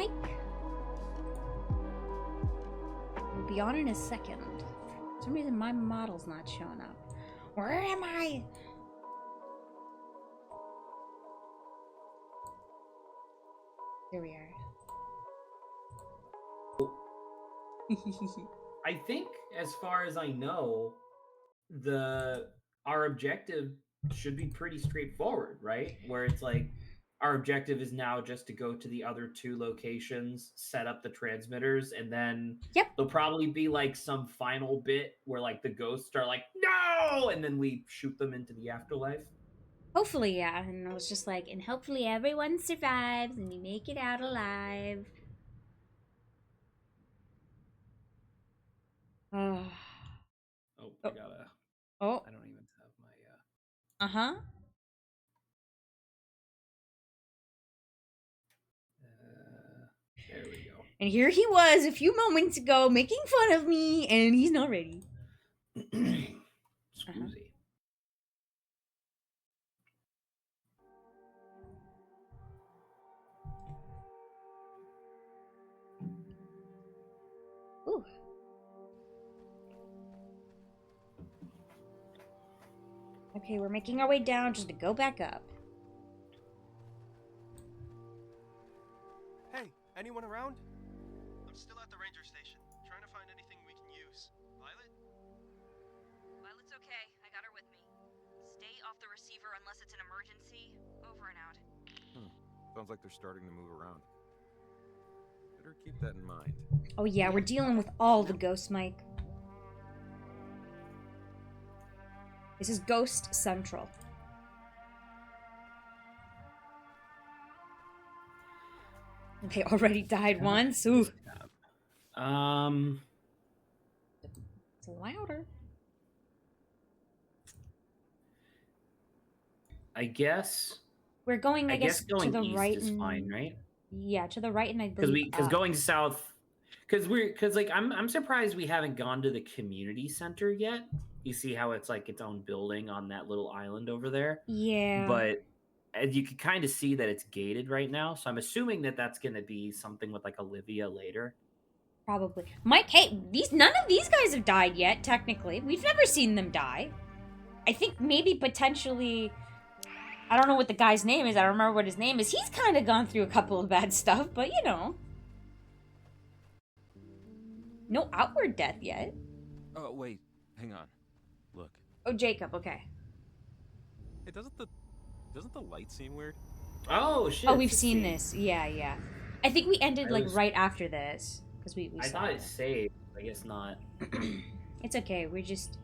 Mike? We'll be on in a second. For some reason my model's not showing up. Where am I? Here we are. I think, as far as I know, our objective should be pretty straightforward, right? Where it's like our objective is now just to go to the other two locations, set up the transmitters, and then Yep. there'll probably be like some final bit where like the ghosts are like, no, and then we shoot them into the afterlife. Hopefully, yeah. And I was just like, and hopefully everyone survives and you make it out alive. Oh. Oh, I gotta. Oh. I don't even have my. Uh-huh. There we go. And here he was a few moments ago making fun of me, and he's not ready. Scoozy. Ooh. Okay, we're making our way down just to go back up. Hey, anyone around? I'm still at the ranger station, trying to find anything we can use. Violet? Violet's okay. I got her with me. Stay off the receiver unless it's an emergency. Over and out. Sounds like they're starting to move around. Better keep that in mind. Oh yeah, we're dealing with all the ghosts, Mike. This is Ghost Central. Okay, already died once. Ooh. It's louder. I guess We're going, I guess going to the east right is and fine, right? Yeah, to the right, and I believe Because going south, because like I'm surprised we haven't gone to the community center yet. You see how it's like its own building on that little island over there, Yeah. but as you can kind of see that it's gated right now. So I'm assuming that that's going to be something with like Olivia later. Probably. Mike, hey, none of these guys have died yet, technically. We've never seen them die. I think maybe potentially, I don't know what the guy's name is. I don't remember what his name is. He's kind of gone through a couple of bad stuff, but you know. No outward death yet. Oh, wait. Hang on. Look. Oh, Jacob, okay. Hey, doesn't the light seem weird? Oh, shit. Oh, we've seen this. Yeah, yeah. I think we ended, like, was- right after this. Because we I saw thought it. it saved. I guess not. It's okay. We're just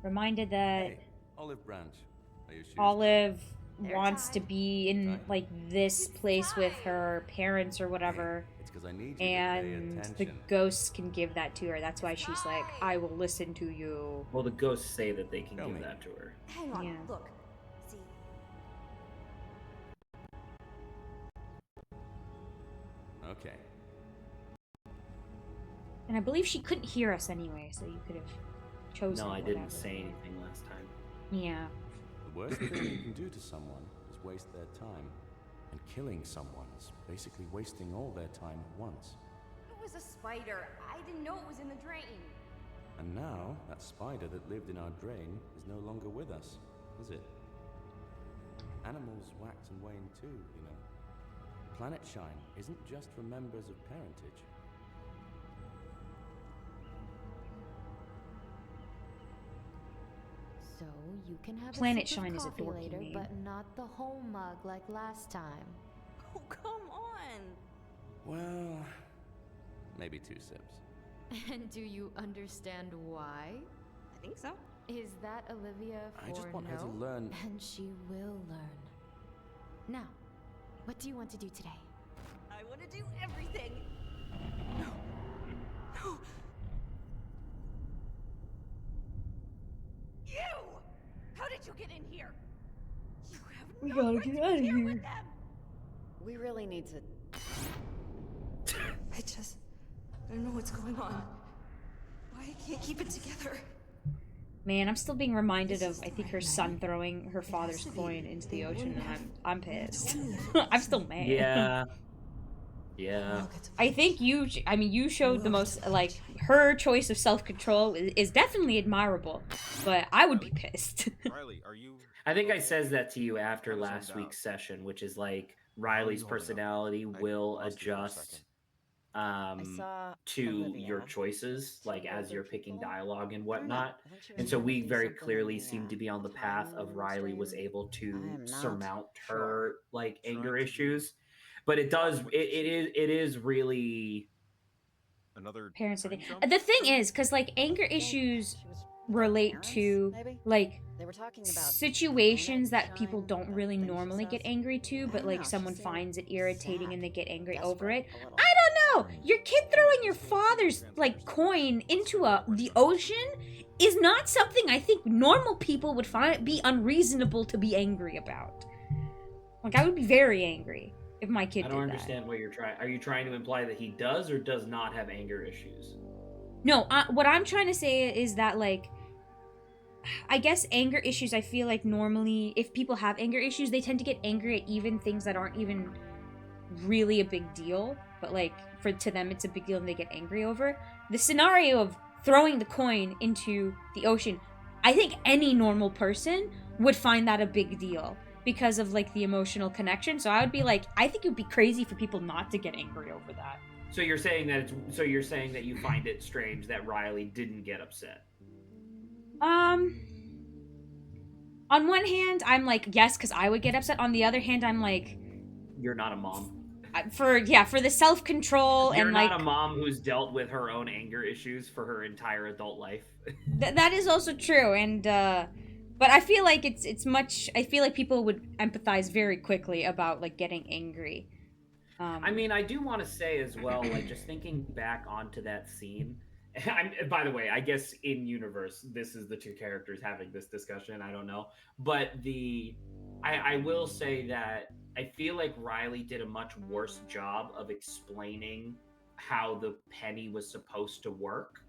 reminded that Hey, Olive Branch. Are you sure? Olive They're wants to tied. be in, like, this place with her parents or whatever. It's because I need you to And pay the attention. ghosts can give that to her. That's why she's like, I will listen to you. Well, the ghosts say that they can Tell give me. that to her. Hang on. Yeah. Look. See. Okay. And I believe she couldn't hear us anyway, so you could have chosen No, I whatever. didn't say anything last time. Yeah. The worst thing you can do to someone is waste their time. And killing someone is basically wasting all their time at once. It was a spider. I didn't know it was in the drain. And now, that spider that lived in our drain is no longer with us, is it? Animals wax and wane too, you know. Planet Shine isn't just for members of parentage. So you can have Planet a sip Shine of is a coffee dorky later, name. but not the whole mug like last time. Oh, come on. Well, maybe 2 sips. And do you understand why? I think so. Is that Olivia for I just want no? her to learn. And she will learn. Now, what do you want to do today? I want to do everything. No. No. You! How did you get in here? You have We no gotta right get to out be of here here. with them. We really need to. I don't know what's going on. Why I can't keep it together. Man, I'm still being reminded of, I think, her son throwing her father's coin into the ocean, and I'm pissed. I'm still mad. Yeah. Yeah. I think you showed the most, like, her choice of self-control is definitely admirable, but I would be pissed. Riley, are you? I think I okay? says that to you after Kinda last zoned out. week's session, which is like How are Riley's you holding up? personality I will lost you for a adjust second. saw to your Olivia, choices, two like as older you're picking people. dialogue and I don't know. whatnot. I think she was And so trying to we do very something in clearly the seem to be on the path of time Riley was stream. able I to am not surmount sure. her like anger Trying to do issues. But it does what you see. it is really Another Parents time today. jump The thing for me? is, because like anger I think issues she was with her relate parents, to maybe? like They were talking about situations planet that people shine, don't that really thing she normally get says. angry to, I but don't like know, she someone seemed finds it irritating sad, and they get angry over desperate, it. a little. I don't know. Your kid throwing your father's like coin into the ocean is not something I think normal people would find be unreasonable to be angry about. Like I would be very angry if my kid I did don't that. understand what you're trying. Are you trying to imply that he does or does not have anger issues? No, what I'm trying to say is that, like, I guess anger issues, I feel like normally, if people have anger issues, they tend to get angry at even things that aren't even really a big deal. But, like, to them, it's a big deal and they get angry over. The scenario of throwing the coin into the ocean, I think any normal person would find that a big deal because of, like, the emotional connection. So I would be like, I think it would be crazy for people not to get angry over that. So you're saying that you're saying that you find it strange that Riley didn't get upset. On one hand, I'm like, yes, because I would get upset. On the other hand, I'm like, You're not a mom. for the self-control You're and not like a mom who's dealt with her own anger issues for her entire adult life. that is also true. And but I feel like it's much. I feel like people would empathize very quickly about like getting angry. I mean, I do want to say as well, like just thinking back onto that scene. By the way, I guess in universe, this is the two characters having this discussion. I don't know, but I will say that I feel like Riley did a much worse job of explaining how the penny was supposed to work,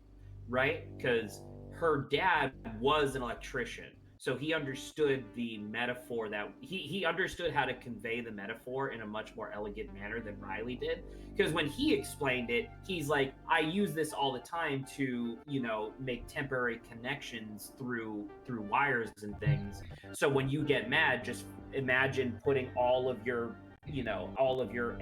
right? Because her dad was an electrician. So he understood the metaphor that he understood how to convey the metaphor in a much more elegant manner than Riley did. Because when he explained it, he's like, I use this all the time to, make temporary connections through wires and things. So when you get mad, just imagine putting all of your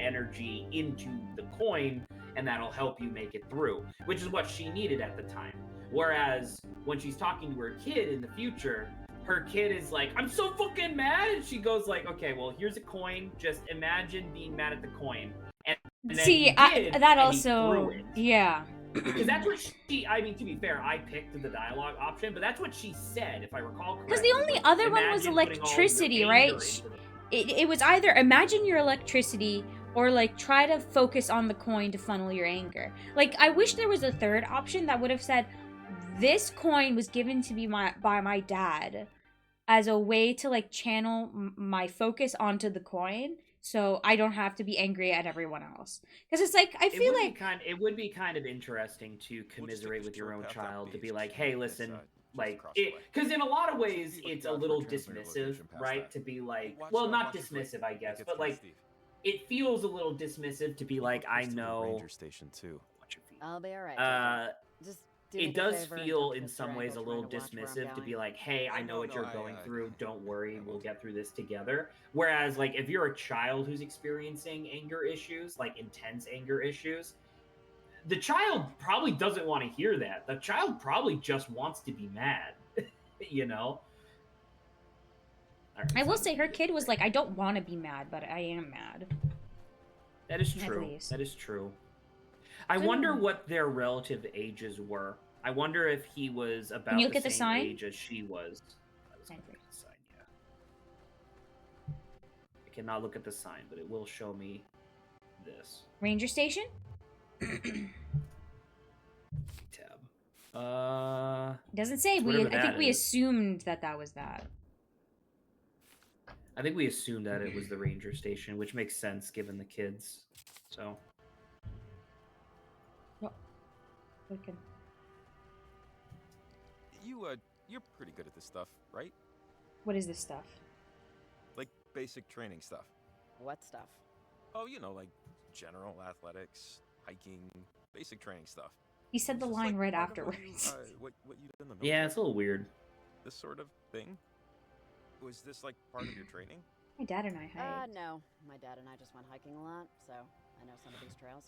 energy into the coin, and that'll help you make it through, which is what she needed at the time. Whereas when she's talking to her kid in the future, her kid is like, I'm so fucking mad. And she goes like, okay, well, here's a coin. Just imagine being mad at the coin. And then see, he did, that and also, he threw it. yeah. Because that's what I mean, to be fair, I picked the dialogue option, but that's what she said, if I recall correctly. Because the only other one was electricity, right? It was either imagine your electricity or like try to focus on the coin to funnel your anger. Like I wish there was a third option that would have said this coin was given to me by my dad as a way to like channel my focus onto the coin, so I don't have to be angry at everyone else. Because it's like I feel like it would be kind of interesting to commiserate with your own child, to be like, hey, listen, like it, because in a lot of ways it's a little dismissive, right? To be like, well, not dismissive, I guess, but like it feels a little dismissive to be like, I know Ranger Station too. I'll be alright. Just do me it the does favor and feel don't in twist some your ways a ankle little trying to watch where I'm dismissive to be going. like, hey, I know what you're I going through, don't worry, will we'll do. get through this together. Whereas like if you're a child who's experiencing anger issues, like intense anger issues, the child probably doesn't want to hear that. The child probably just wants to be mad. I will say her kid was like, I don't want to be mad, but I am mad. That is At true. least. That is true. I wonder what their relative ages were. I wonder if he was about Can you look the at the same sign? age as she was. I was gonna look at the sign, yeah. I cannot look at the sign, but it will show me this. Ranger Station? Tab. It doesn't say. whatever I think that we is. assumed that was that. I think we assumed that it was the ranger station, which makes sense given the kids. So. Okay. You're pretty good at this stuff, right? What is this stuff? Like basic training stuff. What stuff? Oh, like general athletics, hiking, basic training stuff. He said the Is this, line like, right part of afterwards. What you did in the Yeah, military? it's a little weird. This sort of thing? Was this like part of your training? My dad and I hiked. No. My dad and I just went hiking a lot, so I know some of these trails.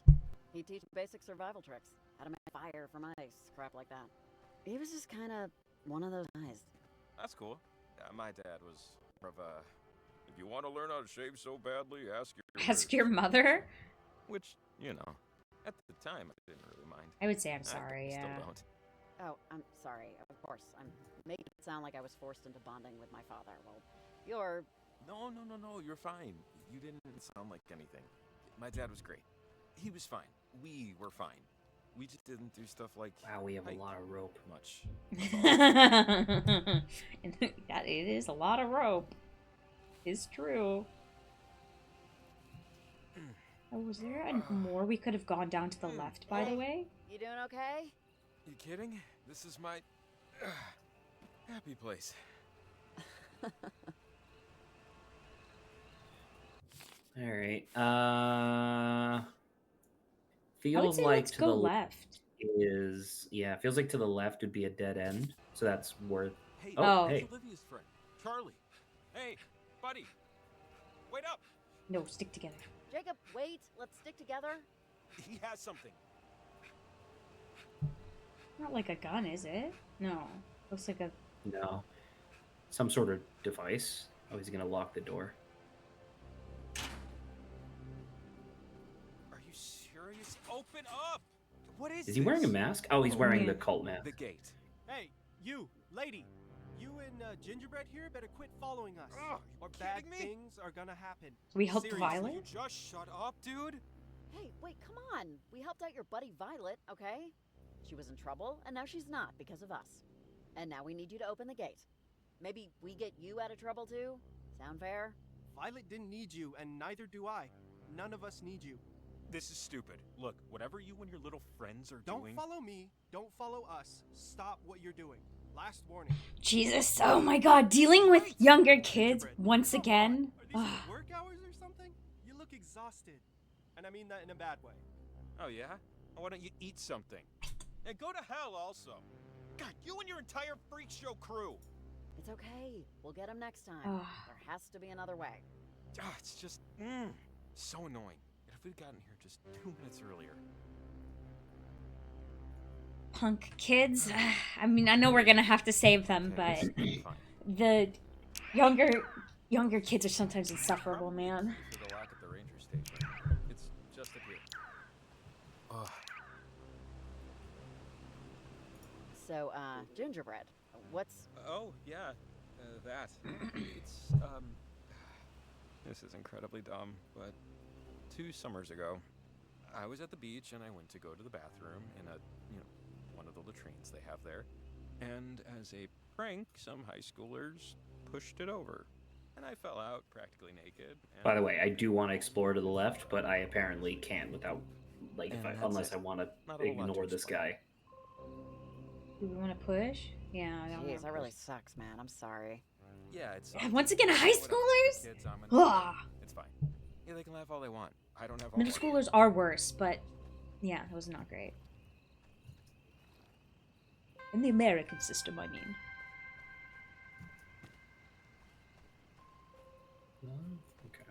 He teaches basic survival tricks. How to make fire from ice, crap like that. He was just kind of one of those guys. That's cool. My dad was more of a, if you want to learn how to shave so badly, ask your Ask your mother? Which, you know, at the time I didn't really mind. I would say I'm I sorry, still yeah. don't. Oh, I'm sorry. Of course, I'm making it sound like I was forced into bonding with my father. Well, you're... No, you're fine. You didn't sound like anything. My dad was great. He was fine. We were fine. We just didn't do stuff like... Wow, we have a hike lot of rope. much. Yeah, it is a lot of rope. It's true. Oh, was there more we could have gone down to the left, by the way? You doing okay? You kidding? This is my happy place. All right. I would Feels say like let's to go the left. is yeah. Feels like to the left would be a dead end. So that's worth. Hey, Oh. Hey. Olivia's friend, Charlie. Hey, buddy. Wait up. No, stick together. Jacob, wait. Let's stick together. He has something. Not like a gun, is it? No. Looks like a... No. Some sort of device. Oh, he's gonna lock the door. Are you serious? Open up! What is Is he wearing a this? mask? Oh, he's Oh, wearing man. the cult mask. The gate. Hey, you, lady. You and Gingerbread here better quit following us. Ugh, or you bad kidding me? things are gonna happen. We helped Seriously, Violet? You just shut up, dude. Hey, wait, come on. We helped out your buddy Violet, okay? She was in trouble, and now she's not because of us. And now we need you to open the gate. Maybe we get you out of trouble too? Sound fair? Violet didn't need you, and neither do I. None of us need you. This is stupid. Look, whatever you and your little friends are Don't doing... follow me. Don't follow us. Stop what you're doing. Last warning. Jesus, oh my god, dealing with younger kids Gingerbread, once come again. on. Are these your Ugh. work hours or something? You look exhausted. And I mean that in a bad way. Oh, yeah? Why don't you eat something? And go to hell, also. God, you and your entire freak show crew. It's okay. We'll get him next time. Ugh. There has to be another way. It's just... so annoying. If we'd gotten here just 2 minutes earlier... Punk kids. I mean, I know we're gonna have to save them, but Okay, fine. the younger kids are sometimes insufferable, man. For the lock at the ranger station. It's just up here. Ugh. So, Gingerbread, what's... Oh, yeah. That. It's, This is incredibly dumb, but 2 summers ago, I was at the beach and I went to go to the bathroom in a, one of the latrines they have there. And as a prank, some high schoolers pushed it over. And I fell out practically naked. And By the way, I do want to explore to the left, but I apparently can't without, like, And that's unless it. I want to Not a whole lot to ignore this explain. guy. Do we want to push? Yeah, I don't Jeez, want that really sucks, man. I'm sorry. Yeah, it's... Once again, high Whatever. schoolers? The kids, I'm an Ugh. idiot. It's fine. Yeah, they can laugh all they want. I don't have Middle homework. schoolers are worse, but yeah, it was not great. In the American system, I mean. Okay.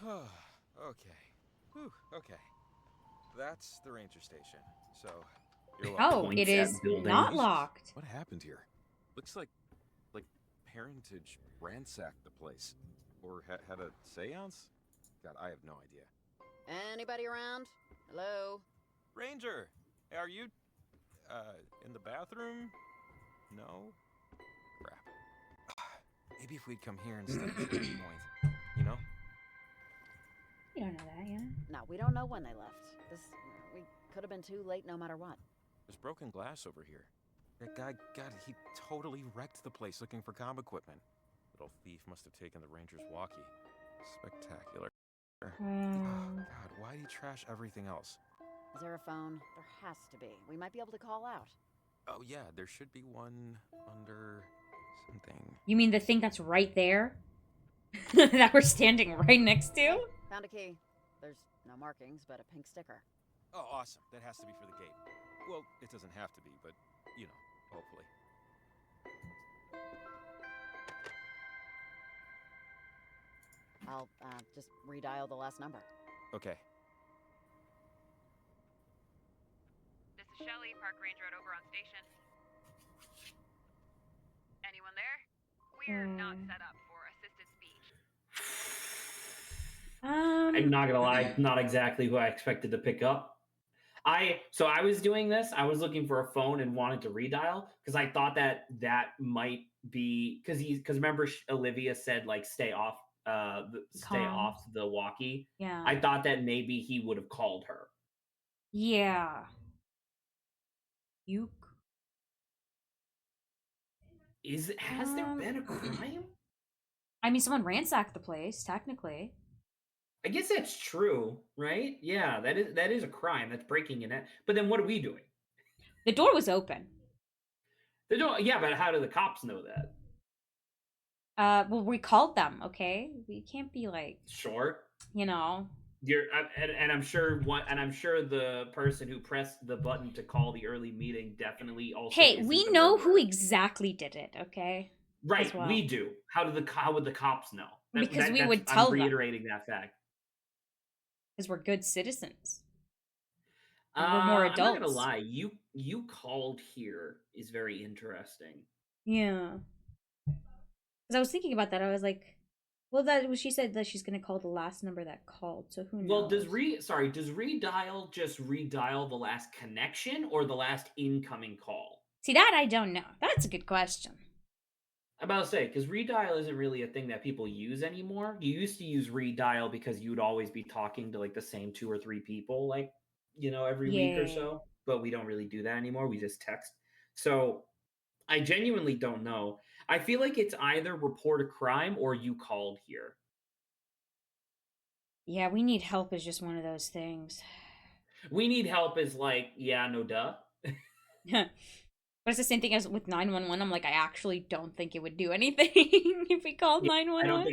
Okay. Whew, okay. That's the ranger station. So, you're Oh, Points it at is buildings. not locked. What happened here? Looks like Parentage ransacked the place. Or had a seance? God, I have no idea. Anybody around? Hello? Ranger! Are you, in the bathroom? No? Crap. Maybe if we'd come here instead of the point, you know? You don't know that, yeah? No, we don't know when they left. We could have been too late no matter what. There's broken glass over here. That guy, God, he totally wrecked the place looking for comm equipment. Little thief must have taken the ranger's walkie. Spectacular. Oh, God, why'd he trash everything else? Is there a phone? There has to be. We might be able to call out. Oh, yeah, there should be one under something. You mean the thing that's right there? That we're standing right next to? Hey, found a key. There's no markings, but a pink sticker. Oh, awesome. That has to be for the gate. Well, it doesn't have to be, but, you know, hopefully. I'll just redial the last number. Okay. This is Shelly, Park Ranger at Oberon Station. Anyone there? We're not set up for assisted speech. I'm not gonna lie, not exactly who I expected to pick up. So I was doing this. I was looking for a phone and wanted to redial because I thought that might be because remember Olivia said like stay off stay off the walkie. Yeah. I thought that maybe he would have called her. Yeah. You. Has there been a crime? I mean, someone ransacked the place, technically. I guess that's true, right? Yeah, that is a crime. That's breaking in. But then what are we doing? The door was open. Yeah, but how do the cops know that? Well, we called them, okay? We can't be like, Sure. you know. And I'm sure the person who pressed the button to call the early meeting definitely also. Hey, we know who exactly did it, okay? Right, well. we do. How would the cops know? Because we would tell them. I'm reiterating that fact. Because we're good citizens. And we're more adults. I'm not gonna lie. You called here is very interesting. Yeah. Because I was thinking about that. I was like, well, she said that she's gonna call the last number that called. So who knows? Well, does redial just redial the last connection or the last incoming call? See, that I don't know. That's a good question. I'm about to say, because redial isn't really a thing that people use anymore. You used to use redial because you'd always be talking to like the same 2 or 3 people, like, every week or so. But we don't really do that anymore. We just text. So I genuinely don't know. I feel like it's either report a crime or you called here. Yeah, we need help is just one of those things. We need help is like, yeah, no duh. But it's the same thing as with 911. I'm like, I actually don't think it would do anything if we called 911.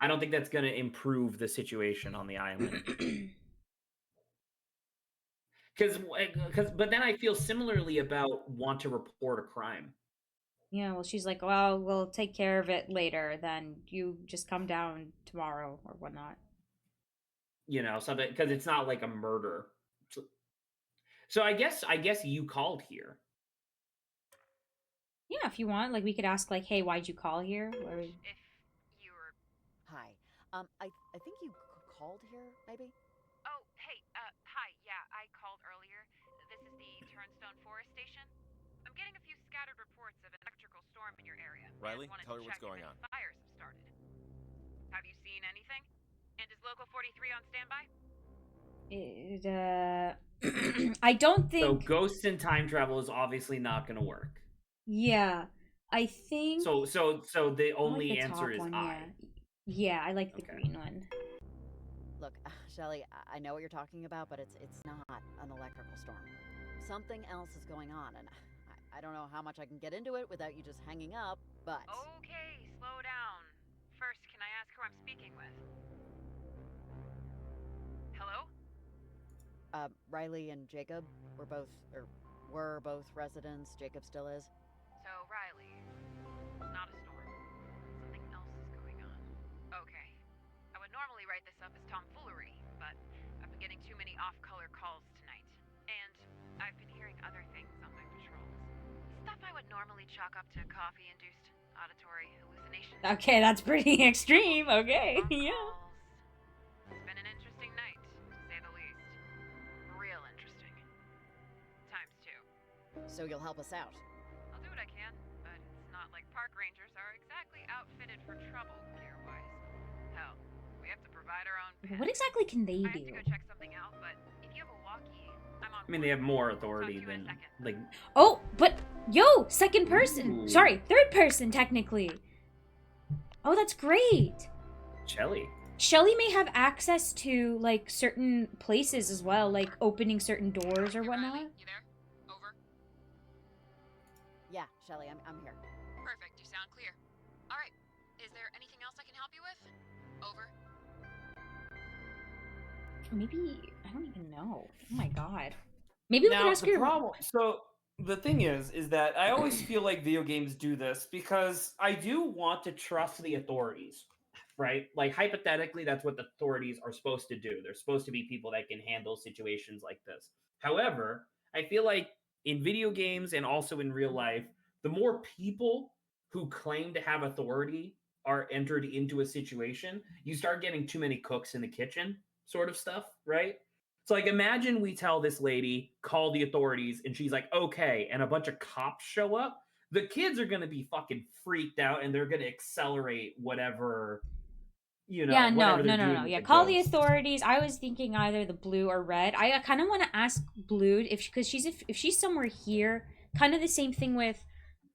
I don't think that's gonna improve the situation on the island. But then I feel similarly about want to report a crime. Yeah, well, she's like, well, we'll take care of it later. Then you just come down tomorrow or whatnot. Something because it's not like a murder. So I guess you called here. Yeah, if you want, like we could ask, like, hey, why'd you call here? If you were. Hi. I think you called here, maybe? Oh, hey, hi, yeah, I called earlier. This is the Turnstone Forest Station. I'm getting a few scattered reports of an electrical storm in your area. Riley, tell her what's going on. Fires have started. Have you seen anything? And is Local 43 on standby? I don't think. So ghosts and time travel is obviously not going to work. Yeah, I think. So the only like the answer is one, I. Yeah, I like the green one. Look, Shelly, I know what you're talking about, but it's not an electrical storm. Something else is going on, and I don't know how much I can get into it without you just hanging up, but... Okay, slow down. First, can I ask who I'm speaking with? Hello? Riley and Jacob were both residents. Jacob still is. So, Riley, it's not a storm. Something else is going on. Okay. I would normally write this up as tomfoolery, but I've been getting too many off-color calls tonight. And I've been hearing other things on my patrols. Stuff I would normally chalk up to coffee-induced auditory hallucinations. Okay, that's pretty extreme. Okay, yeah. It's been an interesting night, to say the least. Real interesting. Times 2. So you'll help us out? I'll do what I can, but it's not like park rangers are exactly outfitted for trouble gear-wise. Hell, we have to provide our own pets. What exactly can they I have do? to go check something out, but if you have a walkie, I'm on. I mean, they have more authority than like. Oh, but yo, second person. Ooh. Sorry, third person technically. Oh, that's great. Shelly may have access to like certain places as well, like opening certain doors or whatnot. Riley, you there? Over. Yeah, Shelly, I'm here. Perfect, you sound clear. Alright, is there anything else I can help you with? Over. Maybe, I don't even know. Oh my god. Maybe we Now can ask the her. problem. So the thing is that I always feel like video games do this because I do want to trust the authorities, right? Like hypothetically, that's what the authorities are supposed to do. They're supposed to be people that can handle situations like this. However, I feel like in video games and also in real life, the more people who claim to have authority are entered into a situation, you start getting too many cooks in the kitchen, sort of stuff, right? So like imagine we tell this lady, call the authorities, and she's like, okay, and a bunch of cops show up. The kids are gonna be fucking freaked out and they're gonna accelerate whatever, Yeah, no, whatever they're no, no, doing no. with Yeah, the call the ghost. authorities. I was thinking either the blue or red. I kind of want to ask blue because if she's somewhere here, kind of the same thing with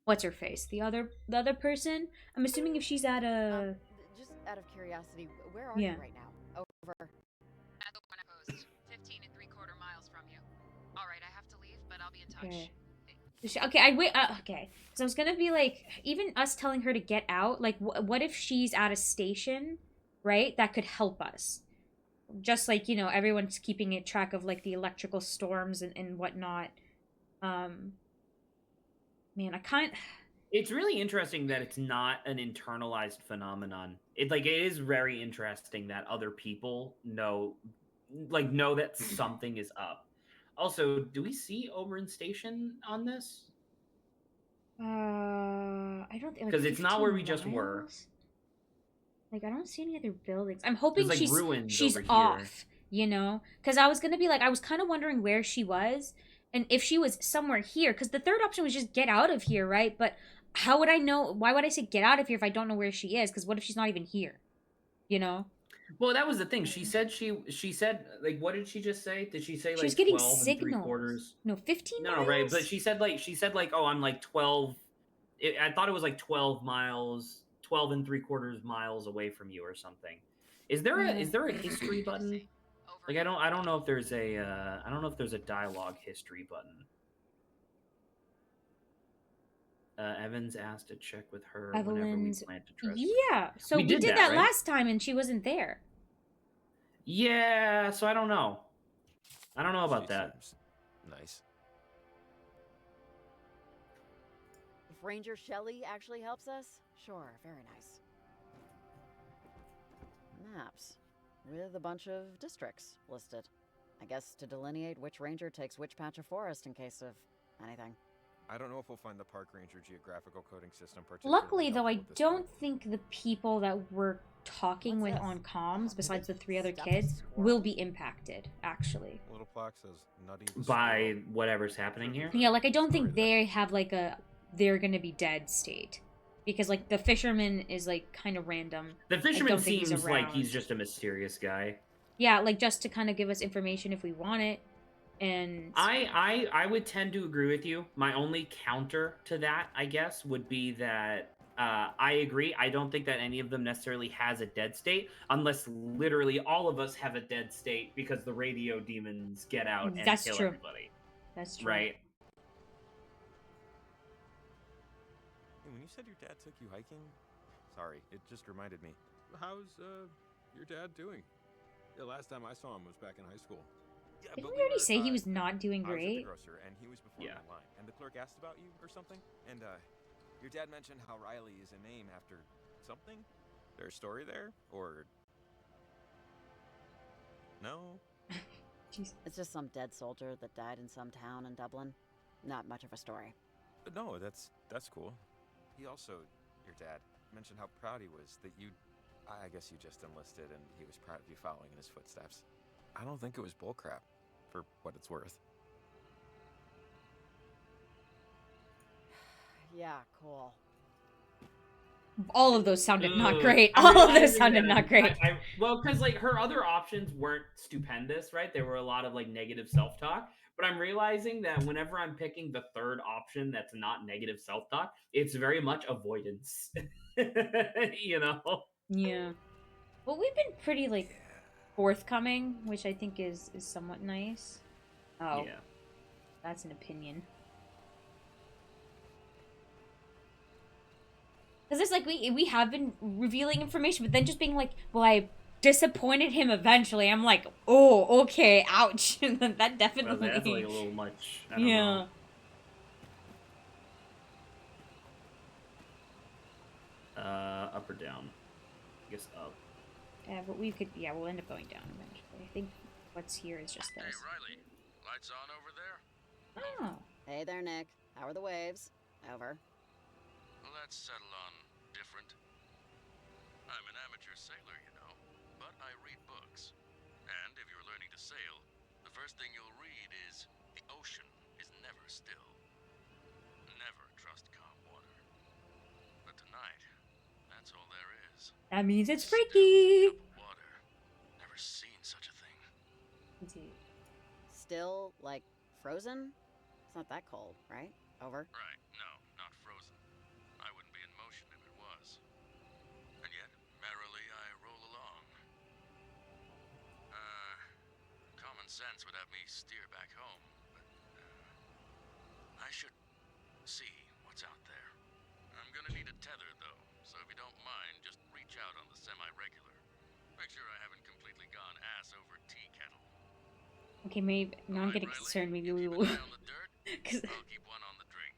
what's her face, the other person. I'm assuming if she's at a Just out of curiosity, where are Yeah. you right now? Over. At the one post, 15 and 3/4 miles from you. Alright, I have to leave, but I'll be in touch. Okay. Okay, I wait. Okay, so I was gonna be like, even us telling her to get out. Like, what if she's at a station, right? That could help us. Just like everyone's keeping a track of like the electrical storms and whatnot. Man, I can't. It's really interesting that it's not an internalized phenomenon. It is very interesting that other people know that something is up. Also, do we see Oberyn Station on this? I don't think like Because it's not where we 15 just were. miles? Like, I don't see any other buildings. I'm There's hoping like she's ruins over here. off, because I was gonna be like, I was kind of wondering where she was and if she was somewhere here. Because the third option was just get out of here, right? But how would I know? Why would I say get out of here if I don't know where she is? Because what if she's not even here? You know? Well, that was the thing. She said like, what did she just say? Did she say She like was getting 12 and signals. 3/4? No, 15 No, miles? no, right. But she said like, oh, I'm like 12. I thought it was like 12 miles, 12 and 3/4 miles away from you or something. Is there a history button? Like I don't know if there's a dialogue history button. Evans asked to check with her whenever we Evelyn's. plan to trust. Yeah. So we did that right? last time and she wasn't there. Yeah, so I don't know. I don't know about She that. seems nice. If Ranger Shelley actually helps us, sure, very nice. Maps with a bunch of districts listed. I guess to delineate which ranger takes which patch of forest in case of anything. I don't know if we'll find the park ranger geographical coding system particularly Luckily, though, I helpful at this don't point. think the people that we're talking What's with this? on comms, besides the 3 other Stuffed kids, squirrel? will be impacted, actually. Little plaque says nutty the By squirrel. whatever's happening here. Yeah, like, I don't think Story there. they have, like, they're gonna be dead state. Because, like, the fisherman is, like, kind of random. The fisherman don't think he's seems like around. he's just a mysterious guy. Yeah, like, just to kind of give us information if we want it. And I would tend to agree with you. My only counter to that, I guess, would be that I agree. I don't think that any of them necessarily has a dead state, unless literally all of us have a dead state because the radio demons get out and That's kill true. everybody. That's true. Right? Hey, when you said your dad took you hiking, sorry, it just reminded me. How's your dad doing? The last time I saw him was back in high school. Yeah, Didn't but we already say he was not doing I was at the great? grocer and he was before me Yeah. in line, and the clerk asked about you or something, and your dad mentioned how Riley is a name after something. There's a story there, or no? Jeez. It's just some dead soldier that died in some town in Dublin. Not much of a story. But no, that's cool. He also, your dad, mentioned how proud he was that you. I guess you just enlisted, and he was proud of you following in his footsteps. I don't think it was bullcrap, for what it's worth. Yeah, cool. All of those sounded not Ugh. great. I'm All of those realizing sounded that not great. well, because like her other options weren't stupendous, right? There were a lot of like negative self-talk. But I'm realizing that whenever I'm picking the third option that's not negative self-talk, it's very much avoidance. You know? Yeah. Well, we've been pretty, like, forthcoming, which I think is somewhat nice. Oh, Yeah. that's an opinion. Because it's like we have been revealing information, but then just being like, well, I disappointed him eventually. I'm like, oh, okay, ouch. That Well, definitely. that's like a little much. I don't Yeah. know. Up or down? I guess up. Yeah, but we could. Yeah, we'll end up going down eventually. I think what's here is just Hey, this. Riley. Lights on over there? Oh. Hey there, Nick. How are the waves? Over. Let's settle on different. I'm an amateur sailor, you know, but I read books. And if you're learning to sail, the first thing you'll read is the ocean is never still. Never trust calm water. But tonight, that's all there is. That means it's Still as a freaky. cup of water. Never seen such a thing. Indeed. Still, like, frozen? It's not that cold, right? Over. Right, no, not frozen. I wouldn't be in motion if it was. And yet, merrily I roll along. Common sense would have me steer back home, but, I should see what's out there. I'm gonna need a tether, though, so if you don't mind, just reach out on the semi-regular. Make sure I haven't completely gone ass over tea kettle. Okay, maybe now I'm Alright, getting Riley, concerned. Maybe you we keep will. an eye on the dirt. Cause, I'll keep one on the drink.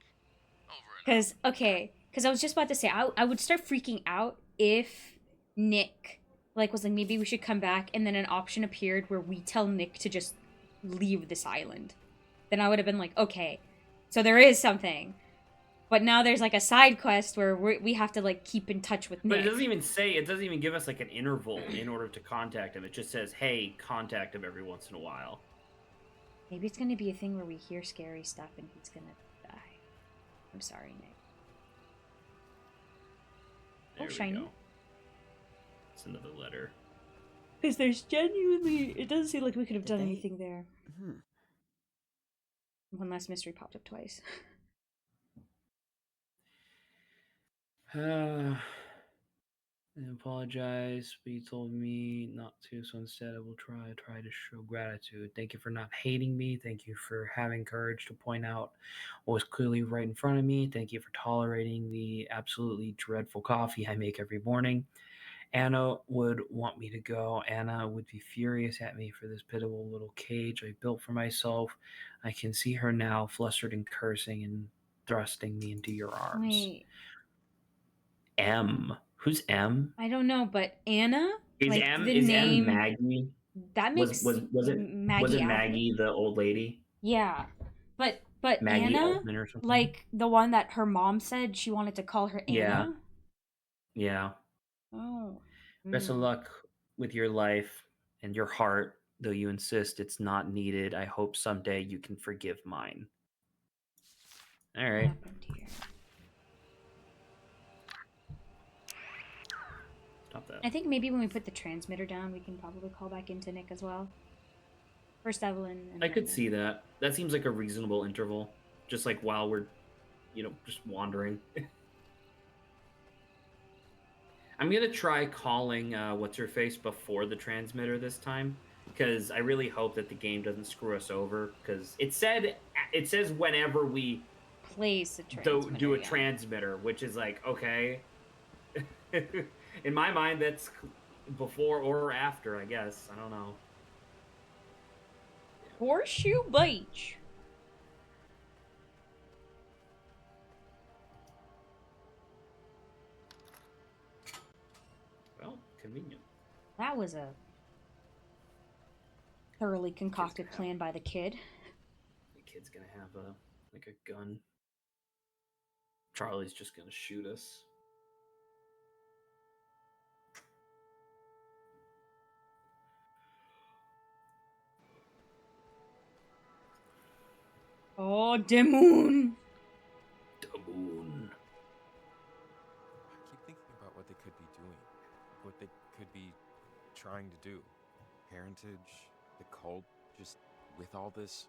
Over and out. because I was just about to say I would start freaking out if Nick was like, maybe we should come back, and then an option appeared where we tell Nick to just leave this island. Then I would have been like, okay, so there is something. But now there's like a side quest where we have to like keep in touch with Nick. But it doesn't even say. It doesn't even give us like an interval in order to contact him. It just says, "Hey, contact him every once in a while." Maybe it's gonna be a thing where we hear scary stuff and he's gonna die. I'm sorry, Nick. There we shiny. go. It's another letter. Because there's genuinely... It doesn't seem like we could have Did done they- anything there. One last mystery popped up twice. I apologize, but you told me not to, so instead I will try to show gratitude. Thank you for not hating me. Thank you for having courage to point out what was clearly right in front of me. Thank you for tolerating the absolutely dreadful coffee I make every morning. Anna would want me to go. Anna would be furious at me for this pitiful little cage I built for myself. I can see her now, flustered and cursing and thrusting me into your arms. Wait, M. Who's M? I don't know, but Anna? Is like, M the is name... M Maggie? That makes... Was it Maggie Altman? Maggie the old lady? Yeah. But Maggie Anna, Altman or something? like the one that her mom said she wanted to call her Anna? Yeah. Oh. Best of luck with your life and your heart, though you insist it's not needed. I hope someday you can forgive mine. All What right. happened here? Stop that. I think maybe when we put the transmitter down, we can probably call back into Nick as well. First Evelyn. And I then could Nick. see that. That seems like a reasonable interval. Just like while we're, just wandering. I'm going to try calling What's-Her-Face before the transmitter this time. Because I really hope that the game doesn't screw us over. Because it says whenever we Place a transmitter. do a transmitter, which is like, okay. In my mind, that's before or after, I guess. I don't know. Horseshoe Beach. Well, convenient. That was a thoroughly concocted plan by the kid. The kid's gonna have a gun. Charlie's just gonna shoot us. Oh, the moon. The moon. I keep thinking about what they could be doing, what they could be trying to do. Parentage, the cult, just with all this,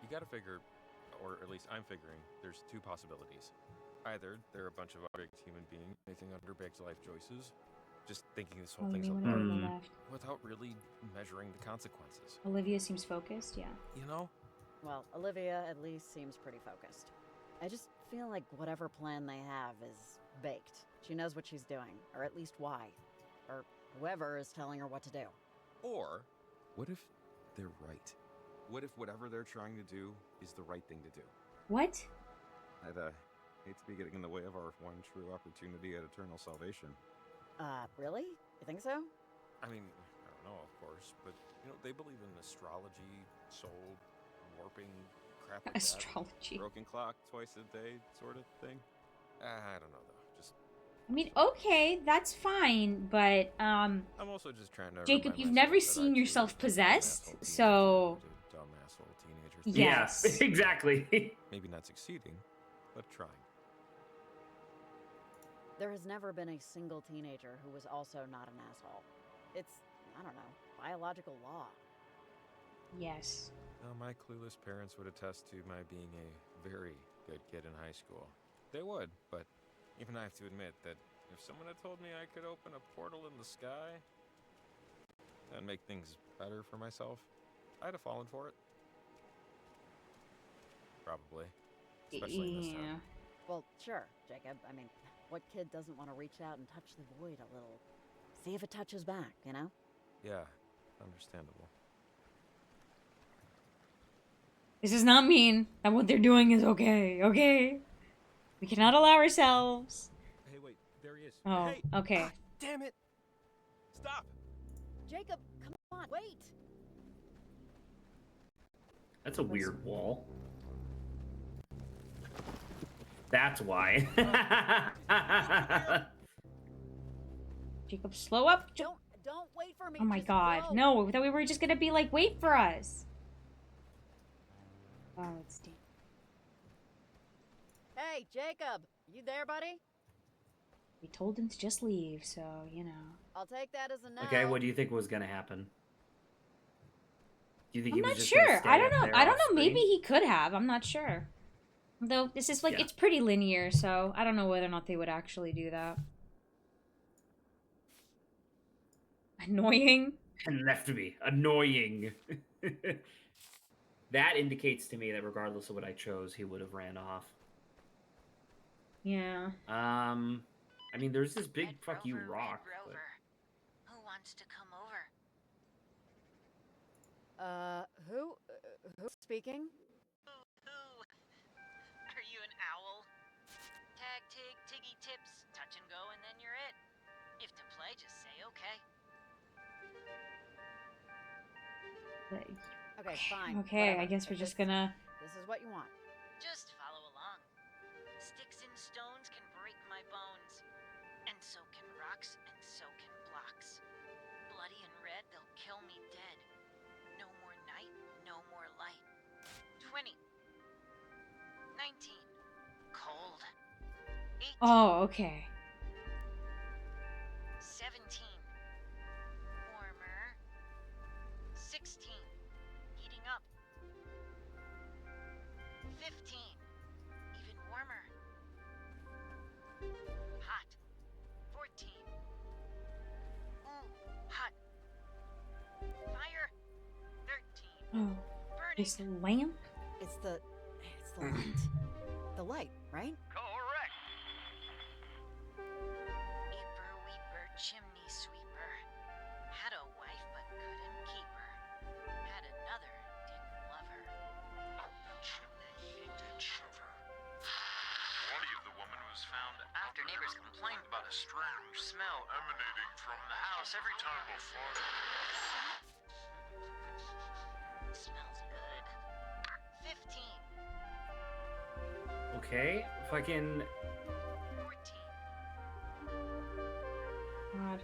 you gotta figure, or at least I'm figuring, there's two possibilities. Either they're a bunch of object human beings making underbaked life choices, just thinking this whole Oh, thing's you a mean when lark, Olivia left? without really measuring the consequences. Olivia seems focused, yeah. You know? Well, Olivia at least seems pretty focused. I just feel like whatever plan they have is baked. She knows what she's doing, or at least why. Or whoever is telling her what to do. Or, what if they're right? What if whatever they're trying to do is the right thing to do? What? I'd hate to be getting in the way of our one true opportunity at eternal salvation. Really? You think so? I mean, I don't know, of course, but, you know, they believe in astrology, soul, warping, crap like Astrology. that. Broken clock twice a day sort of thing. I don't know, though. Just... I mean, okay, that's fine, but, I'm also just trying to Jacob, remind you've myself never that seen I, yourself too, possessed, am a dumb so... asshole teenager, dumb asshole teenager. Yes. Yeah, exactly. Maybe not succeeding, but trying. There has never been a single teenager who was also not an asshole. It's, I don't know, biological law. Yes. My clueless parents would attest to my being a very good kid in high school. They would, but even I have to admit that if someone had told me I could open a portal in the sky and make things better for myself, I'd have fallen for it. Probably. Especially in this town. Well, sure, Jacob. I mean, what kid doesn't want to reach out and touch the void a little? See if it touches back, you know? Yeah, understandable. This does not mean that what they're doing is okay, okay? We cannot allow ourselves... Hey, wait, there he is. Oh, Hey! okay. Ah, damn it! Stop! Jacob, come on, wait! That's a weird wall. That's why. Jacob, slow up. Don't wait for me. Oh my just god. go. No, I thought we were just gonna be like, wait for us. Oh, it's deep. Hey, Jacob, you there, buddy? We told him to just leave, so, you know. I'll take that as a no. Okay, what do you think was gonna happen? Do you think I'm he was not just gonna sure. stay I don't up know. there I don't off know. Maybe screen? he could have. I'm not sure. Though this is like, Yeah. it's pretty linear, so I don't know whether or not they would actually do that. Annoying. And left me. Annoying. That indicates to me that regardless of what I chose, he would have ran off. Yeah. I mean, there's this big Red fuck you Rover, rock. Red Rover. Who wants to come over? Who's speaking? Who? Are you an owl? Tag, tig, tiggy, tips, touch and go, and then you're it. If to play, just say okay. Okay, fine. Okay, whatever. I guess we're If just this- gonna... This is what you want. Just follow along. Sticks and stones can break my bones. And so can rocks, and so can blocks. Bloody and red, they'll kill me dead. No more night, no more light. 20. 19. Cold. 18. Oh, okay. 17. Warmer. 16. Heating up. 15. Even warmer. Hot. 14. Ooh, hot. Fire. 13. Oh, Burning. this lamp? It's the light. The light, right? Correct. Eeper weeper chimney sweeper. Had a wife but couldn't keep her. Had another, didn't love her. Up the chimney he did shove her. Body of the woman was found after neighbors complained about a strong smell emanating from the house every time before. Smells good. 15. Okay, fucking. 14. God.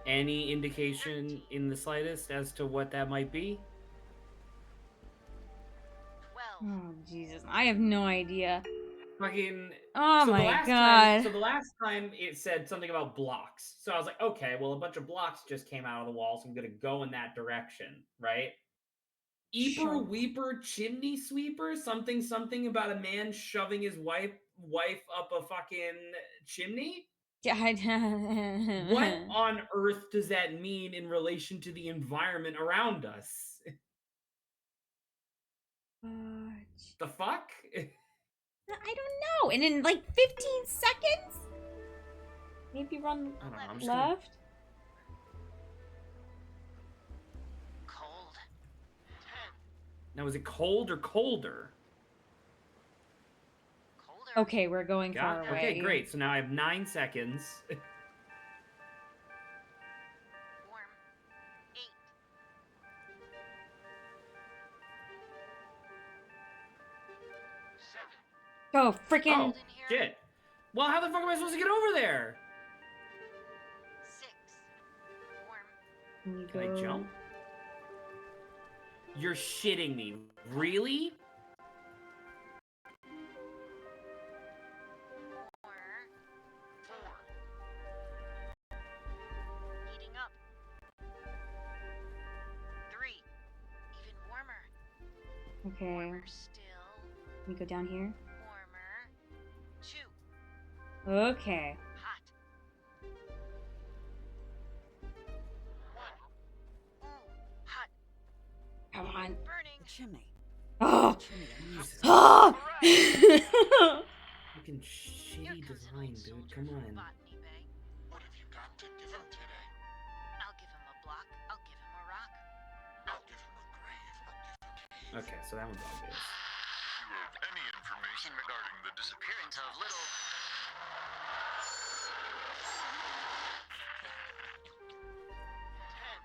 Any indication in the slightest as to what that might be? 12. Oh, Jesus. I have no idea. Fucking. Oh so my the last god. so the last time it said something about blocks. So I was like, okay, well, a bunch of blocks just came out of the wall, so I'm gonna go in that direction, right? Eeper Sure. weeper chimney sweeper, something about a man shoving his wife up a fucking chimney. What on earth does that mean in relation to the environment around us? The fuck? I don't know. And in like 15 seconds? Maybe run I don't know. I'm just gonna... left? Cold. 10. Now, is it cold or colder? Colder. Okay, we're going far away. Okay, great. So now I have 9 seconds. Warm. 8. 7. Go, freaking. Oh, shit. Well, how the fuck am I supposed to get over there? 6. Can Warm. you Can I go- jump? You're shitting me. Really? 4. Heating up. 3. Even warmer. Okay. Warmer still. Can you go down here? Warmer. 2. Okay. Hot. 1. Ooh, hot. Come on. Burning. The chimney. Oh! Chimney. Jesus. Oh! Fucking Here shitty comes an design, old dude. soldier Come from on. Botany Bay. What have you got to give him today? I'll give him a block. I'll give him a rock. I'll give him a grave. I'll give him Okay, so that one's obvious. If you have any information regarding the disappearance of little... 10.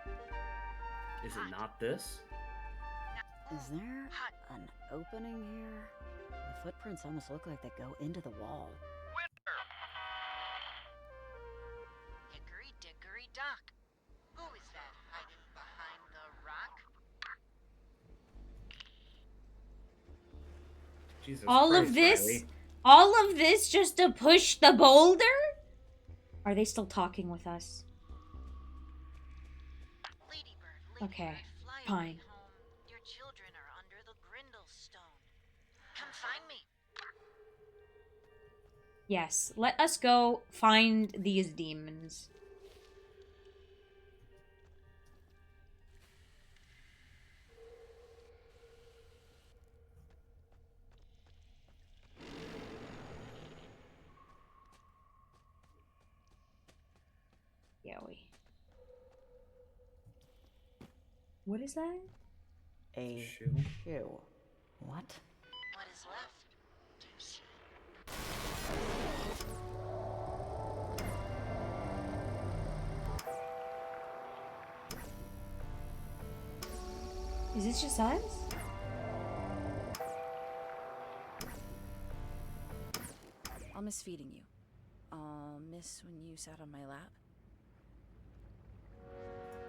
Cool. Is it not this? Is there Hot. an opening here? The footprints almost look like they go into the wall. Winter. Hickory dickory dock. Who is that hiding behind the rock? Jesus All Christ, of this? Riley. All of this just to push the boulder? Are they still talking with us? Ladybird, Okay, ladybird, fly fine. away home. Your children are under the grindle stone. Come find me. Yes, let us go find these demons. Yowie. What is that? A Shoe. shoe. What? What is left? To see. Is this just us? I'll miss feeding you. I'll miss when you sat on my lap.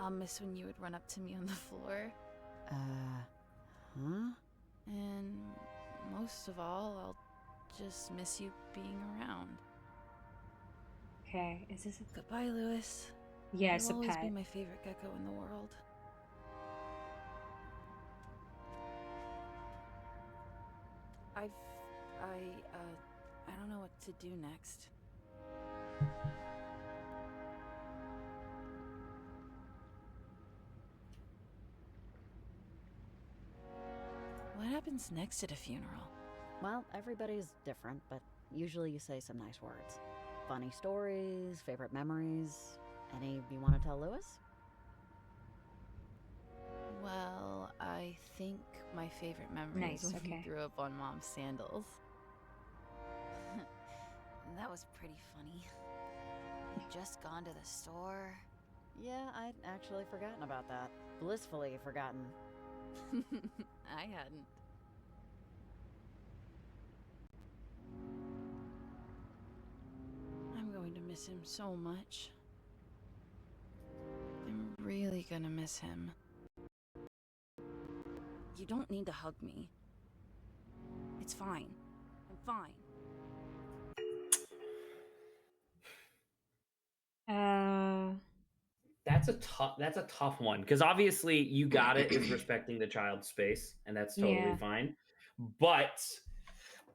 I'll miss when you would run up to me on the floor. Huh? And most of all, I'll just miss you being around. Okay, is this a... Goodbye, Lewis. Yes, You'll a always pet. be my favorite gecko in the world. I don't know what to do next. What happens next at a funeral? Well, everybody's different, but usually you say some nice words. Funny stories, favorite memories. Any you want to tell Lewis? Well, I think my favorite memory Nice, is when okay. we grew up on Mom's sandals. That was pretty funny. We'd just gone to the store. Yeah, I'd actually forgotten about that. Blissfully forgotten. I hadn't. I'm going to miss him so much. I'm really gonna miss him. You don't need to hug me. It's fine. I'm fine. That's a tough one because obviously you got it is respecting the child's space and that's totally Yeah. fine. But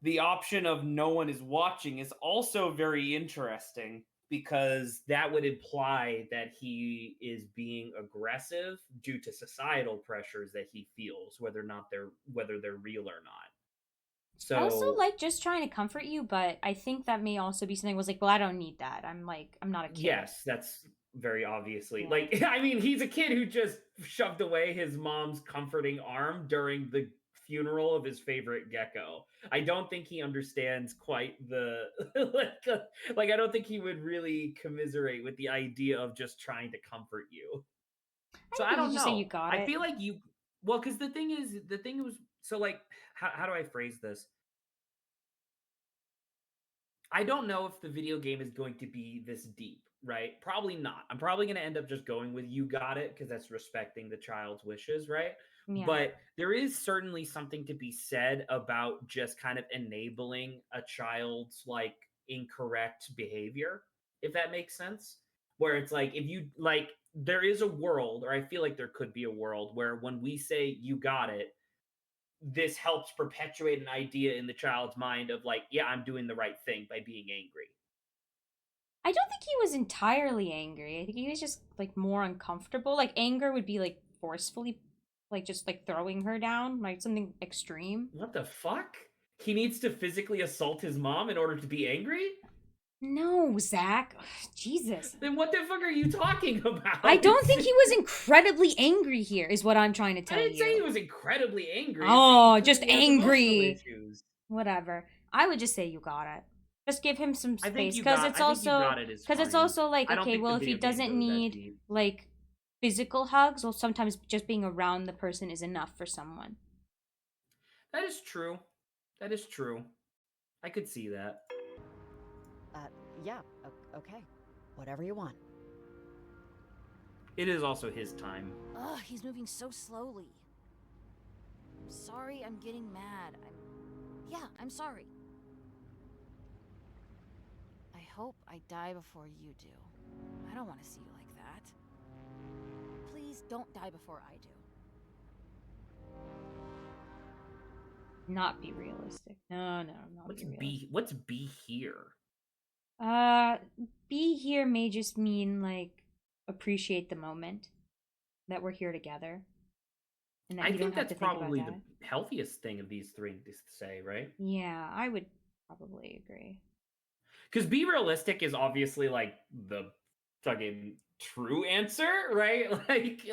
the option of no one is watching is also very interesting because that would imply that he is being aggressive due to societal pressures that he feels, whether they're real or not. I also So like just trying to comfort you, but I think that may also be something was like, well, I don't need that. I'm not a kid. yes, that's very obviously Yeah. like I mean, he's a kid who just shoved away his mom's comforting arm during the funeral of his favorite gecko. I don't think he understands quite the like I don't think he would really commiserate with the idea of just trying to comfort you. So I I think you don't just say you know. got I it. feel like you well, because the thing was so like how do I phrase this? I don't know if the video game is going to be this deep, right? Probably not. I'm probably going to end up just going with you got it because that's respecting the child's wishes, right? Yeah. But there is certainly something to be said about just kind of enabling a child's like incorrect behavior, if that makes sense. Where it's like, if you like, there is a world, or I feel like there could be a world where when we say you got it, this helps perpetuate an idea in the child's mind of like, yeah, I'm doing the right thing by being angry. I don't think he was entirely angry. I think he was just like more uncomfortable. Like anger would be like forcefully, like just like throwing her down, like something extreme. What the fuck? He needs to physically assault his mom in order to be angry? No, Zach. Ugh, Jesus. Then what the fuck are you talking about? I don't think he was incredibly angry here, is what I'm trying to I tell didn't say he you. was incredibly angry. Oh, He just clearly has emotional angry. issues. Whatever. I would just say you got it. Just give him some I think space, you because got. it's I think you also got it. Is because it's fine. also like, I don't okay, think well, the if he video game doesn't goes that need deep. like physical hugs, well, sometimes just being around the person is enough for someone. That is true. That is true. I could see that. Yeah, okay. Whatever you want. It is also his time. Ugh, he's moving so slowly. I'm sorry I'm getting mad. I'm sorry. I hope I die before you do. I don't want to see you like that. Please don't die before I do. Not be realistic. No, not be realistic. What's be here? Be here may just mean like appreciate the moment that we're here together, and that I you don't think have that's to think about probably that. the healthiest thing of these three to say, right? Yeah, I would probably agree. Because be realistic is obviously like the fucking true answer, right?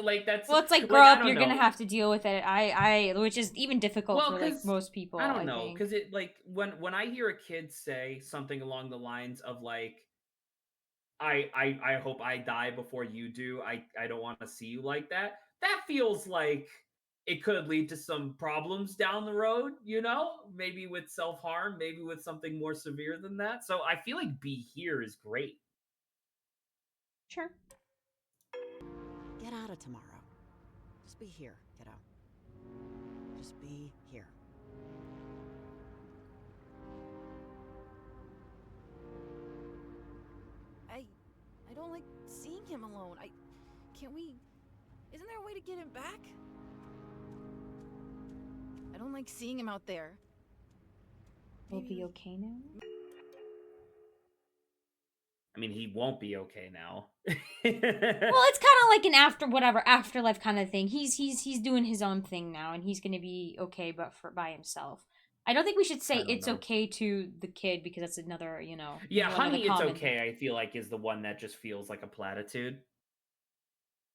Like that's Well, it's like grow like, I up. don't You're gonna know. have to deal with it. Which is even difficult Well, for like because most people. I don't I know, think. because it like when I hear a kid say something along the lines of like, I hope I die before you do. I don't want to see you like that. That feels like it could lead to some problems down the road, you know? Maybe with self-harm, maybe with something more severe than that. So I feel like be here is great. Sure. Get out of tomorrow. Just be here, kiddo. Just be here. I don't like seeing him alone. Can't we... Isn't there a way to get him back? I don't like seeing him out there. We'll be okay now. I mean, he won't be okay now. Well, it's kind of like an afterlife kind of thing. He's doing his own thing now, and he's gonna be okay, but by himself. I don't think we should say it's know. okay to the kid, because that's another, Yeah, another honey, it's common okay. thing. I feel like is the one that just feels like a platitude.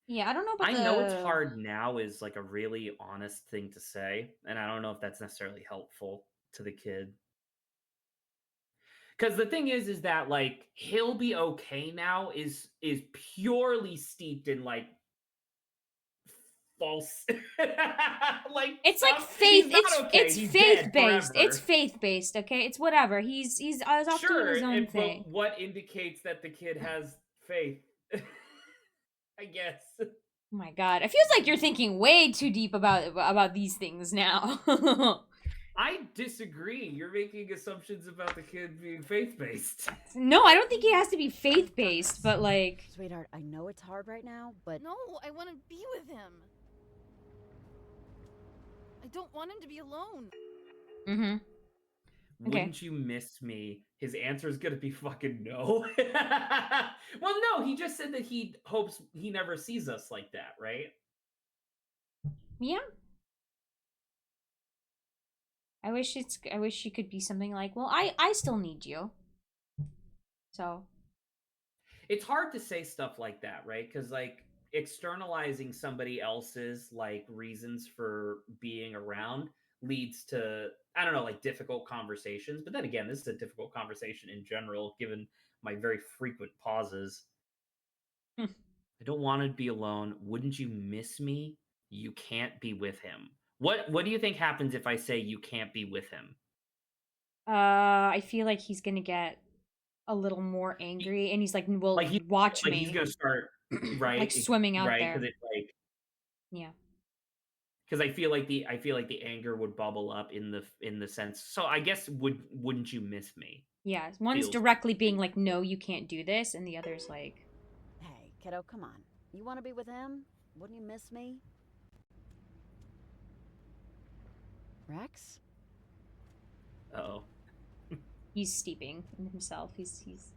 Yeah, I don't know about I know it's hard now is like a really honest thing to say, and I don't know if that's necessarily helpful to the kid. Because the thing is that like he'll be okay now is purely steeped in like false like it's like stuff. faith. He's not okay. It's He's faith dead based. forever. It's faith based. Okay, it's whatever. He's off doing his own thing. But what indicates that the kid has faith? I guess. Oh my god, it feels like you're thinking way too deep about these things now. I disagree. You're making assumptions about the kid being faith-based. No, I don't think he has to be faith-based, but like... Sweetheart, I know it's hard right now, but... No, I want to be with him. I don't want him to be alone. Mm-hmm. Wouldn't you miss me? His answer is gonna be fucking no. Well, no, he just said that he hopes he never sees us like that, right? Yeah. I wish she could be something like, well, I still need you. So It's hard to say stuff like that, right? Because like externalizing somebody else's like reasons for being around leads to, I don't know, like difficult conversations. But then again, this is a difficult conversation in general, given my very frequent pauses. Hmm. I don't want to be alone. Wouldn't you miss me? You can't be with him. What do you think happens if I say you can't be with him? I feel like he's gonna get a little more angry, and he's like, well, Like watch like me. he's gonna start right, like swimming out right, there. because it's like Yeah. because I feel like the anger would bubble up in the sense. So I guess wouldn't you miss me? Yeah. One's Feels directly being like, no, you can't do this, and the other's like, Hey, kiddo, come on. You want to be with him? Wouldn't you miss me? Rex? Uh-oh. he's steeping in himself. He's Is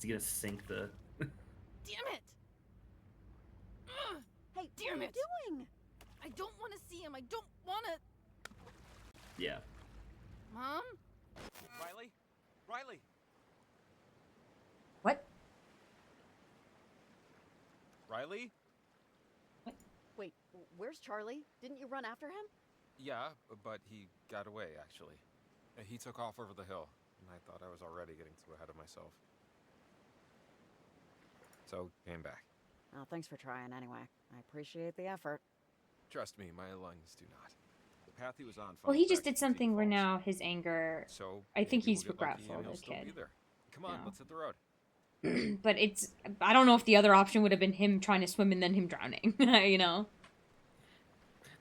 he gonna sink the Damn it! Ugh, Hey, Damn what are it. you doing? I don't want to see him. I don't want to. Yeah. Mom? Riley? Riley! what? Riley? Wait, where's Charlie? Didn't you run after him? Yeah, but he got away, actually. He took off over the hill, and I thought I was already getting too ahead of myself. So, came back. Oh, thanks for trying anyway. I appreciate the effort. Trust me, my lungs do not. The path he was on. Well, he funneled just back did to something where Falls. now his anger. So I think maybe he's we'll get lucky regretful, and he'll the still kid. be there. Come on, Yeah. let's hit the road. But it's, I don't know if the other option would have been him trying to swim and then him drowning. You know.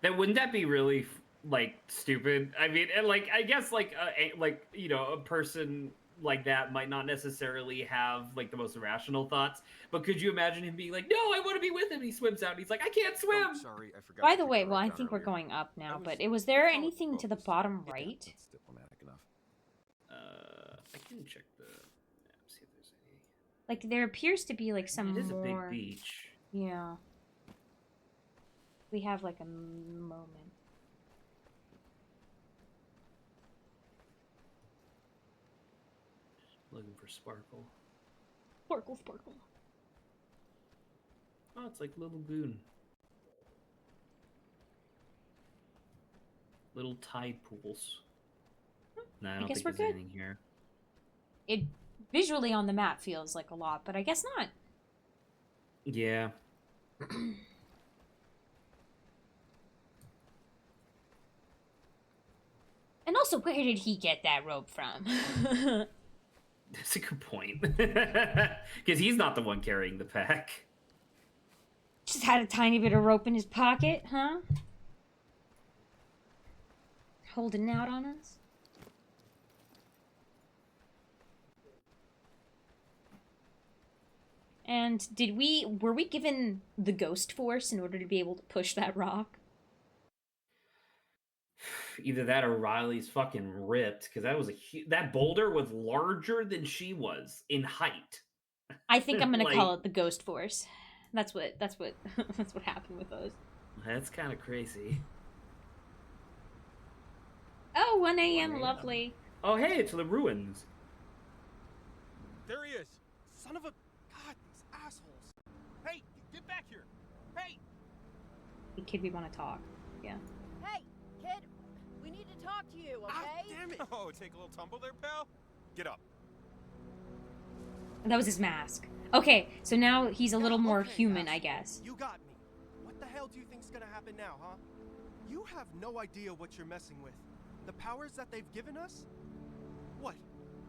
Then wouldn't that be really like stupid? I mean, and like I guess like a person like that might not necessarily have like the most rational thoughts, but could you imagine him being like, "No, I want to be with him." He swims out and he's like, "I can't swim." Oh, sorry, I forgot. By to the take way, the well, road I down think we're earlier. going up I now. was- But was there I thought anything to the focused. bottom Yeah, right? that's diplomatic enough. I can check the map, see if there's any. Like there appears to be like some It is a more. big beach. Yeah. We have like a moment. Looking for sparkle. Sparkle, sparkle. Oh, it's like little lagoon. Little tide pools. Nah, I don't guess think we're there's good. anything here. It visually on the map feels like a lot, but I guess not. Yeah. And also, where did he get that rope from? That's a good point. Because he's not the one carrying the pack. Just had a tiny bit of rope in his pocket, huh? Holding out on us? And were we given the ghost force in order to be able to push that rock? Either that or Riley's fucking ripped, because that was that boulder was larger than she was in height. I think I'm gonna Like- call it the ghost force. That's what that's what happened with those. That's kind of crazy. Oh, 1 a.m. Lovely. Oh, hey, it's the ruins. There he is. Son of a... God, these assholes. Hey, get back here. Hey! The kid we want to talk. Yeah. Hey, kid, we need to talk to you, Ah, okay? damn it. Oh, take a little tumble there, pal. Get up. That was his mask. Okay, so now he's a little more Okay, human, I asshole. guess. You got me. What the hell do you think's gonna happen now, huh? You have no idea what you're messing with. The powers that they've given us? What?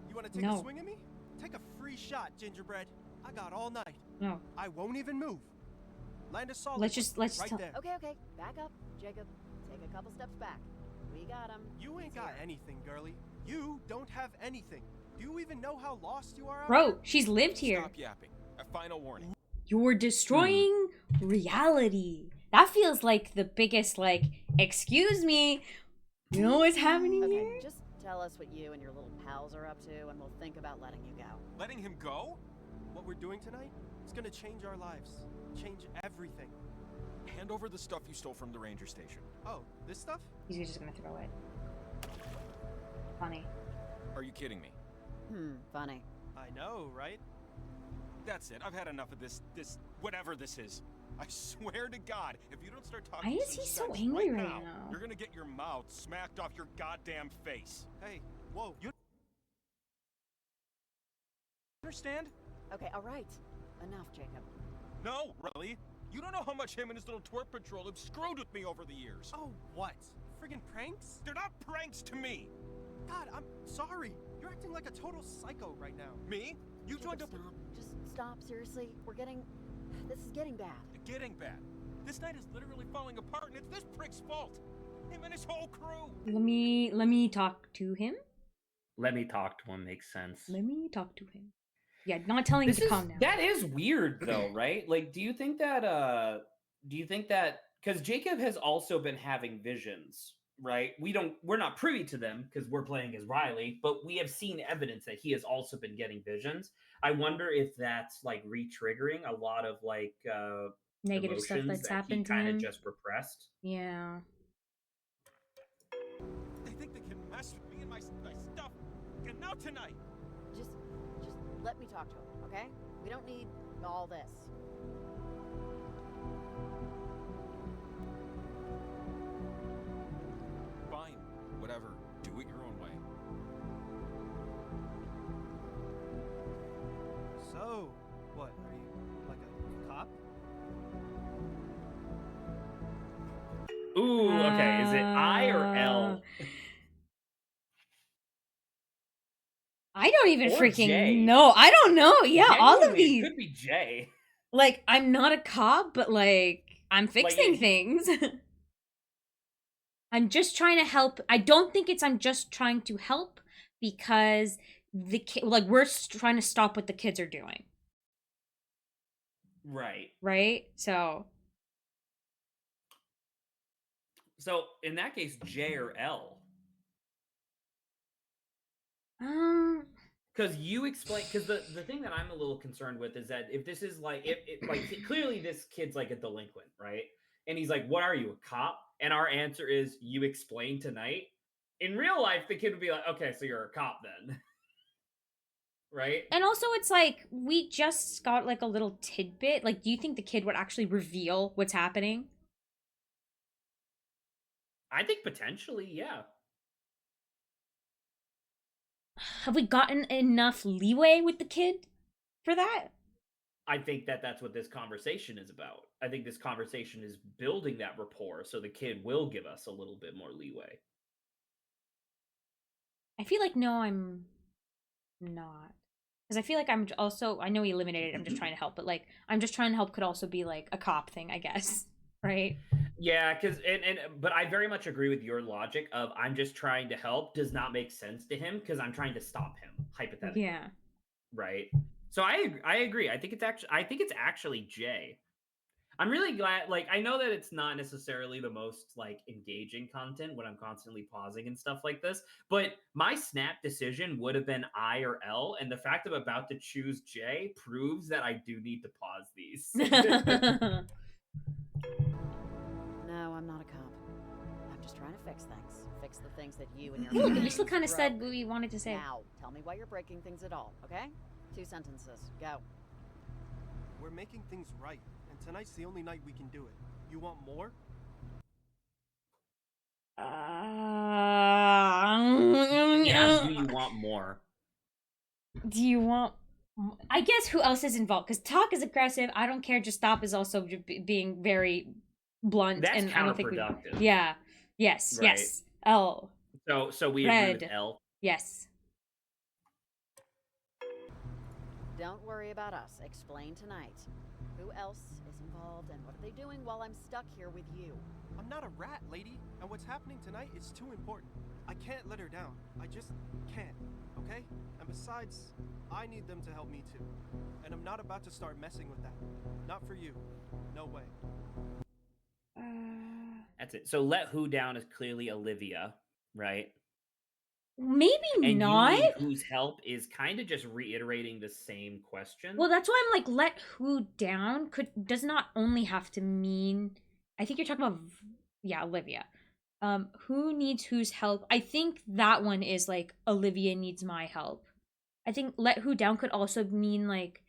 You want to take No. a swing at me? Take a free shot, Gingerbread. I got all night. No. I won't even move. Land a solid. Let's just right tell- there. Okay, back up, Jacob. Take a couple steps back. We got him. You ain't got anything, girly. You don't have anything. Do you even know how lost you are out Bro, here? she's lived here. Stop yapping. A final warning. You're destroying reality. That feels like the biggest, like, excuse me, You know what's happening Okay, here? just tell us what you and your little pals are up to, and we'll think about letting you go. Letting him go? What we're doing tonight is gonna change our lives. Change everything. Hand over the stuff you stole from the ranger station. Oh, this stuff? He's just gonna throw it. Funny. Are you kidding me? Funny. I know, right? That's it. I've had enough of this whatever this is. I swear to God, if you don't start talking Why is some he so sense angry right right now, now? you're gonna get your mouth smacked off your goddamn face. Hey, whoa. You understand? Okay, all right. Enough, Jacob. No, really? You don't know how much him and his little twerp patrol have screwed with me over the years. Oh, what? Friggin' pranks? They're not pranks to me. God, I'm sorry. You're acting like a total psycho right now. Me? You joined up with Just stop, seriously. This is getting bad. getting bad. This night is literally falling apart, and it's this prick's fault. Him and his whole crew. Let me talk to him. Let me talk to him makes sense. Let me talk to him. Yeah, not telling him to calm down. That is weird though, right? Like, do you think that because Jacob has also been having visions, right? We're not privy to them because we're playing as Riley, but we have seen evidence that he has also been getting visions. I wonder if that's like re-triggering a lot of like Negative stuff emotions that's that happened to he kind him. of just repressed. Yeah. They think they can mess with me and my stuff. And now tonight. Just let me talk to him, okay? We don't need all this. Fine. Whatever. Do it your own way. So, what? Are you like a cop? Ooh, okay. Is it I or L? I don't even Or freaking J. know. I don't know. Yeah, all of Genuinely, these. it could be J. Like, I'm not a cop, but like, I'm fixing things. I'm just trying to help. I don't think it's I'm just trying to help because the kid, like, we're trying to stop what the kids are doing. Right. Right? So in that case, J or L. Because you explain, because the thing that I'm a little concerned with is that if this is like, clearly this kid's like a delinquent, right? And he's like, "What are you, a cop?" And our answer is, "You explain tonight." In real life, the kid would be like, "Okay, so you're a cop then." Right? And also, it's like, we just got like a little tidbit. Like, do you think the kid would actually reveal what's happening? I think potentially, yeah. Have we gotten enough leeway with the kid for that? I think that that's what this conversation is about. I think this conversation is building that rapport so the kid will give us a little bit more leeway. I feel like, no, I'm not. Because I feel like I'm also, I know he eliminated it, I'm just trying to help, but like, I'm just trying to help could also be like a cop thing, I guess. Right? Yeah, because but I very much agree with your logic of I'm just trying to help does not make sense to him because I'm trying to stop him, hypothetically. Yeah. Right. So I agree. I think it's actually J. I'm really glad. Like, I know that it's not necessarily the most like engaging content when I'm constantly pausing and stuff like this, but my snap decision would have been I or L, and the fact I'm about to choose J proves that I do need to pause these. No, I'm not a cop. I'm just trying to fix things. Fix the things that you and your Ooh, we friends still kind of broke. said what we wanted to say. Now, tell me why you're breaking things at all, okay? 2 sentences. Go. We're making things right, and tonight's the only night we can do it. You want more? Yeah, do you want more? Do you want? I guess who else is involved? Because talk is aggressive. I don't care. Just stop is also being very blunt. That's and I don't think counterproductive. Yeah. Yes. Right. Yes. L. So we agree with L. Yes. Don't worry about us. Explain tonight. Who else is involved and what are they doing while I'm stuck here with you? I'm not a rat, lady, and what's happening tonight is too important. I can't let her down. I just can't, okay? And besides, I need them to help me too. And I'm not about to start messing with that. Not for you. No way. That's it. So let who down is clearly Olivia. right? Maybe And you not. need whose help is kind of just reiterating the same question. Well, that's why I'm like, let who down does not only have to mean. I think you're talking about, yeah, Olivia. Who needs whose help? I think that one is like Olivia needs my help. I think let who down could also mean like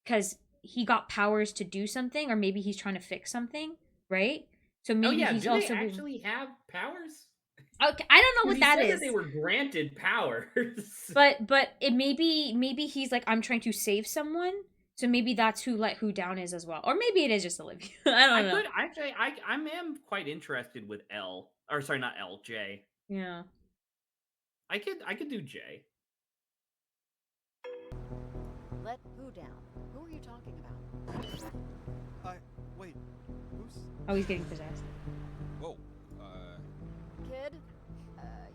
because he got powers to do something, or maybe he's trying to fix something, right? So Oh maybe yeah, he's do they also actually have powers? okay. I don't know Because what he that said that is, they were granted powers. but it maybe he's like I'm trying to save someone. So maybe that's who let who down is as well, or maybe it is just Olivia. I I don't know. could actually, I am quite interested with L, or sorry, not L, J. Yeah. I could do J. Let who down? Who are you talking about? Wait, who's... Oh, he's getting possessed. Whoa. Kid?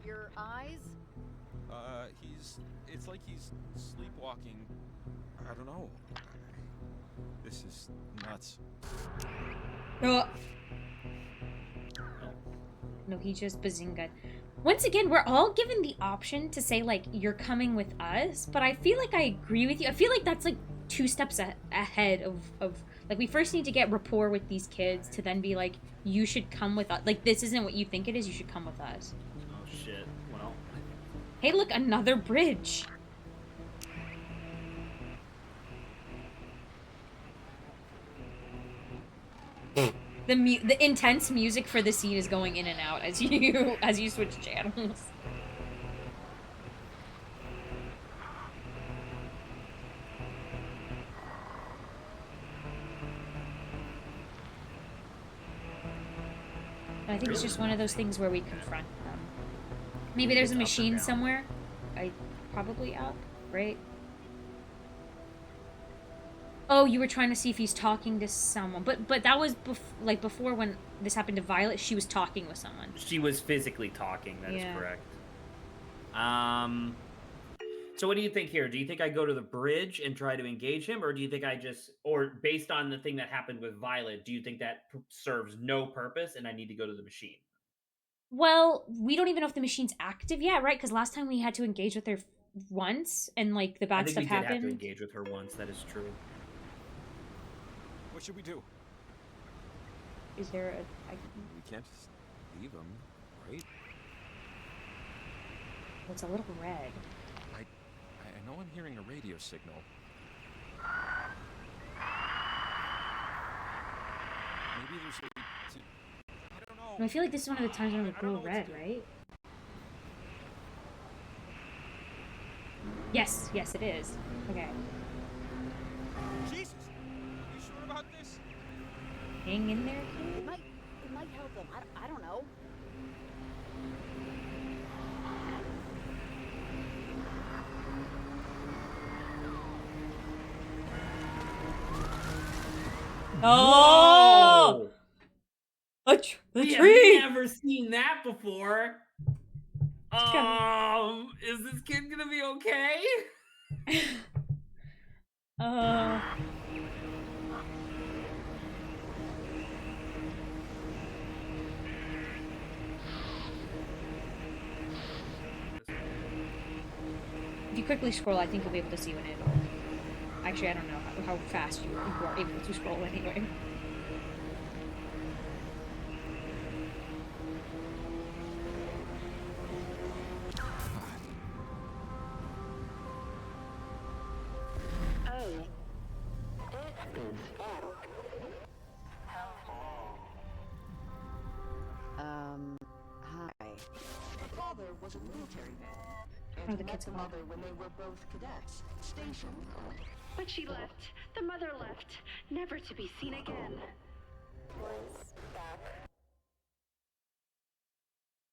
Your eyes? It's like he's sleepwalking. I don't know. This is nuts. Oh. No, he just bazinga. Once again, we're all given the option to say, like, you're coming with us, but I feel like I agree with you. I feel like that's, like, 2 steps ahead of, like, we first need to get rapport with these kids to then be like, you should come with us. Like, this isn't what you think it is, you should come with us. Oh, shit. Well. Hey, look, another bridge. The intense music for the scene is going in and out as you switch channels. I think it's just one of those things where we confront them. Maybe there's a machine somewhere. Probably up, right? Oh, you were trying to see if he's talking to someone, but that was before when this happened to Violet. She was talking with someone. She was physically talking. That is correct. So what do you think here? Do you think I go to the bridge and try to engage him, or do you think or based on the thing that happened with Violet, do you think that serves no purpose and I need to go to the machine? Well, we don't even know if the machine's active yet, right? Because last time we had to engage with her once, and like the bad stuff happened. I think we did have to engage with her once. That is true. What should we do? Is there We can't just leave him, right? Well, it's a little red. I know I'm hearing a radio signal. Maybe there's a way to... I don't know. I feel like this is one of the times when it would glow red, right? Yes, it is. Okay. Jesus! You sure about this? Hang in there, kid. It might help them. I don't know. Oh! The tree! I've never seen that before. Is this kid gonna be okay? If you quickly scroll, I think you'll be able to see when it'll... Actually, I don't know how fast you are able to scroll anyway. Hi. The father was a military man. Oh, the kids met the mother when they were both cadets, stationed. But she left. The mother left, never to be seen again.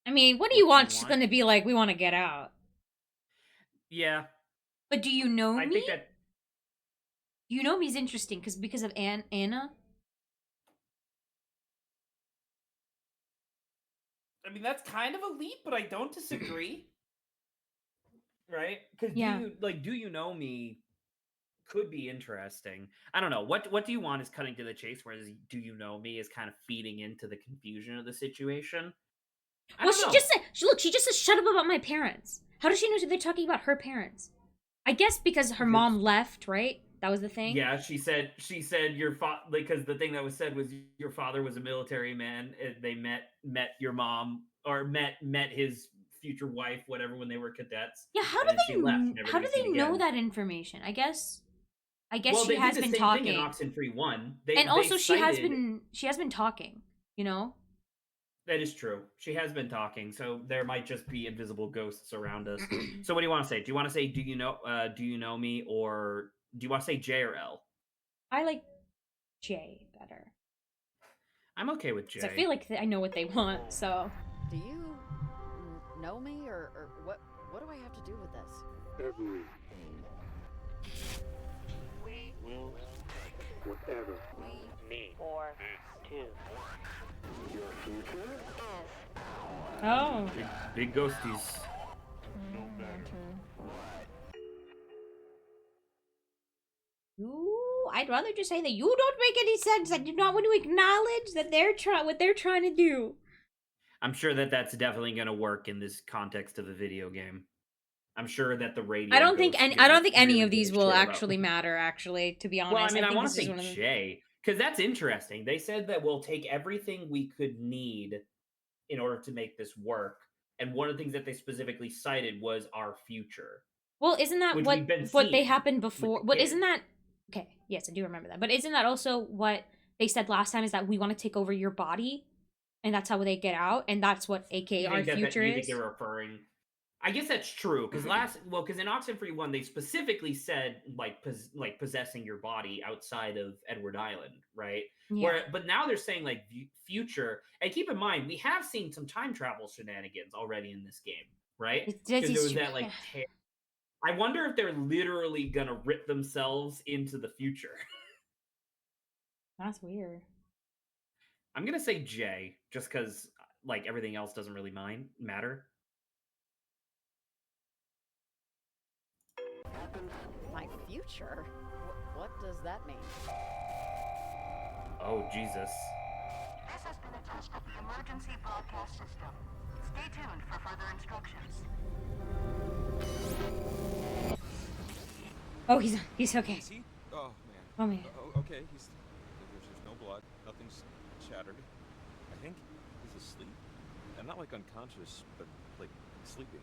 I mean, what do you want? She's gonna be like, we want to get out. Yeah. But do you know me? I think that... You know me's interesting because of Anna. I mean, that's kind of a leap, but I don't disagree. Right? Because do you know me could be interesting. I don't know. What do you want is cutting to the chase, whereas do you know me is kind of feeding into the confusion of the situation. Well, she just said, look, she just said, shut up about my parents. How does she know they're talking about her parents? I guess because her mom left, right? That was the thing? Yeah, she said your father, because the thing that was said was your father was a military man. They met your mom, or met his future wife, whatever, when they were cadets. Yeah, how and do then she left, never how to do be seen they know again. that information? I guess Well, she they has did the been same thing in talking. Oxenfree 1. And also she has she has been talking, you know? That is true. She has been talking, so there might just be invisible ghosts around us. So what do you want to say? Do you want to say do you know me, or do you want to say J or L? I like J better. I'm okay with Because I J. feel like I know what they want, so. Do you know me, or what do I have to do with this? Everything. We will take whatever we need. 4, 2. Your future? Oh. Big ghosties. I'd rather just say that you don't make any sense. I do not want to acknowledge that what they're trying to do. I'm sure that that's definitely going to work in this context of a video game. I'm sure that the radio. I don't think any really of these will actually actually matter. Actually, to be honest, Well, I mean, I think want to this is say one of them. J, because that's interesting. They said that we'll take everything we could need in order to make this work, and one of the things that they specifically cited was our future. Well, isn't that which what we've been they seeing happened with before? the But kid. isn't that okay? Yes, I do remember that. But isn't that also what they said last time? Is that we want to take over your body, and that's how they get out, and that's what AKA our future you think is. they're referring? I guess that's true because because in Oxenfree 1 they specifically said like possessing your body outside of Edward Island, right? Yeah. But now they're saying like future, and keep in mind we have seen some time travel shenanigans already in this game, right? Because there was that like. I wonder if they're literally gonna rip themselves into the future. That's weird. I'm gonna say J, just because like everything else doesn't really matter. My future? What does that mean? Oh, Jesus. This has been a test of the emergency broadcast system. Stay tuned for further instructions. Oh, he's okay. Is he? Oh, man. Oh, man. Okay, there's no blood. Nothing's shattered. I think he's asleep. And not like unconscious, but like sleeping.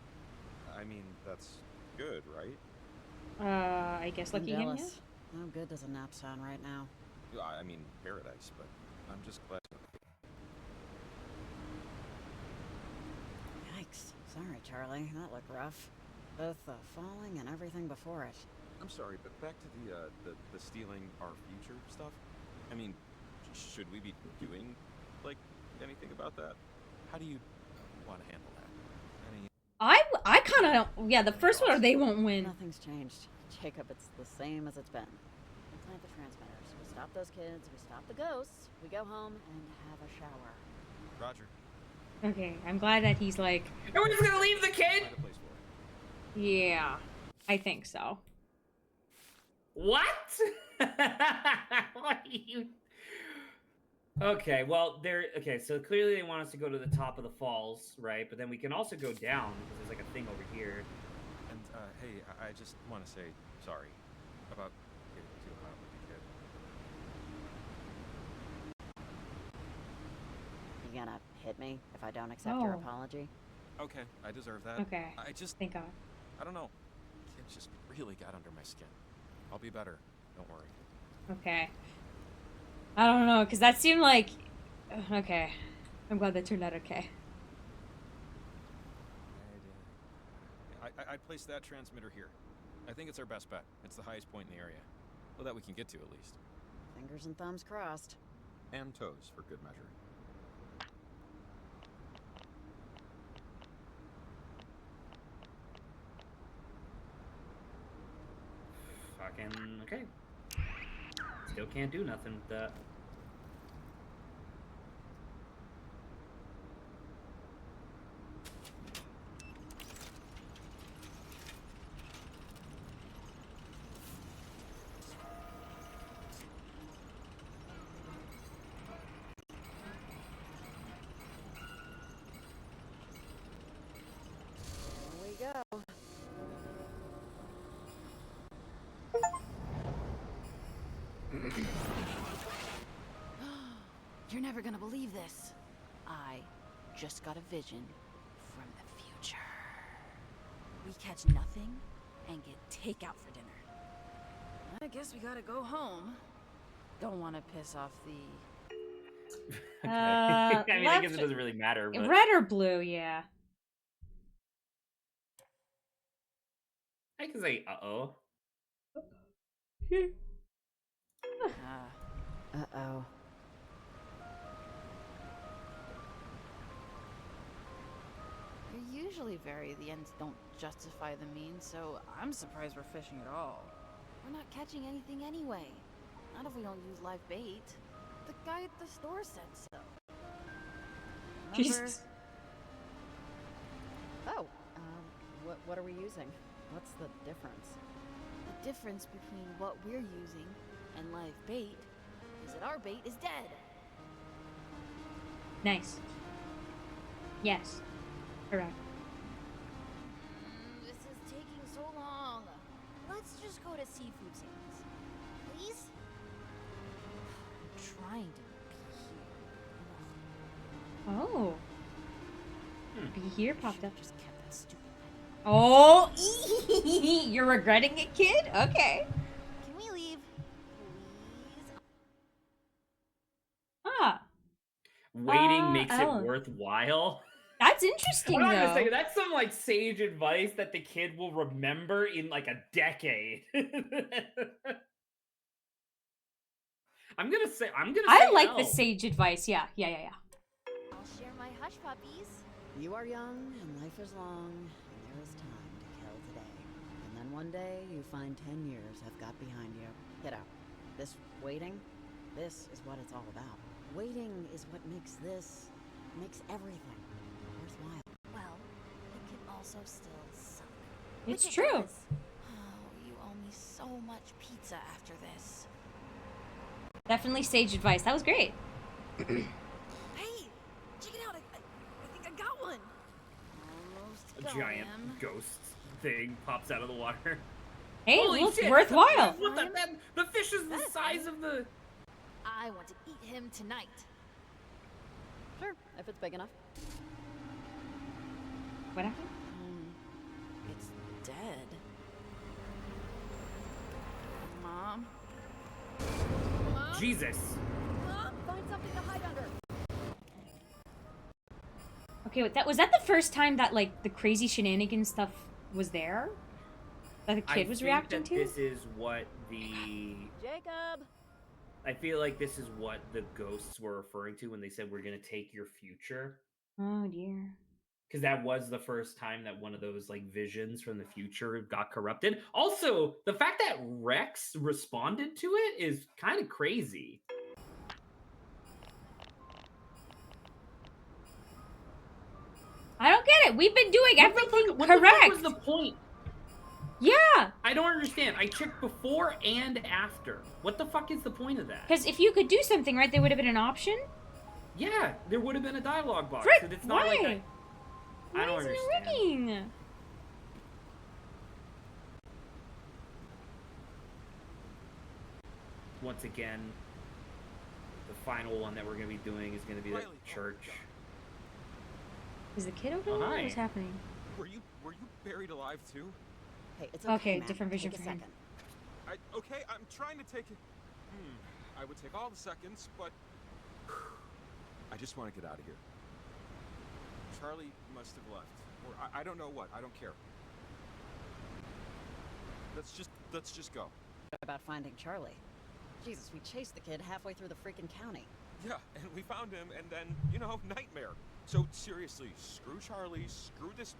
I mean, that's good, right? I guess lucky him, yeah? How good does a nap sound right now? I mean, paradise, but I'm just glad. Yikes. Sorry, Charlie. That looked rough. Both the falling and everything before it. I'm sorry, but back to the stealing our future stuff. I mean, should we be doing, like, anything about that? How do you want to handle that? I kind of don't. Yeah, the first one, or they won't win. Nothing's changed. Jacob, it's the same as it's been. We plant the transmitters. We stop those kids. We stop the ghosts. We go home and have a shower. Roger. Okay, I'm glad that he's like. No one's gonna leave the kid. Find a place for it. Yeah, I think so. What? What are you? Okay, well, so clearly they want us to go to the top of the falls, right? But then we can also go down, because there's like a thing over here. And, hey, I just want to say sorry about getting too hot with the kid. You gonna hit me if I don't accept your apology? Okay, I deserve that. Okay. Thank God. I don't know. Kid just really got under my skin. I'll be better. Don't worry. Okay. I don't know, because that seemed like... Okay. I'm glad that turned out okay. I placed that transmitter here. I think it's our best bet. It's the highest point in the area. Well, that we can get to, at least. Fingers and thumbs crossed. And toes, for good measure. Fucking okay. Still can't do nothing with that. never gonna believe this. I just got a vision from the future. We catch nothing and get takeout for dinner. I guess we gotta go home. Don't want to piss off the... Okay. I mean, I guess it left- doesn't really matter. But... Red or blue, yeah. I can say uh-oh. Uh-oh. You're usually the ends don't justify the means, so I'm surprised we're fishing at all. We're not catching anything anyway. Not if we don't use live bait. The guy at the store said so. Remember? Jesus. Oh, what are we using? What's the difference? The difference between what we're using and live bait is that our bait is dead. Nice. Yes. Correct. This is taking so long. Let's just go to seafood stands. Please? I'm trying to be here. Oh. Be here popped up. Just kept that stupid penny. Oh, you're regretting it, kid? Okay. Can we leave? Please? Ah. Waiting makes it Ellen. worthwhile. That's interesting, I'm not gonna though. say that's some like sage advice that the kid will remember in like a decade. I'm gonna say I like the L. sage advice. Yeah. I'll share my hush puppies. You are young, and life is long, and there is time to kill today. And then one day, you find 10 years have got behind you. Kiddo, this waiting, this is what it's all about. Waiting is what makes everything worthwhile. Well, it can also still suck. It's Which it true. does. Oh, you owe me so much pizza after this. Definitely sage advice. That was great. Hey, check it out. I think I got one. Almost A got giant him. ghost thing pops out of the water. Hey, Holy it looks shit, worthwhile. What the fish is the size of the... I want to eat him tonight. Sure, if it's big enough. What happened? It's dead. Mom? Mom? Jesus. Mom? Find something to hide under. Okay, was that the first time that like the crazy shenanigans stuff was there? That the kid was reacting to? This is what the... Jacob! I feel like this is what the ghosts were referring to when they said we're gonna take your future. Oh dear. Because that was the first time that one of those like visions from the future got corrupted. Also, the fact that Rex responded to it is kind of crazy. I don't get it. We've been doing everything What correct. the fuck was the point? Yeah. I don't understand. I checked before and after. What the fuck is the point of that? Because if you could do something right, there would have been an option. Yeah, there would have been a dialogue box. Frick, and it's not why? like I don't Isn't it understand. working? Once again, the final one that we're going to be doing is going to be the church. Is the kid over there? What's happening? Were you buried alive too? Hey, it's Okay, man. different vision Take for a him. second. Okay, I'm trying to take it. I would take all the seconds, but I just want to get out of here. Charlie must have left, or I don't know what. I don't care. Let's just go. What about finding Charlie? Jesus, we chased the kid halfway through the freaking county. Yeah, and we found him, and then, nightmare. So seriously, screw Charlie, screw this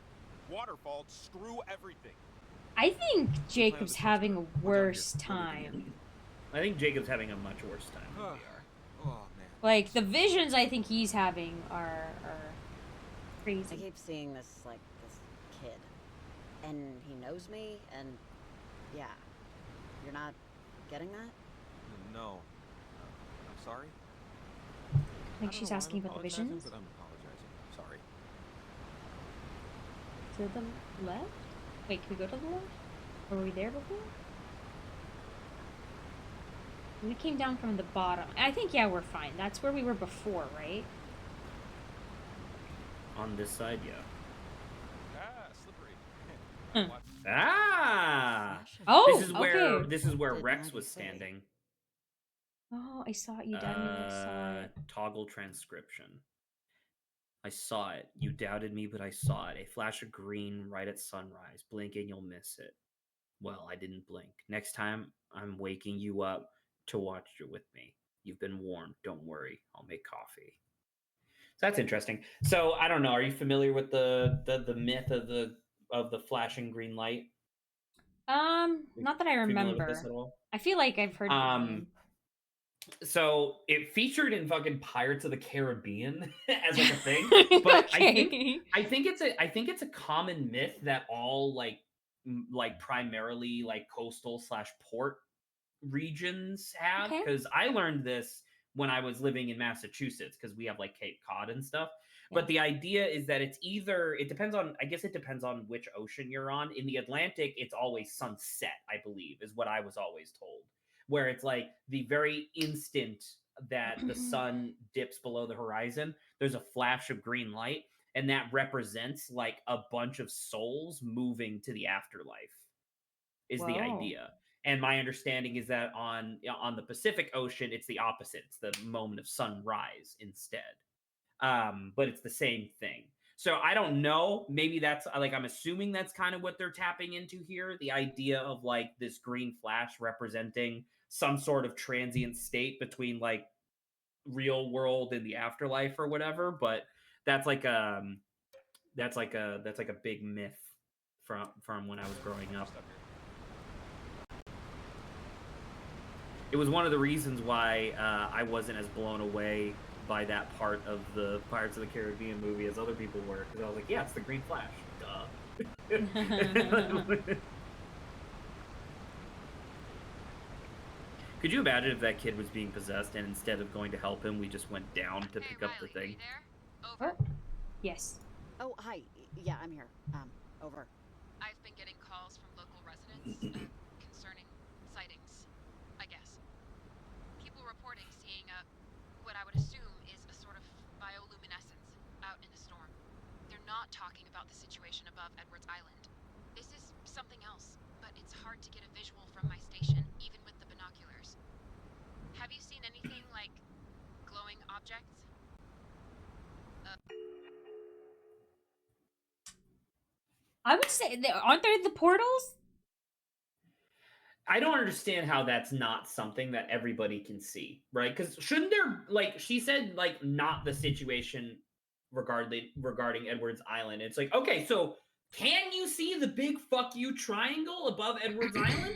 waterfall, screw everything. I think Jacob's having a worse time. I think Jacob's having a much worse time than we are. Oh, man. Like, the visions I think he's having are I crazy. keep seeing this kid. And he knows me, and yeah. You're not getting that? No. I'm sorry. I think she's asking about the visions. But I'm apologizing. Sorry. To the left? Wait, can we go to the left? Or were we there before? We came down from the bottom. I think, yeah, we're fine. That's where we were before, right? On this side, yeah. Slippery. Ah! Oh, This is where Rex was standing. Oh, I saw it. You doubted me, but I saw it. Toggle transcription. I saw it. You doubted me, but I saw it. A flash of green right at sunrise. Blink and you'll miss it. Well, I didn't blink. Next time, I'm waking you up to watch it with me. You've been warned. Don't worry. I'll make coffee. So that's interesting. So I don't know. Are you familiar with the myth of the flashing green light? Not that I Familiar with this remember. at all? I feel like I've heard the name. So it featured in fucking Pirates of the Caribbean as like a thing, but Okay. I think it's a common myth that all like primarily like coastal / port regions have, Okay. because I learned this when I was living in Massachusetts because we have like Cape Cod and stuff. But the idea is that it depends on, I guess it depends on which ocean you're on. In the Atlantic, it's always sunset, I believe, is what I was always told. Where it's like the very instant that the sun dips below the horizon, there's a flash of green light, and that represents like a bunch of souls moving to the afterlife, is the Whoa. idea. And my understanding is that on the Pacific Ocean, it's the opposite. It's the moment of sunrise instead. But it's the same thing. So I don't know. Maybe that's like, I'm assuming that's kind of what they're tapping into here. The idea of like this green flash representing some sort of transient state between like real world and the afterlife or whatever. But that's like that's like a big myth from when I was growing up. It was one of the reasons why I wasn't as blown away by that part of the Pirates of the Caribbean movie as other people were, because I was like, yeah, it's the Green Flash. Duh. Could you imagine if that kid was being possessed and instead of going to help him, we just went down to pick up the thing? Oh, yes. Oh, hi. Yeah, I'm here. Over. I've been getting calls from local residents concerning sightings, I guess. People reporting seeing what I would assume is a sort of bioluminescence out in the storm. They're not talking about the situation above Edwards Island. This is something else, but it's hard to get a visual from my station, even with the binoculars. Have you seen anything like glowing objects? I would say, aren't there the portals? I don't understand how that's not something that everybody can see, right? Because shouldn't there, like she said, like not the situation regarding Edwards Island. It's like, okay, so can you see the big fuck you triangle above Edwards Island?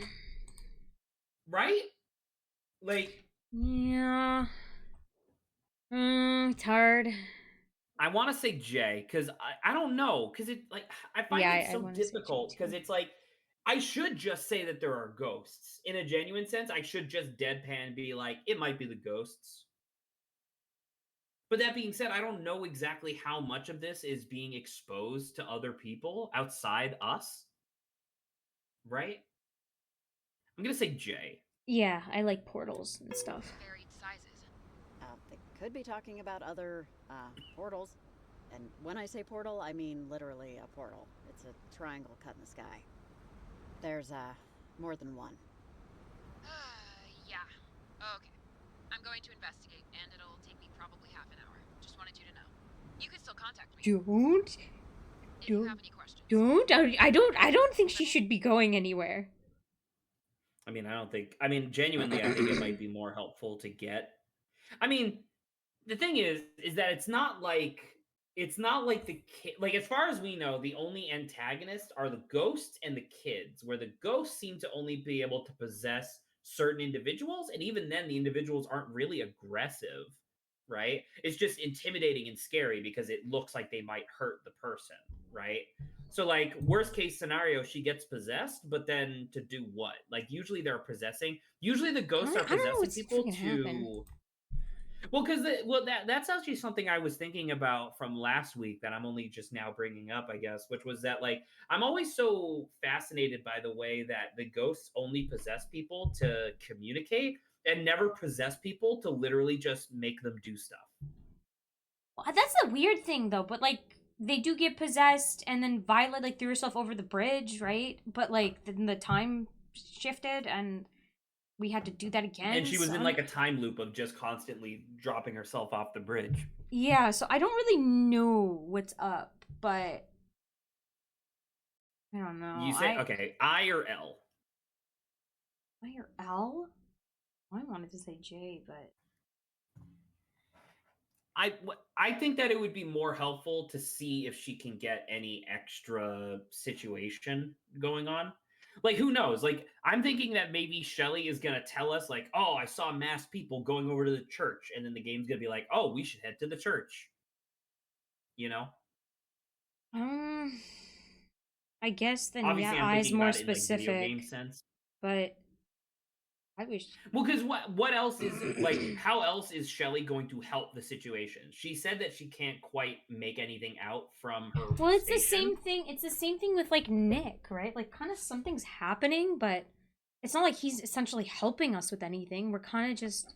Right? Like, yeah. It's hard. I want to say J, because I don't know, because it like I find Yeah, it I so wanna say J difficult, because too. it's like I should just say that there are ghosts in a genuine sense. I should just deadpan be like, it might be the ghosts. But that being said, I don't know exactly how much of this is being exposed to other people outside us. Right? I'm gonna say J. Yeah, I like portals and stuff. Varied sizes. They could be talking about other portals. And when I say portal, I mean literally a portal. It's a triangle cut in the sky. There's more than one. Yeah. Okay. I'm going to investigate, and it'll take me probably half an hour. Just wanted you to know. You can still contact me. Don't. If you have any questions. Don't. I don't think she should be going anywhere. I mean, genuinely, I think it might be more helpful to get. I mean, the thing is that it's not like the kid. Like, as far as we know, the only antagonists are the ghosts and the kids, where the ghosts seem to only be able to possess certain individuals, and even then, the individuals aren't really aggressive, right? It's just intimidating and scary because it looks like they might hurt the person, right? So, like, worst case scenario, she gets possessed, but then to do what? Like, usually they're possessing. Usually the ghosts are possessing people to. Well, because that's actually something I was thinking about from last week that I'm only just now bringing up, I guess, which was that, like, I'm always so fascinated by the way that the ghosts only possess people to communicate, and never possess people to literally just make them do stuff. Well, that's a weird thing, though. But like, they do get possessed, and then Violet like threw herself over the bridge, right? But like, then the time shifted, and we had to do that again. And she was in like a time loop of just constantly dropping herself off the bridge. Yeah, so I don't really know what's up, but I don't know. You say okay, I or L? I or L? I wanted to say J, but I think that it would be more helpful to see if she can get any extra situation going on. Like, who knows? Like, I'm thinking that maybe Shelly is going to tell us, like, oh, I saw mass people going over to the church. And then the game's going to be like, oh, we should head to the church. You know? I guess then, Obviously, yeah, I'm I's thinking more about it in, like, specific. video game sense. But I wish. Well, because what else is, like, how else is Shelly going to help the situation? She said that she can't quite make anything out from her Well, it's station. the same thing. It's the same thing with like Nick, right? Like, kind of something's happening, but it's not like he's essentially helping us with anything. We're kind of just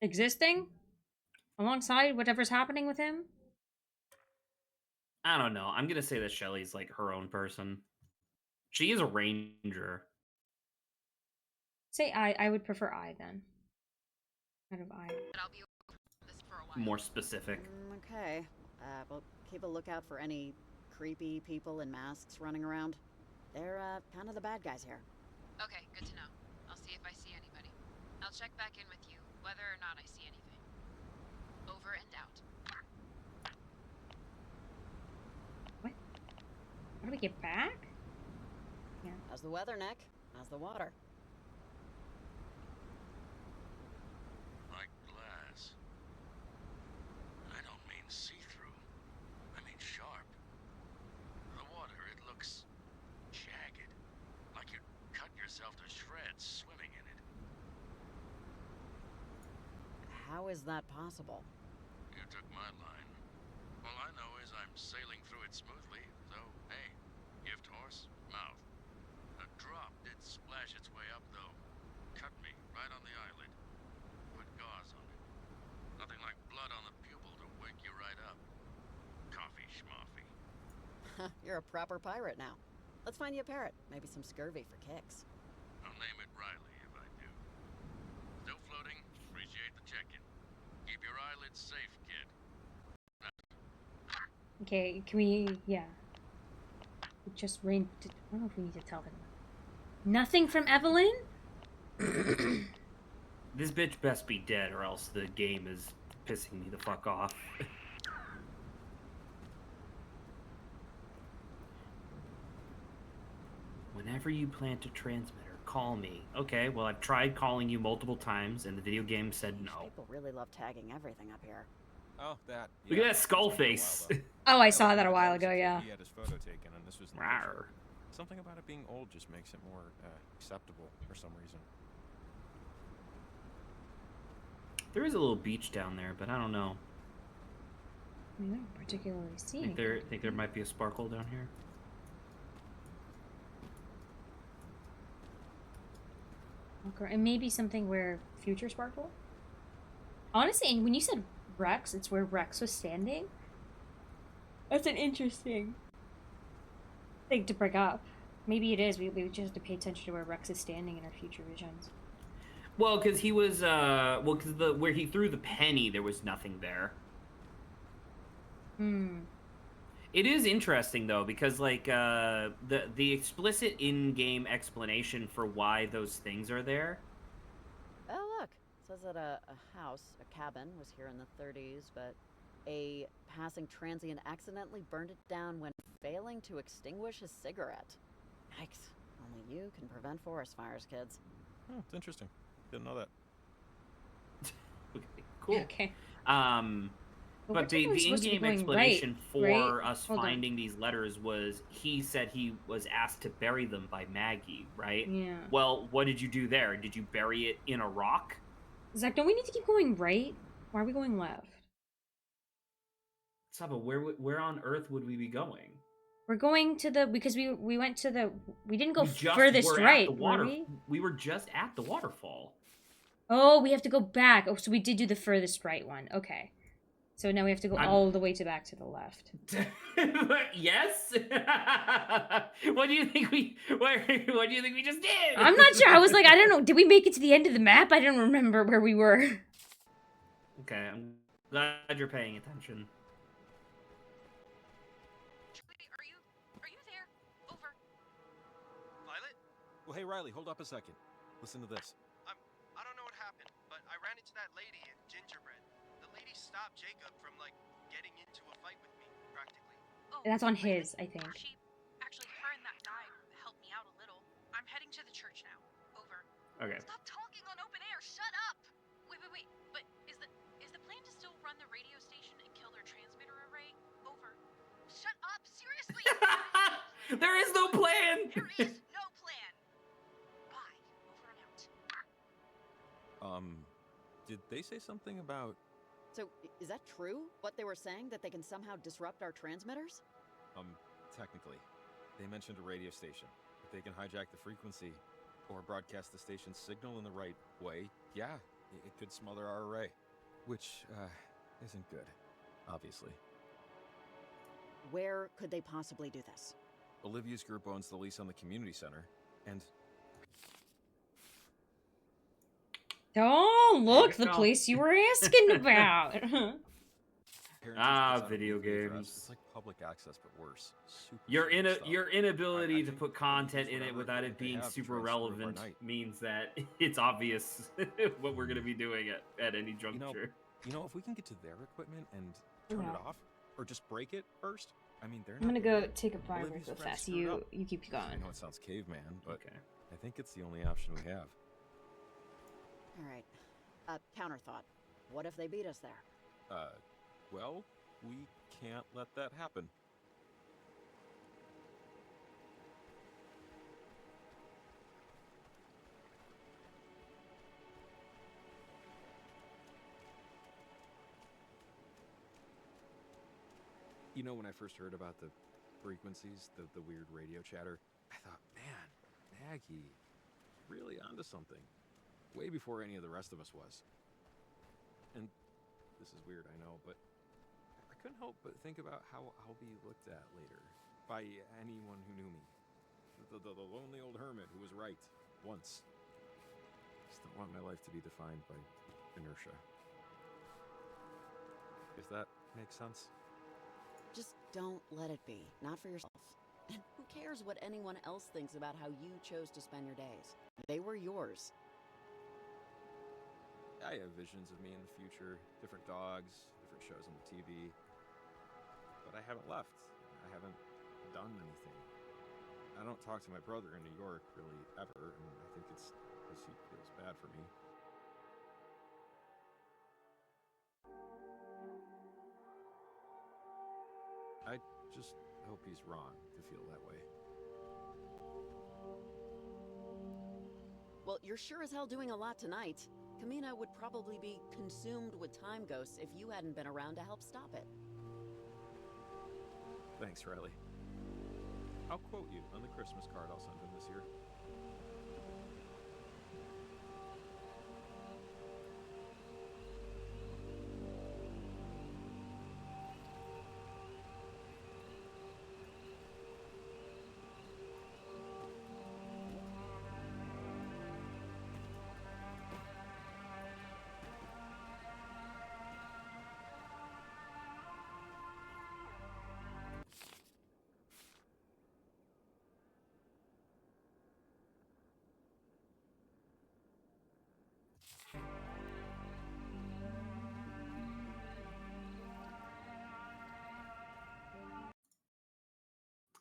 existing alongside whatever's happening with him. I don't know. I'm going to say that Shelly's, like, her own person. She is a ranger. Say I would prefer I then. Out of I. More specific. Okay. We'll keep a lookout for any creepy people in masks running around. They're, kind of the bad guys here. Okay, good to know. I'll see if I see anybody. I'll check back in with you, whether or not I see anything. Over and out. What? How do we get back? Yeah. How's the weather, Nick? How's the water? Like glass. I don't mean see-through. I mean sharp. The water, it looks jagged. Like you'd cut yourself to shreds swimming in it. How is that possible? You took my line. All I know is I'm sailing through it smoothly, so hey, gift horse, mouth. A drop did splash its way up, though. Cut me right on the eyelid. Put gauze on it. Nothing like blood on the pupil to wake you right up. Coffee schmoffy. You're a proper pirate now. Let's find you a parrot. Maybe some scurvy for kicks. I'll name it Riley if I do. Still floating? Appreciate the check-in. Keep your eyelids safe, kid. Okay, can we... Yeah. We just ran... I don't know if we need to tell them. Nothing from Evelyn? This bitch best be dead or else the game is pissing me the fuck off. Whenever you plant a transmitter, call me. Okay, well, I've tried calling you multiple times and the video game said no. People really love tagging everything up here. Oh, that. Look at that skull face. Oh, I saw that a while ago, yeah. He had his photo taken, and this was the Rawr. Something about it being old just makes it more acceptable for some reason. There is a little beach down there, but I don't know. I don't particularly see Think there might be a sparkle down here. Okay, and maybe something where Future Sparkle? Honestly, and when you said Rex, it's where Rex was standing. That's an interesting thing to bring up. Maybe it is. We just have to pay attention to where Rex is standing in our future visions. Well, because he was, because where he threw the penny, there was nothing there. It is interesting though, because like the explicit in-game explanation for why those things are there. Oh, look. It says that a house, a cabin, was here in the 30s, but a passing transient accidentally burned it down when failing to extinguish his cigarette. Yikes. Only you can prevent forest fires, kids. Oh, it's interesting. Didn't know that. Okay, cool. Okay. But the in-game explanation for us finding these letters was he said he was asked to bury them by Maggie, right? Yeah. Well, what did you do there? Did you bury it in a rock? Zach, don't we need to keep going right? Why are we going left? Saba, where on earth would we be going? We're going to the because we went to the we didn't go We just furthest were at right, the were water. we? We were just at the waterfall. Oh, we have to go back. Oh, so we did do the furthest right one. Okay. So now we have to go all the way back to the left. Yes. What do you think we? What do you think we just did? I'm not sure. I was like, I don't know. Did we make it to the end of the map? I don't remember where we were. Okay, I'm glad you're paying attention. Are you there? Over. Violet? Well, hey, Riley, hold up a second. Listen to this. I don't know what happened, but I ran into that lady in Gingerbread. The lady stopped Jacob from, like, getting into a fight with me, practically. Oh, That's on his, I think. Actually, her and that guy helped me out a little. I'm heading to the church now. Over. Okay. Stop talking on open air. Shut up. Wait. But is the plan to still run the radio station and kill their transmitter array? Over. Shut up. Seriously. There is no plan. There is no plan. Bye. Over and out. Did they say something about... So, is that true? What they were saying? That they can somehow disrupt our transmitters? Technically. They mentioned a radio station. If they can hijack the frequency, or broadcast the station's signal in the right way, yeah, it could smother our array. Which, isn't good, obviously. Where could they possibly do this? Olivia's group owns the lease on the community center, and... Oh, look, the place you were asking about. Video games. It's like public access, but worse. Your inability to put content in it without it being super relevant means that it's obvious what we're gonna be doing at any juncture. You know, if we can get to their equipment and turn it off, or just break it first. I mean, they're. I'm gonna go take a Bible real fast. You keep going. I know it sounds caveman, but okay. I think it's the only option we have. All right. Counter thought. What if they beat us there? Well, we can't let that happen. You know, when I first heard about the frequencies, the weird radio chatter, I thought, man, Maggie, really onto something. Way before any of the rest of us was. And this is weird, I know, but I couldn't help but think about how I'll be looked at later by anyone who knew me. The lonely old hermit who was right once. Just don't want my life to be defined by inertia. If that makes sense. Just don't let it be. Not for yourself. And who cares what anyone else thinks about how you chose to spend your days? They were yours. I have visions of me in the future, different dogs, different shows on the TV. But I haven't left. I haven't done anything. I don't talk to my brother in New York really ever, and I think it's because he feels bad for me. I just hope he's wrong to feel that way. Well, you're sure as hell doing a lot tonight. Mina would probably be consumed with time ghosts if you hadn't been around to help stop it. Thanks, Riley. I'll quote you on the Christmas card I'll send him this year.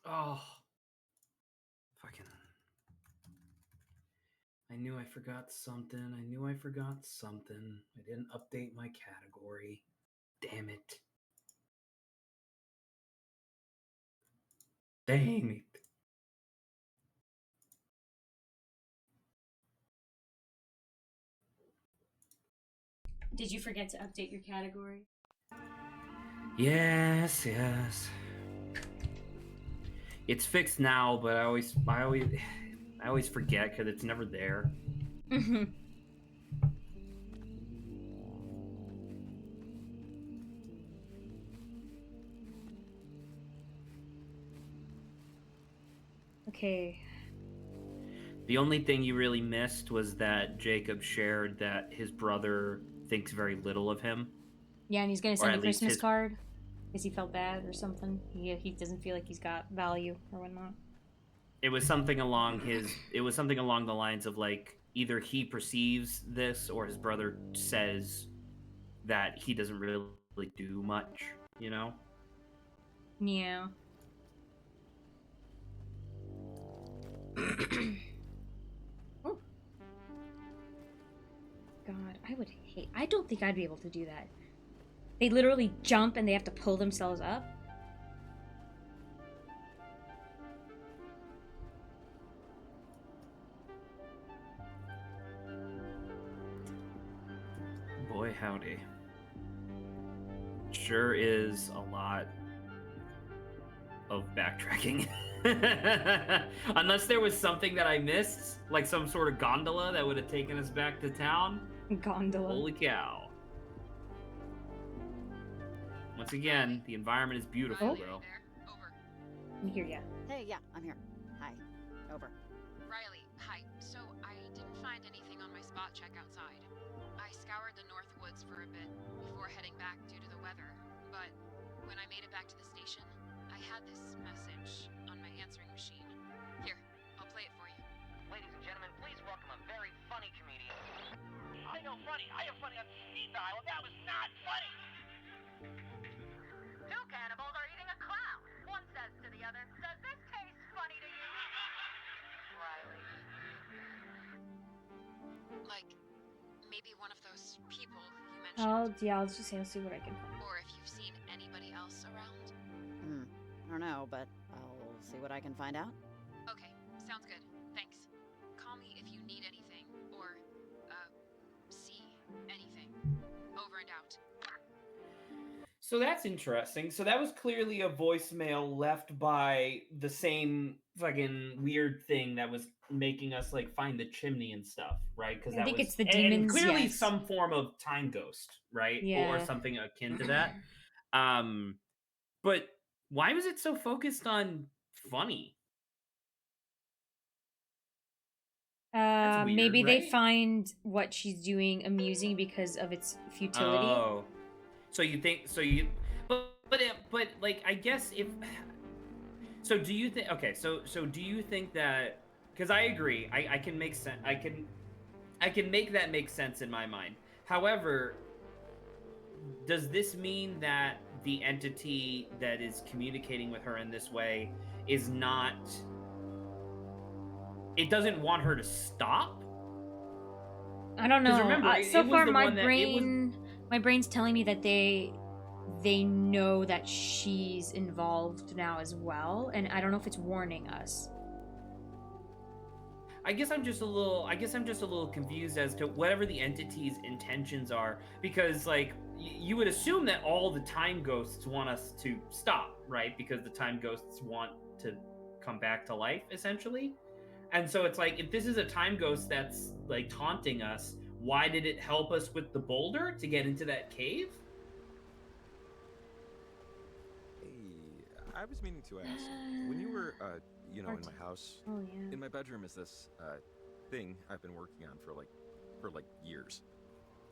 Oh. Fucking. I knew I forgot something. I didn't update my category. Damn it. Dang it. Did you forget to update your category? Yes. It's fixed now, but I always forget because it's never there. Okay. The only thing you really missed was that Jacob shared that his brother thinks very little of him. Yeah, and he's gonna Or send a at least Christmas his- card because he felt bad or something. He doesn't feel like he's got value or whatnot. It was something along the lines of like either he perceives this or his brother says that he doesn't really do much, you know? Yeah. Oh. God, I don't think I'd be able to do that. They literally jump and they have to pull themselves up. Boy, howdy. Sure is a lot of backtracking. Unless there was something that I missed, like some sort of gondola that would have taken us back to town. Gondola. Holy cow. Once again, the environment is beautiful, though. I'm here, yeah. Hey, yeah, I'm here. Hi. Over. Riley, hi. So I didn't find anything on my spot check outside. I scoured the North Woods for a bit before heading back due to the weather, but when I made it back to the station, I had this message on my answering machine. Here, I'll play it for you. Ladies and gentlemen, please welcome a very funny comedian. I know funny. I am funny on speed dial. That was not funny. Two cannibals are eating a clown. One says to the other, "Does this taste funny to you?" Riley. Like, maybe one of those people you mentioned. I'll just say I'll see what I can find. Or if you've seen anybody else around. I don't know, but I'll see what I can find out. Okay, sounds good. Thanks. Call me if you need anything, or, see anything. Over and out. So that's interesting. So that was clearly a voicemail left by the same fucking weird thing that was making us like find the chimney and stuff, right? Because I think was, it's the and demons, clearly yes. some form of time ghost, right? Or Yeah. something akin to that. But why was it so focused on funny? Weird, Maybe they right? find what she's doing amusing because of its futility. Oh, so you think but like I guess if so, do you think? Okay, so do you think that? Because I agree, I can make sense. I can make that make sense in my mind. However, does this mean that the entity that is communicating with her in this way is not? It doesn't want her to stop. I don't 'Cause know. remember, So it was far, the my one that- it was- my brain's telling me that they know that she's involved now as well, and I don't know if it's warning us. I guess I'm just a little confused as to whatever the entity's intentions are, because like you would assume that all the time ghosts want us to stop, right? Because the time ghosts want to come back to life, essentially. And so it's like, if this is a time ghost that's like taunting us, why did it help us with the boulder to get into that cave? Hey, I was meaning to ask, when you were, in my house, Oh, yeah. in my bedroom is this, thing I've been working on for years.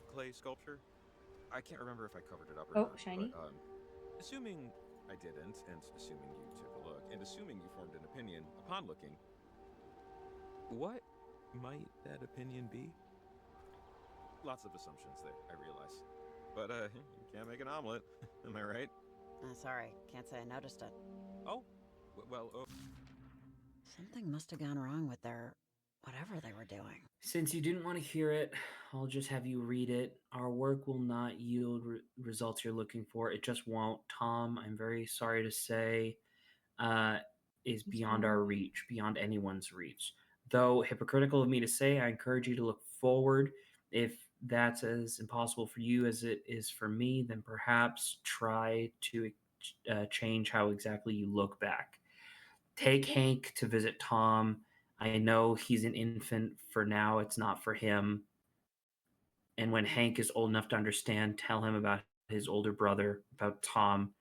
Clay sculpture. I can't remember if I covered it up or Oh, not. shiny. But, assuming I didn't, and assuming you took a look, and assuming you formed an opinion upon looking, what might that opinion be? Lots of assumptions there, I realize. But, you can't make an omelet, am I right? Sorry, can't say I noticed it. Oh, Something must have gone wrong with their whatever they were doing. Since you didn't want to hear it, I'll just have you read it. Our work will not yield results you're looking for. It just won't. Tom, I'm very sorry to say, is beyond our reach, beyond anyone's reach. Though hypocritical of me to say, I encourage you to look forward. If that's as impossible for you as it is for me, then perhaps try to change how exactly you look back. take Hank to visit Tom. I know he's an infant for now, it's not for him. And when Hank is old enough to understand, tell him about his older brother, about Tom,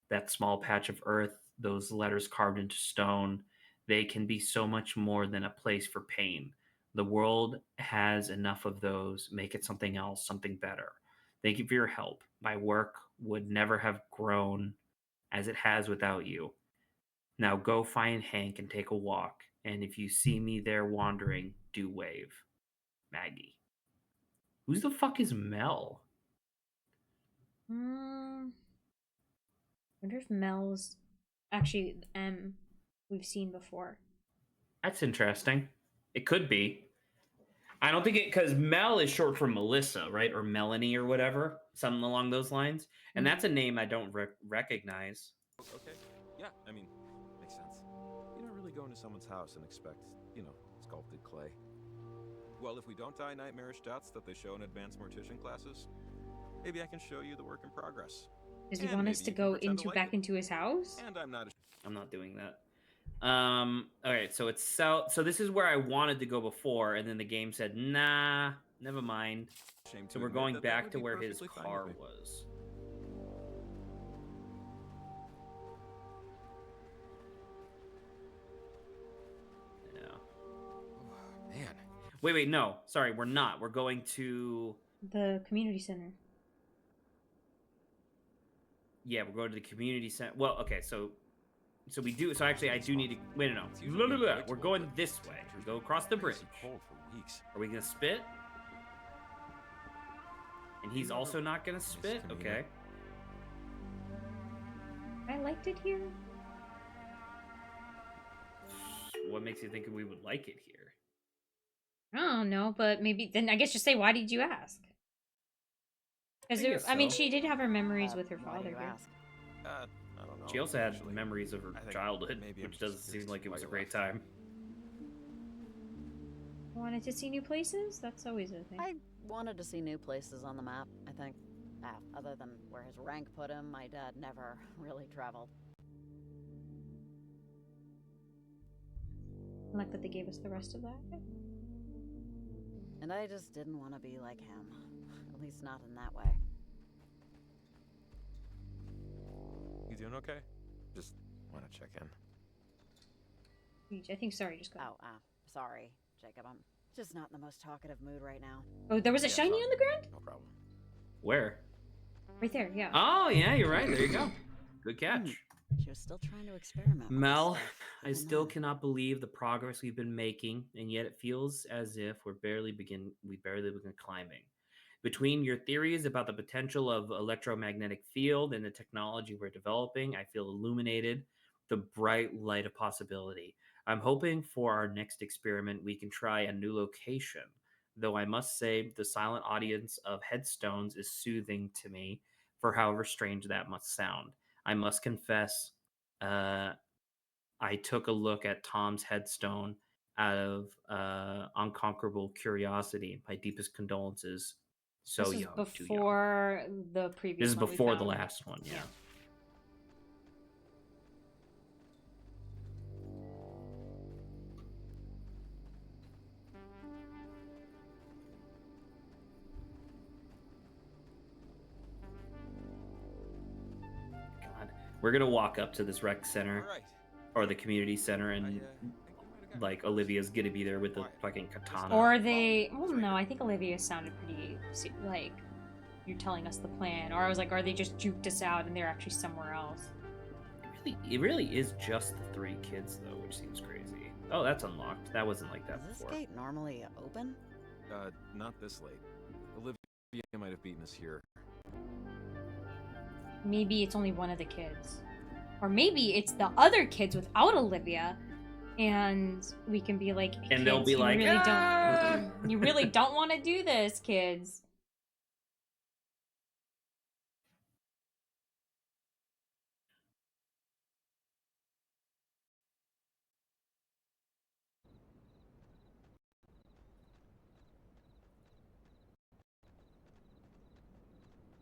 that small patch of earth, those letters carved into stone. They can be so much more than a place for pain. The world has enough of those. Make it something else, something better. Thank you for your help. My work would never have grown as it has without you. Now go find Hank and take a walk. And if you see me there wandering, do wave. Maggie. Who's the fuck is Mel? Wonder if Mel's actually we've seen before. That's interesting. It could be. I don't think it, because Mel is short for Melissa, right? Or Melanie or whatever, something along those lines. And that's a name I don't recognize. Okay. Yeah, I mean, makes sense. You don't really go into someone's house and expect, sculpted clay. Well, if we don't die nightmarish deaths that they show in advanced mortician classes, maybe I can show you the work in progress. Does he want us to go back into his house? And I'm not doing that. All right, so it's south. So this is where I wanted to go before, and then the game said, nah, never mind. So we're going back to where his car was. Yeah. Man. Wait, no. Sorry, we're not. We're going to the community center. Yeah, we're going to the community center. Well, okay, so we do. So actually, I do need to. Wait, no. Blah, blah, blah. We're going this way. We go across the bridge. Are we gonna spit? And he's also not gonna spit. Okay. I liked it here. What makes you think we would like it here? I don't know, but maybe then I guess just say, why did you ask? Because I mean, she did have her memories with her father here. I don't know. She also had memories of her childhood, which doesn't seem like it was a great time. Wanted to see new places? That's always a thing. I wanted to see new places on the map, I think. Other than where his rank put him, my dad never really traveled. I like that they gave us the rest of that. And I just didn't want to be like him. At least not in that way. You doing okay? Just want to check in. I think sorry just got. Oh, sorry, Jacob. I'm just not in the most talkative mood right now. Oh, there was a shiny on the ground? No problem. Where? Right there, yeah. Oh, yeah, you're right. There you go. Good catch. She was still trying to experiment. Mel, I still cannot believe the progress we've been making, and yet it feels as if we barely begin climbing. Between your theories about the potential of electromagnetic field and the technology we're developing, I feel illuminated, the bright light of possibility. I'm hoping for our next experiment we can try a new location, though I must say the silent audience of headstones is soothing to me, for however strange that must sound. I must confess, I took a look at Tom's headstone out of unconquerable curiosity. My deepest condolences. So this is young, before the previous. This is before the last one, yeah. God, we're gonna walk up to this rec center or the community center, and like Olivia's gonna be there with the fucking katana. Or they, well, no, I think Olivia sounded pretty like you're telling us the plan. Or I was like, are they just juked us out and they're actually somewhere else? It really is just the 3 kids though, which seems crazy. Oh, that's unlocked. That wasn't like that before. Is before. this gate normally open? Not this late. Olivia might have beaten us here. Maybe it's only one of the kids. Or maybe it's the other kids without Olivia. And we can be like, and they'll be like, you really don't want to do this, kids.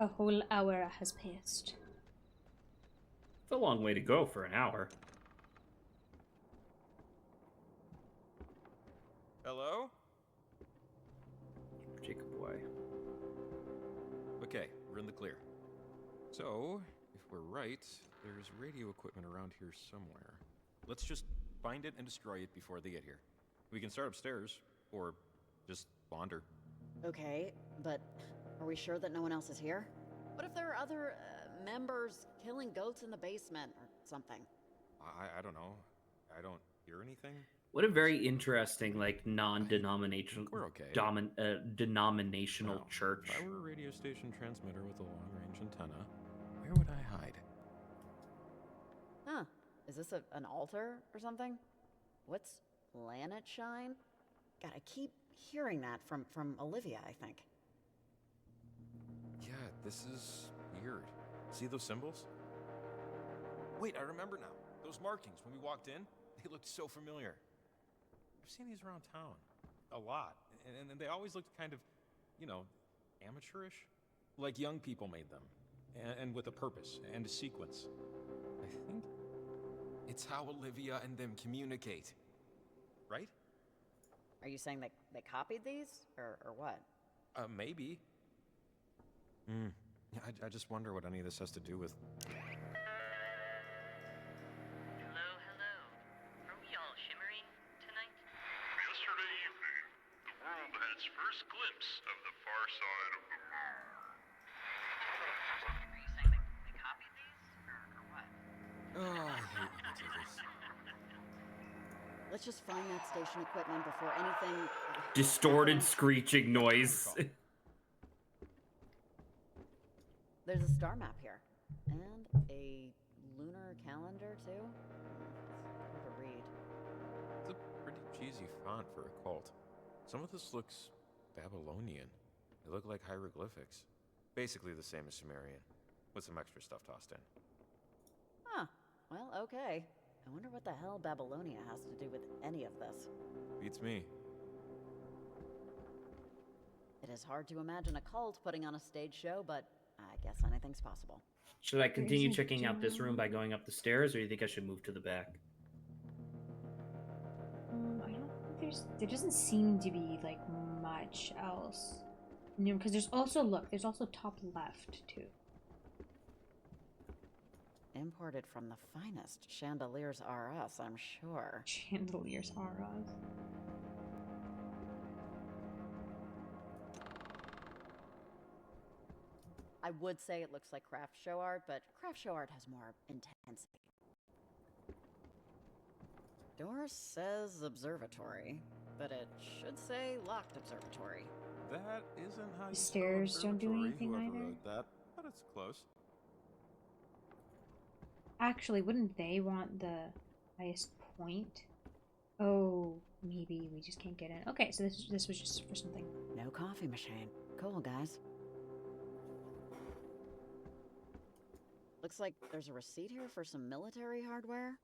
A whole hour has passed. It's a long way to go for an hour. Hello? Jacob boy. Okay, we're in the clear. So, if we're right, there's radio equipment around here somewhere. Let's just find it and destroy it before they get here. We can start upstairs, or just wander. Okay, but are we sure that no one else is here? What if there are other members killing goats in the basement or something? I don't know. I don't hear anything. What a very interesting, like, non-denominational, We're okay. Denominational Now, church. If I were a radio station transmitter with a long-range antenna, where would I hide? Huh. Is this an altar or something? What's planet shine? God, I keep hearing that from Olivia, I think. Yeah, this is weird. See those symbols? Wait, I remember now. Those markings, when we walked in, they looked so familiar. I've seen these around town. A lot. And they always looked kind of, you know, amateurish. Like young people made them. And with a purpose and a sequence. I think it's how Olivia and them communicate. Right? Are you saying they copied these? Or what? Maybe. Yeah, I just wonder what any of this has to do with... Hello, hello. Are we all shimmering tonight? Yesterday evening, the world had its first glimpse of the far side of the moon. Are you saying they copied these? Or what? Oh, I hate when you do this. Let's just find that station equipment before anything... Distorted screeching noise. There's a star map here. And a lunar calendar, too? It's hard to read. It's a pretty cheesy font for a cult. Some of this looks Babylonian. They look like hieroglyphics. Basically the same as Sumerian, with some extra stuff tossed in. Huh. Well, okay. I wonder what the hell Babylonia has to do with any of this. Beats me. It is hard to imagine a cult putting on a stage show, but I guess anything's possible. Should I continue checking out this room by going up the stairs, or do you think I should move to the back? I don't think there doesn't seem to be like much else. You know, because there's also top left too. Imported from the finest chandeliers are us, I'm sure. Chandeliers are us. I would say it looks like craft show art, but craft show art has more intensity. Door says observatory, but it should say locked observatory. That isn't how you stairs spell don't do observatory, anything whoever either. wrote that, but it's close. Actually, wouldn't they want the highest point? Oh, maybe we just can't get in. Okay, so this was just for something. No coffee machine. Cool, guys. Looks like there's a receipt here for some military hardware.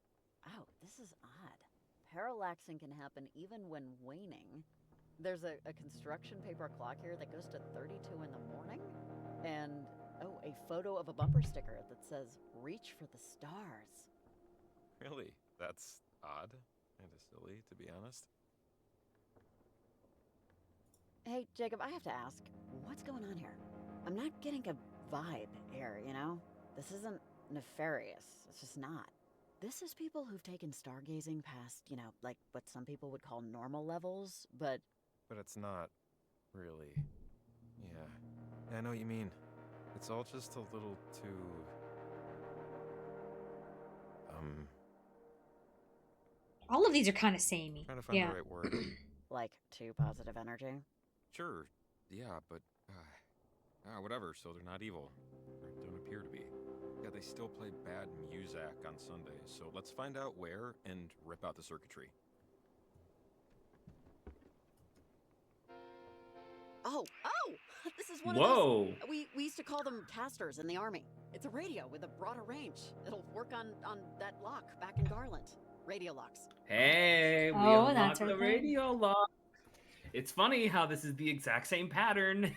Oh, this is odd. Parallaxing can happen even when waning. There's a construction paper clock here that goes to 32 in the morning. And, oh, a photo of a bumper sticker that says, "Reach for the stars." Really? That's odd. Kinda silly, to be honest. Hey, Jacob, I have to ask, what's going on here? I'm not getting a vibe here, you know? This isn't nefarious. It's just not. This is people who've taken stargazing past, you know, like what some people would call normal levels, but... But it's not really. Yeah, I know what you mean. It's all just a little too... All of these are kind of samey. Trying to find the right word. Like, too positive energy? Sure, yeah, but... whatever, so they're not evil. Or don't appear to be. Yeah, they still play bad music on Sundays, so let's find out where and rip out the circuitry. Oh! This is one Whoa. of those... We used to call them casters in the army. It's a radio with a broader range. It'll work on that lock back in Garland. Radio locks. Hey, we unlocked the radio lock. It's funny how this is the exact same pattern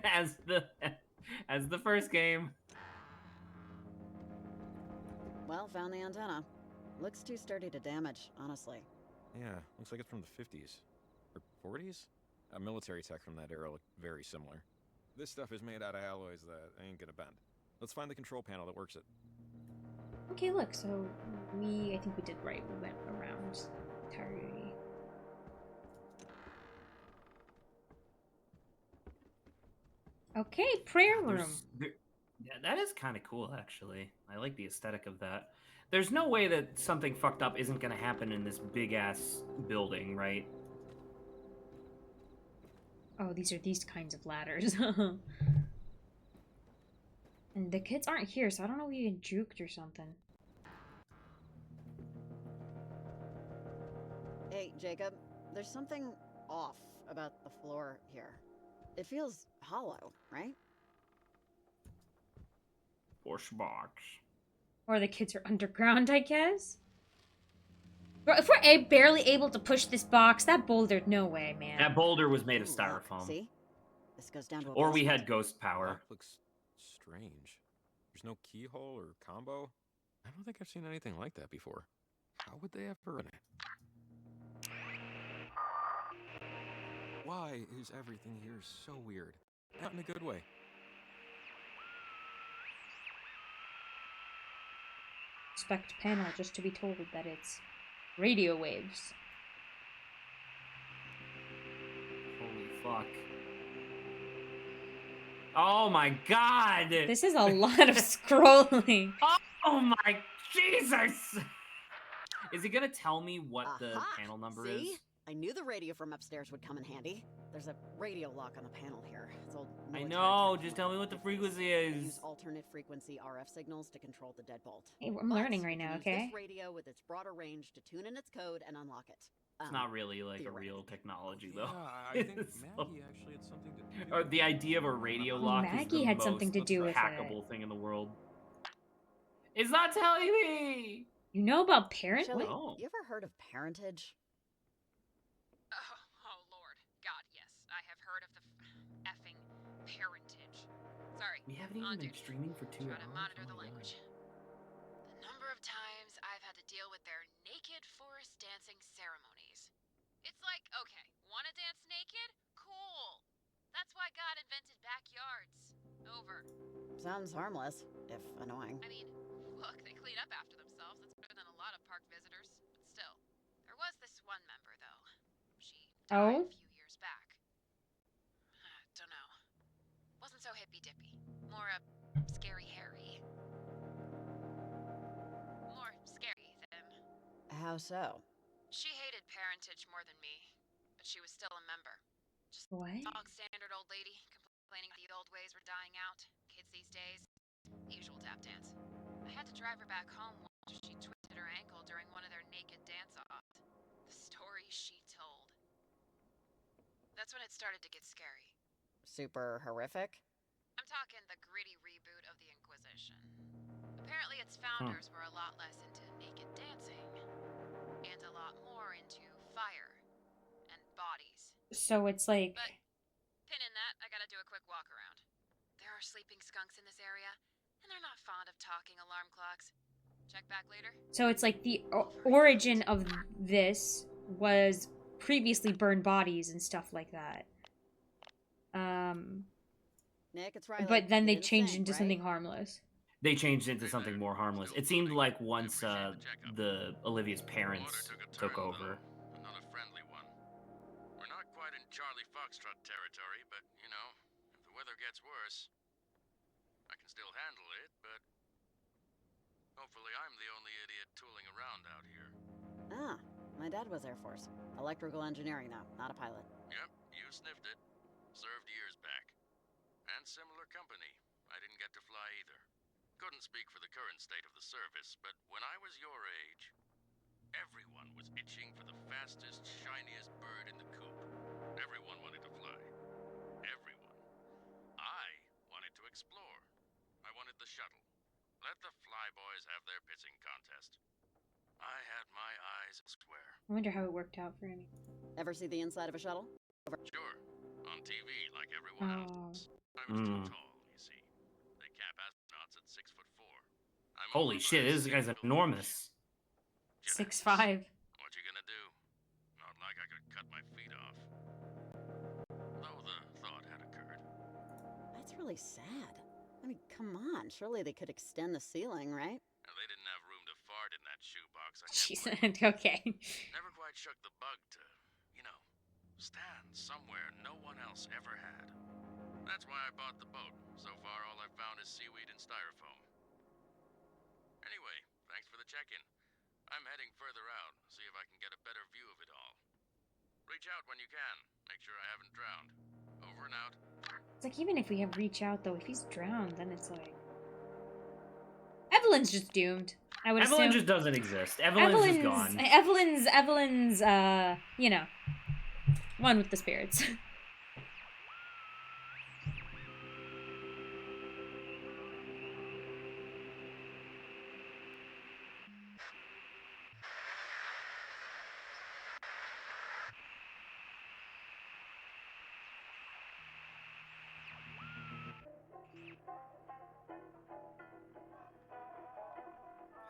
as the first game. Well, found the antenna. Looks too sturdy to damage, honestly. Yeah, looks like it's from the 50s. Or 40s? A military tech from that era looked very similar. This stuff is made out of alloys that ain't gonna bend. Let's find the control panel that works it. Okay, look, so I think we did right. We went around entirely. Okay, prayer room. Yeah, that is kind of cool, actually. I like the aesthetic of that. There's no way that something fucked up isn't going to happen in this big-ass building, right? Oh, these are these kinds of ladders. And the kids aren't here, so I don't know if you get juked or something. Hey, Jacob, there's something off about the floor here. It feels hollow, right? Push box. Or the kids are underground, I guess? Bro, if we're barely able to push this box, that boulder, no way, man. That boulder was made of styrofoam. See? This goes down to a Or we basement. had ghost power. Lock looks strange. There's no keyhole or combo. I don't think I've seen anything like that before. How would they ever run it? Why is everything here so weird? Not in a good way. Inspect panel just to be told that it's radio waves. Holy fuck. Oh my god! This is a lot of scrolling. Oh my Jesus! Is it gonna tell me what the panel number See? is? I knew the radio from upstairs would come in handy. There's a radio lock on the panel here. It's old I military know, tech. just tell me what the frequency They is. use alternate frequency RF signals to control the deadbolt. Hey, I'm learning right You now, can use okay? This radio with its broader range to tune in its code and unlock it. It's not really like a real technology, though. Yeah, I think Maggie actually had something to do Or the idea of a radio lock Maggie is the had most something to do with it. hackable thing in the world. It's not telling me! You know about parent? Shelley, Oh. you ever heard of parentage? Oh, Lord. God, yes. I have heard of the effing parentage. Sorry. We haven't even been streaming for 2 Try hours. to monitor the Oh my God. language. The number of times I've had to deal with their naked forest dancing ceremonies. It's like, okay, wanna dance naked? Cool. That's why God invented backyards. Over. Sounds harmless, if annoying. I mean, look, they clean up after themselves. That's better than a lot of park visitors. But still, there was this one member, though. She died a few years back. Don't know. Wasn't so hippy-dippy. More a scary Harry. More scary than... How so? She hated parentage more than me, but she was still a member. Just What? dog standard old lady, complaining the old ways were dying out. Kids these days, usual tap dance. I had to drive her back home after she twisted her ankle during one of their naked dance-offs. The story she told. That's when it started to get scary. Super horrific? I'm talking the gritty reboot of the Inquisition. Apparently its founders were a lot less into naked dancing, and a lot more into fire and bodies. So it's like... But, pin in that, I gotta do a quick walk around. There are sleeping skunks in this area, and they're not fond of talking alarm clocks. Check back later. So it's like the origin of this was previously burned bodies and stuff like that. Nick, it's Riley. But then You they didn't changed think, into right? something harmless. They changed into something more harmless. It seemed like once the Olivia's parents took over. Another friendly one. We're not quite in Charlie Foxtrot territory, but, you know, if the weather gets worse, I can still handle it, but hopefully I'm the only idiot tooling around out here. Ah, my dad was Air Force. Electrical engineering, though, not a pilot. Yep, you sniffed it. Served years back. And similar company. I didn't get to fly either. Couldn't speak for the current state of the service, but when I was your age, everyone was itching for the fastest, shiniest bird in the coop. Everyone wanted to fly. Everyone. I wanted to explore. I wanted the shuttle. Let the flyboys have their pitching contest. I had my eyes elsewhere. I wonder how it worked out for him. Ever see the inside of a shuttle? Sure. On TV, like everyone else. I was too tall, you see. They cap astronauts at 6'4". Holy shit, this guy's enormous. 6'5". What you gonna do? Not like I could cut my feet off. Though the thought had occurred. That's really sad. I mean, come on. Surely they could extend the ceiling, right? And they didn't have room to fart in that shoebox. She said, okay. Never quite shook the bug to, stand somewhere no one else ever had. That's why I bought the boat. So far, all I've found is seaweed and styrofoam. Anyway, thanks for the check-in. I'm heading further out, see if I can get a better view of it all. Reach out when you can. Make sure I haven't drowned. Over and out. It's like, even if we have reach out, though, if he's drowned, then it's like... Evelyn's just doomed. I would Evelyn assume. just doesn't exist. Evelyn's just gone. Evelyn's, one with the spirits.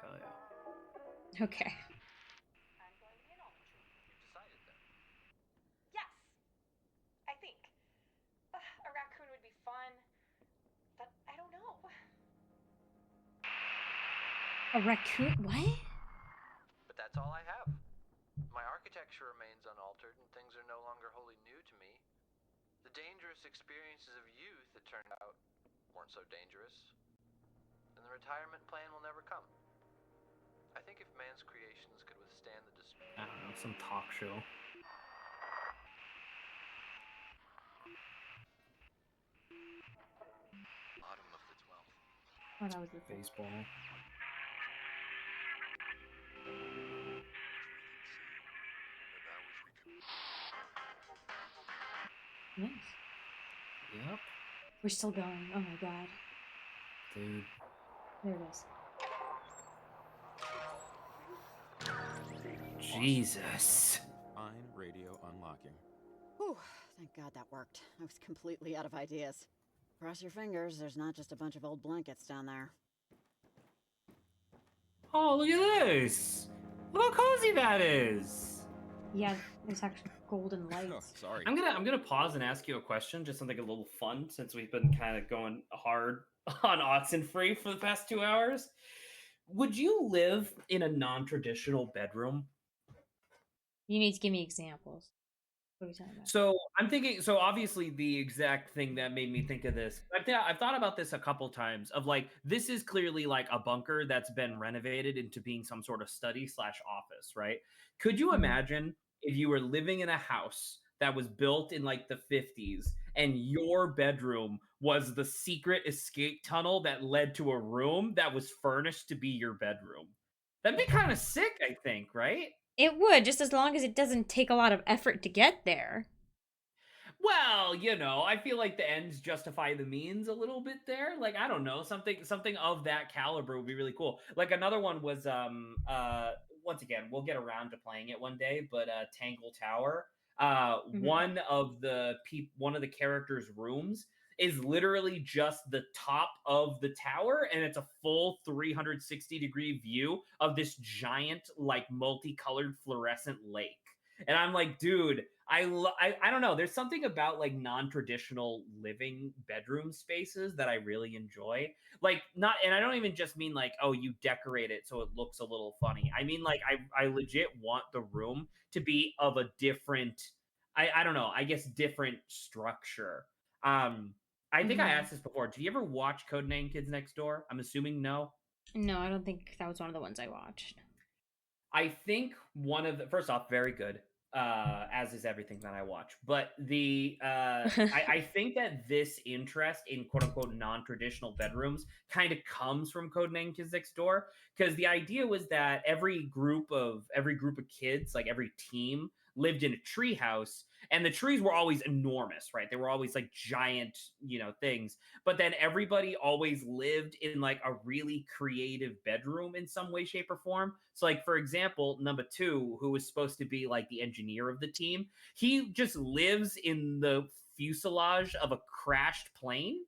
Hell yeah. Okay. Yes, I think. A raccoon would be fun, but I don't know. A raccoon? What? But that's all I have. My architecture remains unaltered, and things are no longer wholly new to me. The dangerous experiences of youth, it turned out, weren't so dangerous. And the retirement plan will never come. I think if man's creations could withstand the I don't know, some talk show. Autumn of the 12th. Oh, that was it. Baseball. Nice. Yep. We're still going. Oh my god. Dude. There it is. Jesus. Fine radio unlocking. Whew, thank God that worked. I was completely out of ideas. Cross your fingers, there's not just a bunch of old blankets down there. Oh, look at this! Look how cozy that is! Yeah, there's actually golden lights. Oh, sorry. I'm gonna pause and ask you a question, just something a little fun, since we've been kind of going hard on OXENFREE for the past 2 hours. Would you live in a non-traditional bedroom? You need to give me examples. What are you talking about? So I'm thinking. So obviously, the exact thing that made me think of this. I've thought about this a couple times. Of like, this is clearly like a bunker that's been renovated into being some sort of study/office, right? Could you imagine if you were living in a house that was built in like the 50s and your bedroom was the secret escape tunnel that led to a room that was furnished to be your bedroom? That'd be kind of sick, I think, right? It would, just as long as it doesn't take a lot of effort to get there. Well, I feel like the ends justify the means a little bit there. Like, I don't know, something of that caliber would be really cool. Like, another one was once again, we'll get around to playing it one day, but Tangle Tower. One of the characters' rooms is literally just the top of the tower, and it's a full 360-degree view of this giant, like, multicolored fluorescent lake. And I'm like, dude, I don't know. There's something about like non-traditional living bedroom spaces that I really enjoy. Like, and I don't even just mean like, oh, you decorate it so it looks a little funny. I mean, like, I legit want the room to be of a different, I don't know, I guess different structure. I think I asked this before. Did you ever watch Codename Kids Next Door? I'm assuming no. No, I don't think that was one of the ones I watched. I think first off, very good, as is everything that I watch. But I think that this interest in quote unquote non-traditional bedrooms kind of comes from Codename Kids Next Door, because the idea was that every group of kids, like every team, lived in a tree house, and the trees were always enormous, right? They were always like giant, things. But then everybody always lived in like a really creative bedroom in some way, shape, or form. So like, for example, number 2, who was supposed to be like the engineer of the team, he just lives in the fuselage of a crashed plane.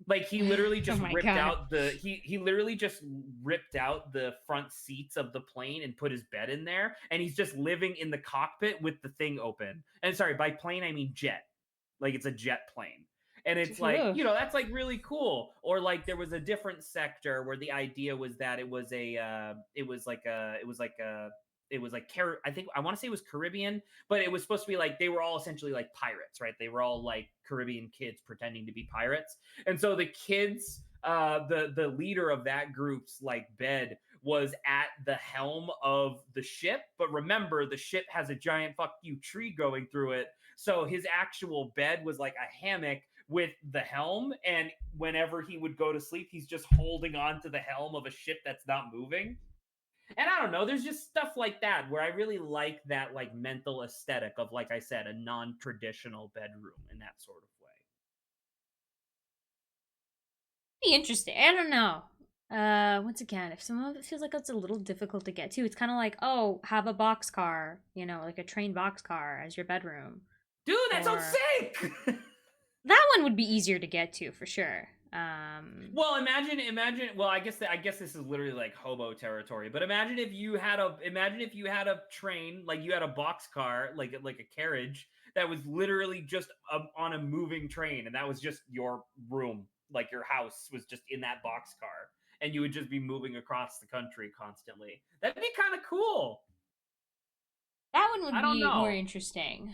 Like he literally just my ripped God. out the he literally just ripped out the front seats of the plane and put his bed in there, and he's just living in the cockpit with the thing open. And sorry, by plane I mean jet. Like it's a jet plane. And it's like, Ugh. you know, that's like really cool. Or like there was a different sector where the idea was that it was like I think I want to say it was Caribbean, but it was supposed to be like they were all essentially like pirates, right? They were all like Caribbean kids pretending to be pirates. And so the kids, the leader of that group's like bed was at the helm of the ship. But remember, the ship has a giant fuck you tree going through it. So his actual bed was like a hammock with the helm. And whenever he would go to sleep, he's just holding on to the helm of a ship that's not moving. And I don't know, there's just stuff like that where I really like that like mental aesthetic of, like I said, a non-traditional bedroom in that sort of way. Be interesting. I don't know. Once again, if some of it feels like it's a little difficult to get to, it's kind of like, oh, have a boxcar, you know, like a train boxcar as your bedroom. Dude, that sounds sick! That one would be easier to get to for sure. Well, imagine. Well, I guess this is literally like hobo territory. But imagine if you had a train, like you had a boxcar, like a carriage that was literally just on a moving train, and that was just your room, like your house was just in that boxcar, and you would just be moving across the country constantly. That'd be kind of cool. That one would I don't be know. more interesting.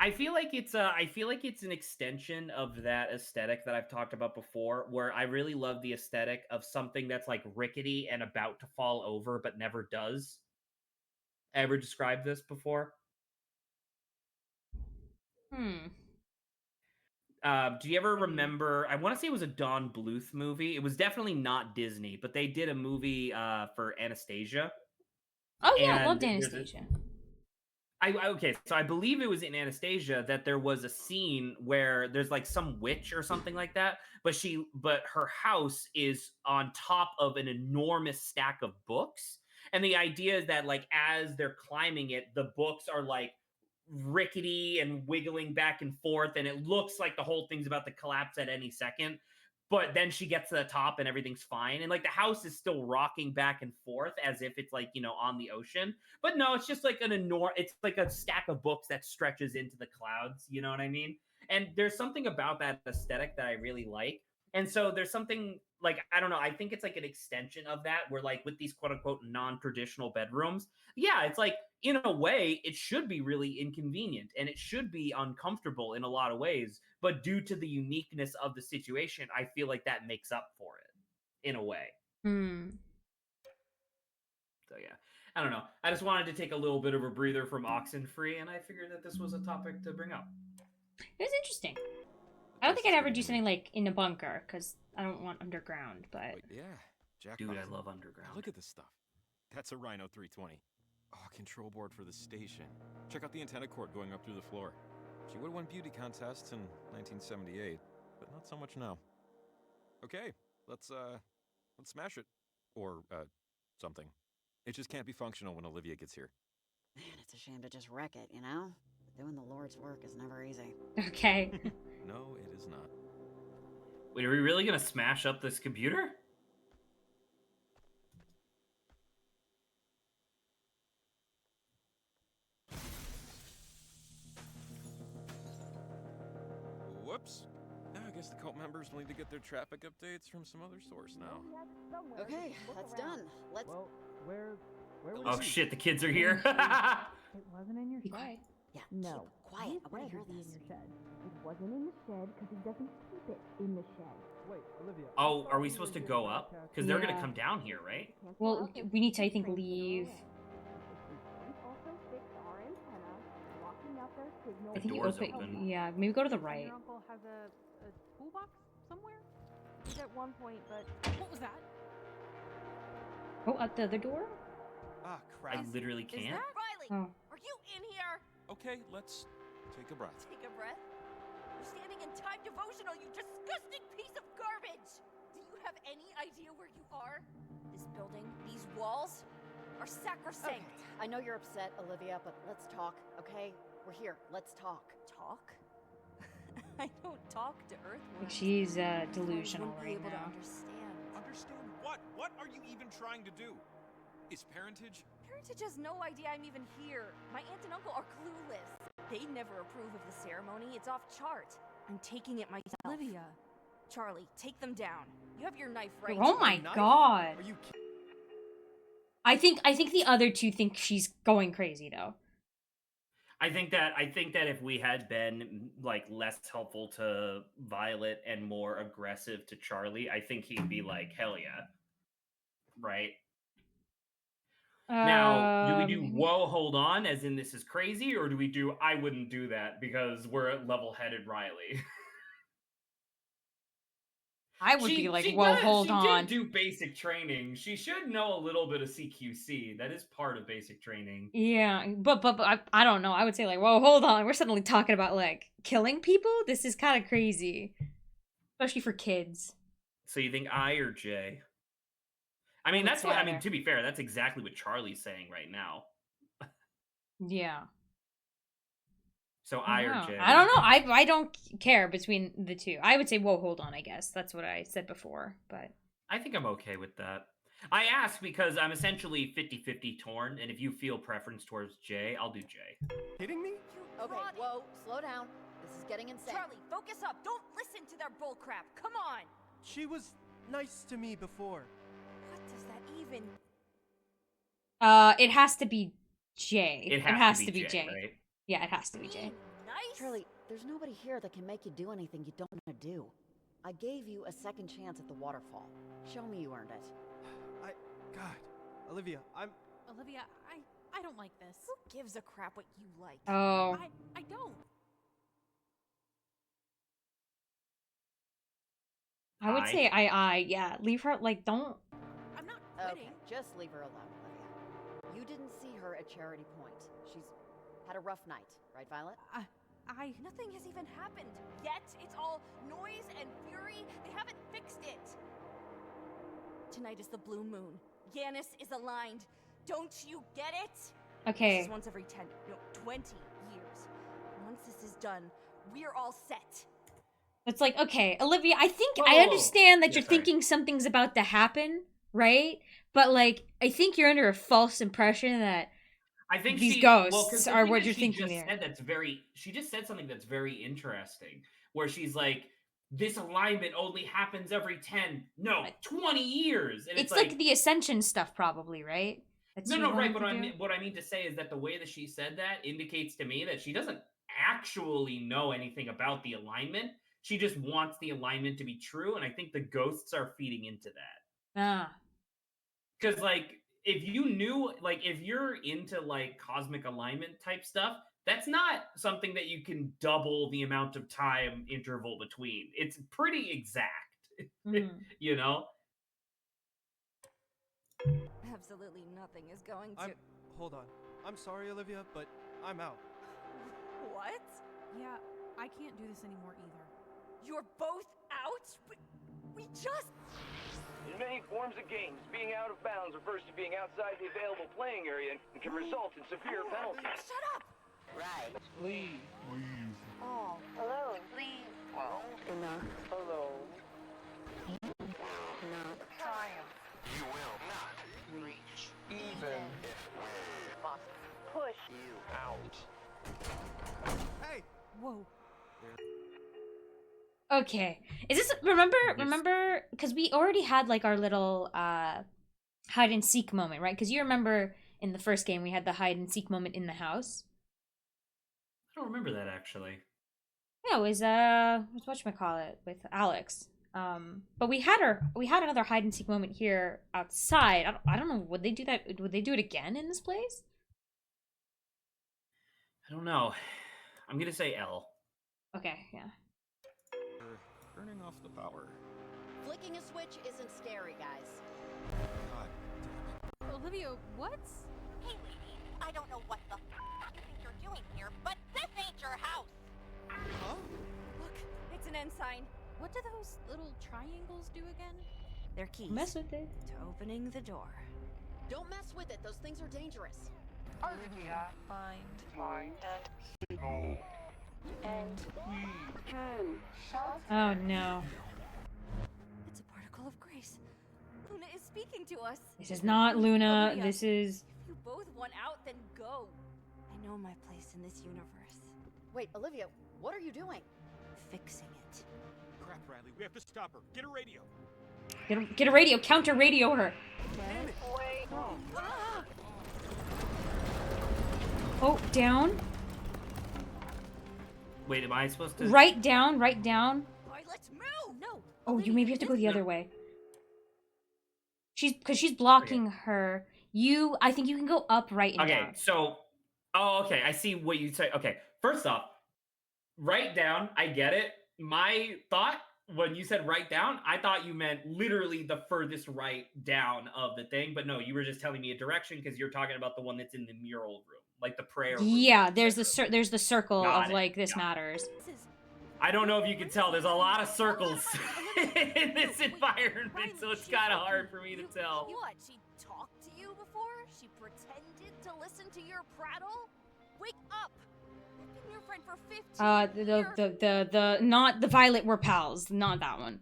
I feel like it's an extension of that aesthetic that I've talked about before, where I really love the aesthetic of something that's like rickety and about to fall over but never does. Ever described this before? Do you ever remember? I want to say it was a Don Bluth movie. It was definitely not Disney, but they did a movie for Anastasia. Oh yeah, I And loved there's Anastasia. Okay, so I believe it was in Anastasia that there was a scene where there's like some witch or something like that, but her house is on top of an enormous stack of books. And the idea is that like as they're climbing it, the books are like rickety and wiggling back and forth, and it looks like the whole thing's about to collapse at any second. But then she gets to the top and everything's fine. And like the house is still rocking back and forth as if it's like, you know, on the ocean. But no, it's just like it's like a stack of books that stretches into the clouds. You know what I mean? And there's something about that aesthetic that I really like. And so there's something like, I don't know, I think it's like an extension of that where like with these quote unquote non-traditional bedrooms, yeah, it's like in a way it should be really inconvenient and it should be uncomfortable in a lot of ways, but due to the uniqueness of the situation, I feel like that makes up for it in a way. So yeah, I don't know. I just wanted to take a little bit of a breather from OXENFREE, and I figured that this was a topic to bring up. It was interesting. I don't think I'd ever do something like in a bunker because I don't want underground. But Wait, yeah, jackpot. Dude, I love underground. Look at this stuff. That's a Rhino 320. Oh, control board for the station. Check out the antenna cord going up through the floor. She would have won beauty contests in 1978, but not so much now. Okay, let's smash it, or something. It just can't be functional when Olivia gets here. Man, it's a shame to just wreck it, you know? Doing the Lord's work is never easy. Okay. No, it is not. Wait, are we really gonna smash up this computer? Whoops. I guess the cult members will need to get their traffic updates from some other source now. Okay, that's done. Let's. Well, where Oh shit, the kids are here. It wasn't in your shed. Yeah, No. keep quiet. I want to hear It this. in your shed. It wasn't in the shed because he doesn't keep it in the shed. Wait, Olivia. Oh, are we supposed to go up? Because they're gonna Yeah. come down here, right? Well, we need to, I think, leave. Also fix our antenna, blocking out their signal. I think you door's open. open. Yeah, maybe go to the right. Your uncle has a toolbox somewhere? At one point, but What was that? Oh, at the other door. Ah, I crap. literally can't. Riley, Oh. are you in here? Okay, let's take a breath. Take a breath. You're standing in time devotional, you disgusting piece of garbage! Do you have any idea where you are? This building, these walls, are sacrosanct. Okay. I know you're upset, Olivia, but let's talk, okay? We're here. Let's talk. Talk? I don't talk to earthworms. She's Earthworms delusional wouldn't be right able to now. understand. Understand what? What are you even trying to do? Is parentage? Parentage has no idea I'm even here. My aunt and uncle are clueless. They never approve of the ceremony. It's off chart. I'm taking it myself. Olivia. Charlie, take them down. You have your knife right. Oh my god. Are you I think the other two think she's going crazy though. I think that if we had been like less helpful to Violet and more aggressive to Charlie, I think he'd be like, hell yeah. Right? Now, do we do whoa, hold on, as in this is crazy, or do we do I wouldn't do that because we're level-headed Riley? I would be like, whoa, hold on. She did do basic training. She should know a little bit of CQC. That is part of basic training. Yeah, but I don't know. I would say like, whoa, hold on. We're suddenly talking about like killing people. This is kind of crazy, especially for kids. So you think I or J? I mean, that's what I mean. To be fair, that's exactly what Charlie's saying right now. Yeah. So I or J? I don't know. I don't care between the two. I would say, whoa, hold on. I guess that's what I said before, but I think I'm okay with that. I ask because I'm essentially 50-50 torn, and if you feel preference towards J, I'll do J. Kidding me? Okay, whoa, slow down. This is getting insane. Charlie, focus up. Don't listen to their bullcrap. Come on. She was nice to me before. What does that even? It has to be J. It has to be J, right? Yeah, it has to be J. Nice. Charlie, there's nobody here that can make you do anything you don't want to do. I gave you a second chance at the waterfall. Show me you earned it. God, Olivia, Olivia, I don't like this. Who gives a crap what you like? Oh. I don't. I would say yeah. Leave her, like, don't. I'm not quitting. Okay, just leave her alone, Olivia. You didn't see her at Charity Point. She's had a rough night, right, Violet? Nothing has even happened yet. It's all noise and fury. They haven't fixed it. Tonight is the blue moon. Yanis is aligned. Don't you get it? Okay. This is once every 20 years. Once this is done, we're all set. It's like, okay, Olivia, I think I understand that you're thinking something's about to happen, right? But like, I think you're under a false impression that I think these ghosts the are thing what that you're she thinking just there. She just said something that's very interesting, where she's like, this alignment only happens every 20 years. And It's like the ascension stuff, probably, right? Right. But what I mean to say is that the way that she said that indicates to me that she doesn't actually know anything about the alignment. She just wants the alignment to be true, and I think the ghosts are feeding into that. Because, like, if you knew, like, if you're into, like, cosmic alignment type stuff, that's not something that you can double the amount of time interval between. It's pretty exact, you know? Absolutely nothing is going to... Hold on. I'm sorry, Olivia, but I'm out. What? Yeah, I can't do this anymore either. You're both out? We just... In many forms of games, being out of bounds refers to being outside the available playing area and can result in severe penalties. Shut up! Right. Leave. Oh. Hello, please. Well, Enough. hello. You will not triumph. You will not reach even if we must Push you out. Hey! Whoa. Okay. Is this remember because we already had like our little hide and seek moment, right? Because you remember in the first game we had the hide and seek moment in the house. I don't remember that actually. Yeah, it was whatchamacallit with Alex. But we had another hide and seek moment here outside. I don't know, would they do that? Would they do it again in this place? I don't know. I'm gonna say L. Okay, yeah. Turning off the power. Flicking a switch isn't scary, guys. God. Olivia, what? Hey, lady, I don't know what the f*** you think you're doing here, but this ain't your house! Huh? Look, it's an end sign. What do those little triangles do again? They're keys. Mess with it. To opening the door. Don't mess with it. Those things are dangerous. Olivia, Find and And 10 shots. Oh no. It's a particle of grace. Luna is speaking to us. This is not Luna. Olivia, This is... If you both want out, then go. I know my place in this universe. Wait, Olivia, what are you doing? Fixing it. Crap, Riley, we have to stop her. Get a radio. Get a radio. Counter radio her. Oh, down. Wait, am I supposed to? Right down. Right down. Alright, let's move! No! Oh, you maybe have to go the other way. Because she's blocking her. I think you can go up, right, and down. Okay, so, oh, okay, I see what you say. Okay, first off, right down, I get it. My thought, when you said right down, I thought you meant literally the furthest right down of the thing, but no, you were just telling me a direction because you're talking about the one that's in the mural room, like the prayer room. Yeah, there's the circle Got of, it. like, this matters. I don't know if you can tell, there's a lot of circles in this environment, so it's kind of hard for me to tell. What? She talked to you before? She pretended to listen to your prattle? Wake up! I've been your friend for 15 years. The not the Violet, we're pals, not that one.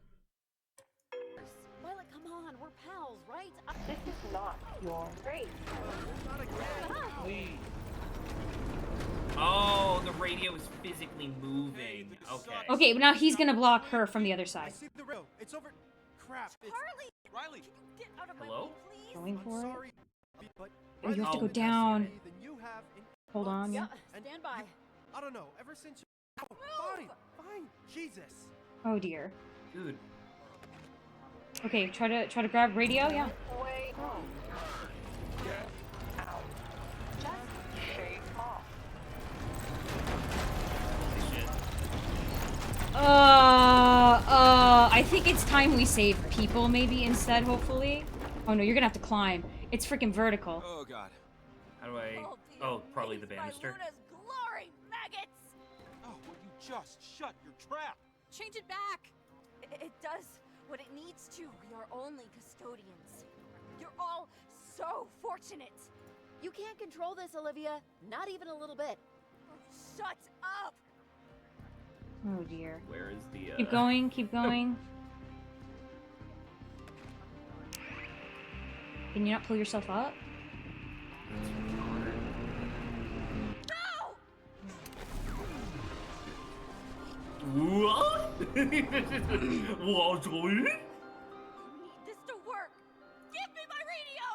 Violet, come on, we're pals, right? This is not your race. Please. Oh, the radio is physically moving. Okay. Okay, but now he's gonna block her from the other I side. see the rail. It's over. Crap. It's... Charlie! Riley! Can you get out of Hello? my way, please? Going for it. Sorry, but Oh, you have to go Riley, down. than you have in Hold on, yeah. Stand by. I don't know. Ever since you... Oh, fine. Jesus. Oh dear. Dude. Okay, try to grab radio, yeah. Way home. Get out. Just shake off. I think it's time we save people, maybe, instead, hopefully. Oh no, you're gonna have to climb. It's freaking vertical. Oh god. How do I... Oh, probably the banister. Luna's glory, maggots! Oh, will you just shut your trap? Change it back! It does what it needs to. We are only custodians. You're all so fortunate. You can't control this, Olivia. Not even a little bit. Shut up! Oh dear. Where is the... Keep going, keep going. Can you not pull yourself up? What? What's going I need this to work! Give me my radio!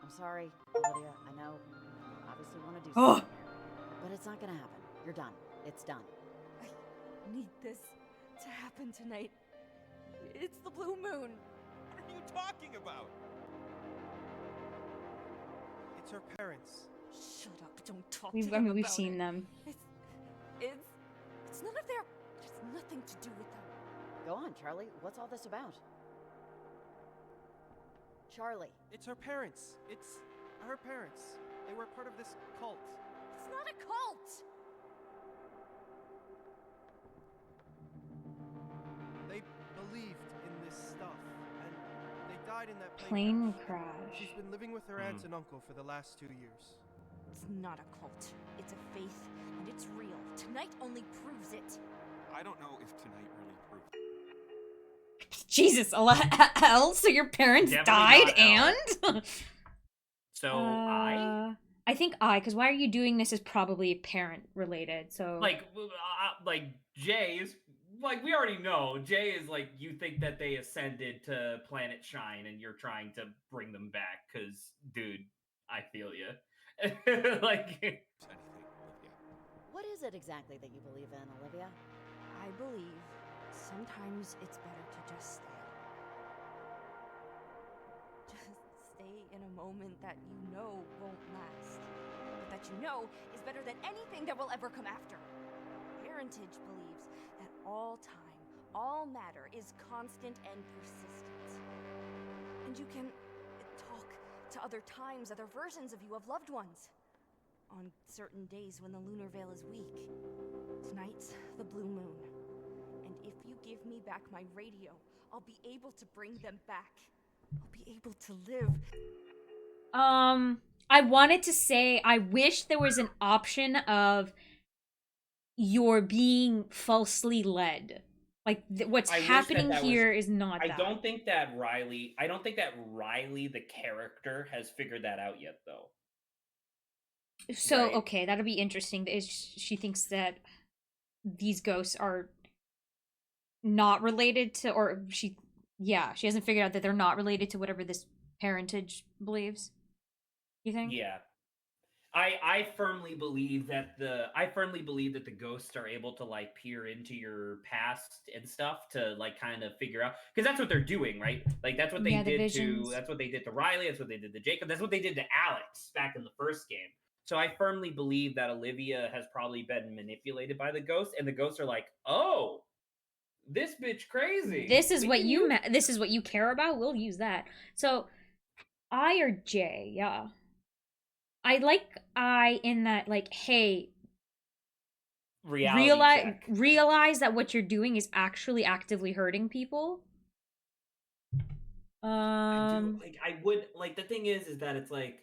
I'm sorry, Olivia. I know. You obviously want to do Oh. something here. But it's not gonna happen. You're done. It's done. I need this to happen tonight. It's the blue moon. What are you talking about? It's her parents. Shut up! Don't talk to We've them we've about seen it. them. It's none of their. It's nothing to do with them. Go on, Charlie. What's all this about? Charlie. It's her parents. It's her parents. They were part of this cult. It's not a cult. They believed in this stuff, and they died in that Plane crash. crash. She's been living with her aunts and uncle for the last 2 years. It's not a cult. It's a faith, and it's real. Tonight only proves it. I don't know if tonight really proved. Jesus, else? So your parents Definitely died not and? So, I think because why are you doing this is probably parent related, so... like Jay is... Like, we already know, Jay is like, you think that they ascended to Planet Shine and you're trying to bring them back, because, dude, I feel you. Like... What is it exactly that you believe in, Olivia? I believe sometimes it's better to just stay. Just stay in a moment that you know won't last, but that you know is better than anything that will ever come after. Heritage believes that all time, all matter is constant and persistent. And you can talk to other times, other versions of you, of loved ones. On certain days when the lunar veil is weak. Tonight's the blue moon. And if you give me back my radio, I'll be able to bring them back. I'll be able to live. I wanted to say I wish there was an option of you're being falsely led. Like what's I wish happening that here was. is not I that. don't think that Riley. I don't think that Riley, the character, has figured that out yet, though. So Right. okay, that'll be interesting. Is she thinks that these ghosts are not related to, or she hasn't figured out that they're not related to whatever this parentage believes. You think? Yeah. I firmly believe that the ghosts are able to like peer into your past and stuff to like kind of figure out, because that's what they're doing, right? Like that's what they Yeah, the did to visions. that's what they did to Riley, that's what they did to Jacob, that's what they did to Alex back in the first game. So I firmly believe that Olivia has probably been manipulated by the ghosts, and the ghosts are like, "Oh, this bitch crazy. This is We what can you use this is what you care about. We'll use that. So I or J, yeah. I like I in that, like, hey, reality check." realize that what you're doing is actually actively hurting people. I do like I would like the thing is that it's like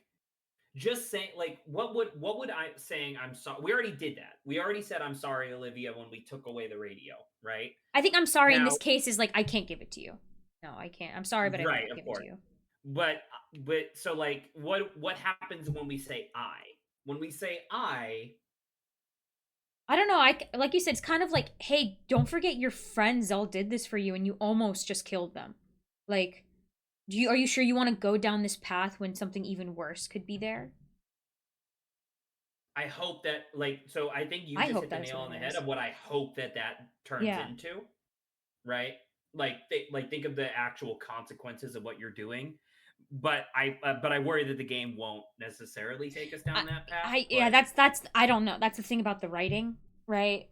just saying like what would I saying I'm sorry, we already did that. We already said I'm sorry, Olivia, when we took away the radio, right? I think I'm sorry in Now, this case is like I can't give it to you. No, I can't. I'm sorry, but I right, can't of give it course. to you. But so like what happens when we say I? When we say I I don't know. Like you said, it's kind of like, hey, don't forget your friends all did this for you, and you almost just killed them. Like, are you sure you want to go down this path when something even worse could be there? I hope that like so I think you I just hope hit the that is nail what on it the head is. of what I hope that turns Yeah. into, right? Like think of the actual consequences of what you're doing. But I worry that the game won't necessarily take us down that path. Yeah, But that's I don't know. That's the thing about the writing, right?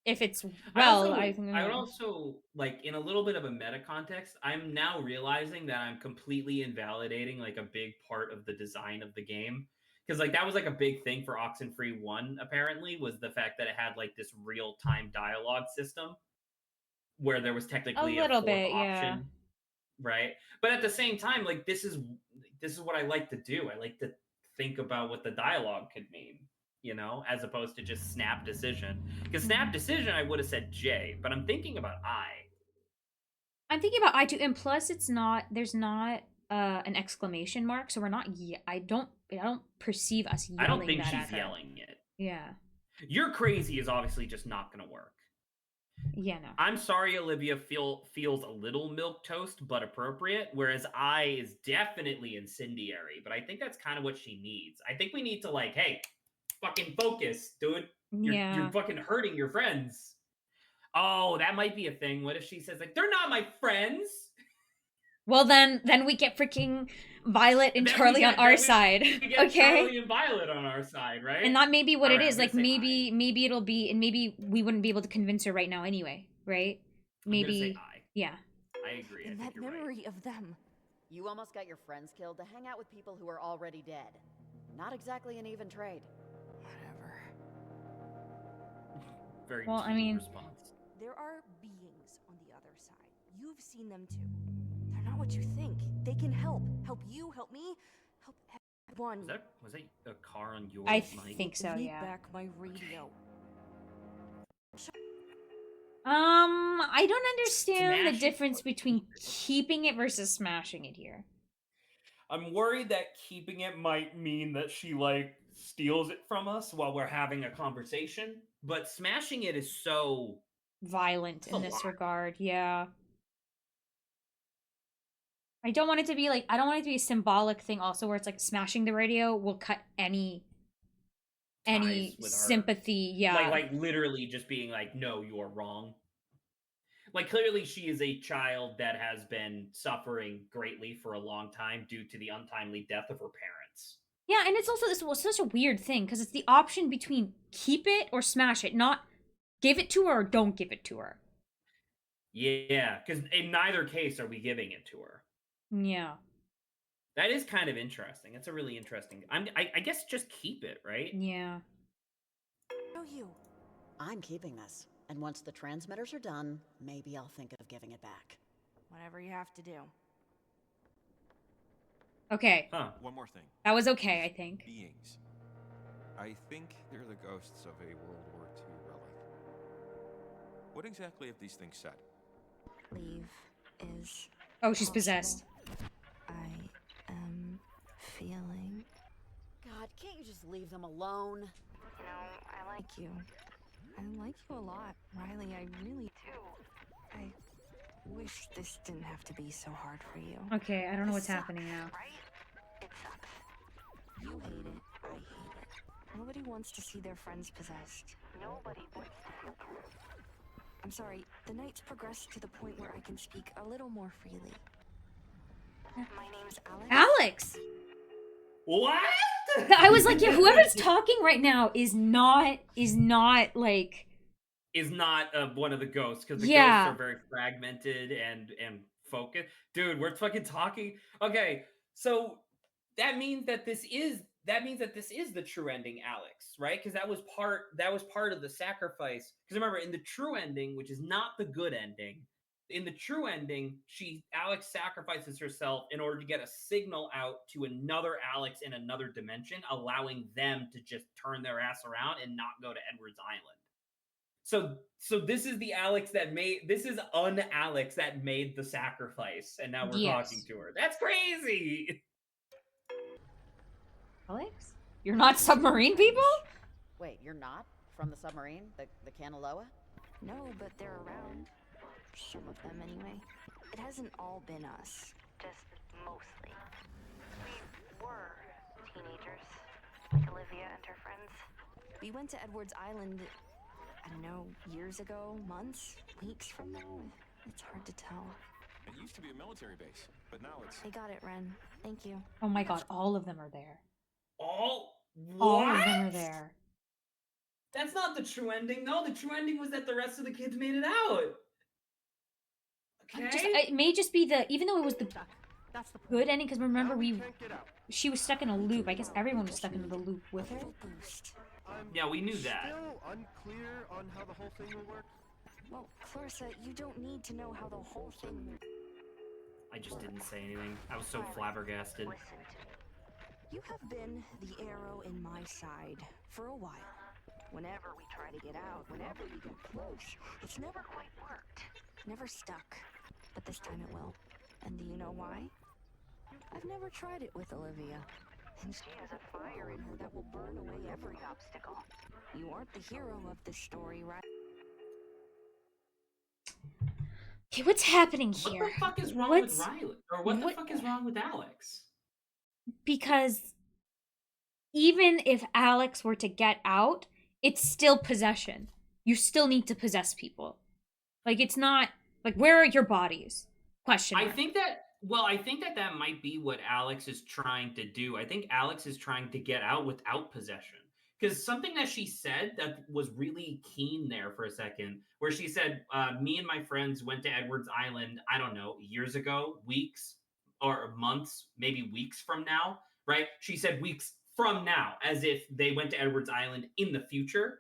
If it's I would also like in a little bit of a meta context, I'm now realizing that I'm completely invalidating like a big part of the design of the game. Because like that was like a big thing for Oxenfree 1, apparently, was the fact that it had like this real-time dialogue system where there was technically a little fourth bit, yeah. option, right? But at the same time, like this is what I like to do. I like to think about what the dialogue could mean, you know, as opposed to just snap decision. Because snap decision, I would have said J, but I'm thinking about I. I'm thinking about I too, and plus there's not an exclamation mark, so we're not I don't perceive us yelling I don't think that she's at her. yelling it. Yeah. You're crazy is obviously just not going to work. Yeah, no. I'm sorry, Olivia feels a little milquetoast, but appropriate, whereas I is definitely incendiary, but I think that's kind of what she needs. I think we need to like, hey, fucking focus, dude. You're fucking hurting your friends. Oh, that might be a thing. What if she says like, they're not my friends? Well, then we get freaking Violet and Charlie on our side. We get Okay. Charlie and Violet on our side, right? And that may be what All it right, is. I'm gonna Like say maybe it'll be, and maybe we wouldn't be able to convince her right now anyway, right? Maybe. I'm gonna say I. Yeah. I agree. In I think that you're memory right. of them. You almost got your friends killed to hang out with people who are already dead. Not exactly an even trade. Very Well, I team mean- response. There are beings on the other side. You've seen them too. They're not what you think. They can help. Help you, help me, help everyone. Was that a car on your I mic? think so, Give me yeah. back my radio. I don't understand Smash the it difference between keeping it versus smashing it here. I'm worried that keeping it might mean that she like steals it from us while we're having a conversation, but smashing it is so Violent It's a in this lot. regard, yeah. I don't want it to be like, I don't want it to be a symbolic thing also where it's like smashing the radio will cut any ties with her. sympathy, yeah. Like literally just being like, no, you're wrong. Like clearly she is a child that has been suffering greatly for a long time due to the untimely death of her parents. Yeah, and it's also this was such a weird thing because it's the option between keep it or smash it, not give it to her or don't give it to her. Yeah, because in neither case are we giving it to her. Yeah. That is kind of interesting. That's a really interesting. I guess just keep it, right? Yeah. Show you. I'm keeping this. And once the transmitters are done, maybe I'll think of giving it back. Whatever you have to do. Okay. Huh. One more thing. That was okay, I think. Beings. I think they're the ghosts of a World War II relic. What exactly have these things said? Leave is... Oh, she's possessed. I am feeling... God, can't you just leave them alone? You know, I like you. I like you a lot, Riley. I really do. I wish this didn't have to be so hard for you. Okay, I don't know what's This happening now. sucks, right? It sucks. You hate it. I hate it. Nobody wants to see their friends possessed. Nobody wants to feel I'm sorry. The night's progressed to the point where I can speak a little more freely. My name's Alex. Alex! What? I was like, yeah, whoever's talking right now is not like... Is not one of the ghosts, because the Yeah. ghosts are very fragmented and focused. Dude, we're fucking talking. Okay, so that means that this is the true ending, Alex, right? Because that was part of the sacrifice. Because remember, in the true ending, which is not the good ending, in the true ending, Alex sacrifices herself in order to get a signal out to another Alex in another dimension, allowing them to just turn their ass around and not go to Edward's Island. So this is the Alex that made this is Alex that made the sacrifice, and now we're talking to her. That's crazy. Alex? You're not submarine people? Wait, you're not from the submarine, the Kanaloa? No, but they're around. Some of them, anyway. It hasn't all been us. Just mostly. We were teenagers, like Olivia and her friends. We went to Edward's Island, I don't know, years ago, months, weeks from now. It's hard to tell. It used to be a military base, but now it's... I got it, Ren. Thank you. Oh my god, all of them are there. All of them are there. That's not the true ending. No, the true ending was that the rest of the kids made it out. Okay. It may just be the, even though it was the good ending, because remember she was stuck in a loop. I guess everyone was stuck in the loop with her. Yeah, we knew that. Still unclear on how the whole thing will work? Well, Clarissa, you don't need to know how the whole thing... I just didn't say anything. I was so flabbergasted. You have been the arrow in my side for a while. Whenever we try to get out, whenever we get close, it's never quite worked. Never stuck. But this time it will. And do you know why? I've never tried it with Olivia. And she has a fire in her that will burn away every obstacle. You aren't the hero of this story, right? Okay, what's happening here? What the fuck is wrong with Riley? Or what the fuck is wrong with Alex? Because even if Alex were to get out, it's still possession. You still need to possess people. Like, it's not... Like, where are your bodies? Question mark. I think that might be what Alex is trying to do. I think Alex is trying to get out without possession. Because something that she said that was really keen there for a second, where she said, me and my friends went to Edward's Island, I don't know, years ago, weeks or months, maybe weeks from now, right? She said weeks from now, as if they went to Edward's Island in the future.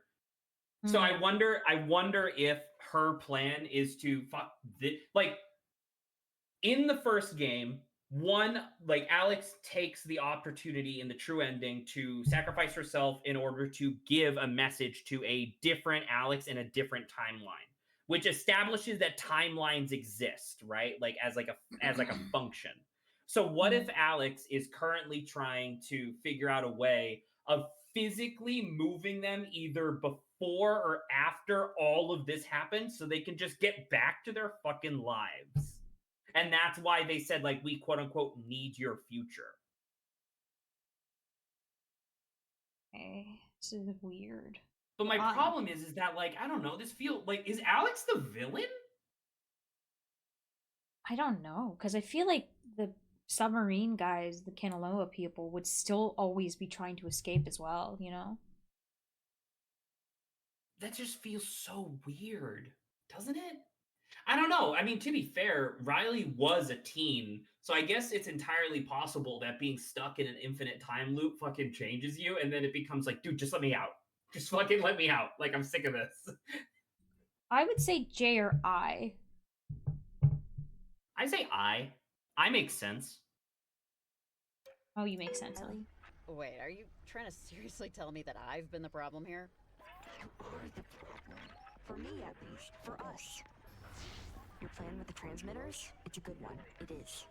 So I wonder if her plan is to like in the first game, Alex takes the opportunity in the true ending to sacrifice herself in order to give a message to a different Alex in a different timeline, which establishes that timelines exist, right? Like as a function. So what if Alex is currently trying to figure out a way of physically moving them either before or after all of this happens so they can just get back to their fucking lives? And that's why they said, like, we quote unquote need your future. Okay, this is weird. But my problem is that, like, I don't know, this feels like, is Alex the villain? I don't know, because I feel like the submarine guys, the Kanaloa people, would still always be trying to escape as well, you know? That just feels so weird, doesn't it? I don't know. I mean, to be fair, Riley was a teen, so I guess it's entirely possible that being stuck in an infinite time loop fucking changes you, and then it becomes like, dude, just let me out. Just fucking let me out. Like, I'm sick of this. I would say J or I. I say I. I make sense. Oh, you make sense, Ellie. Wait, are you trying to seriously tell me that I've been the problem here? You are the problem. For me, at least. For us. Your plan with the transmitters? It's a good one. It is.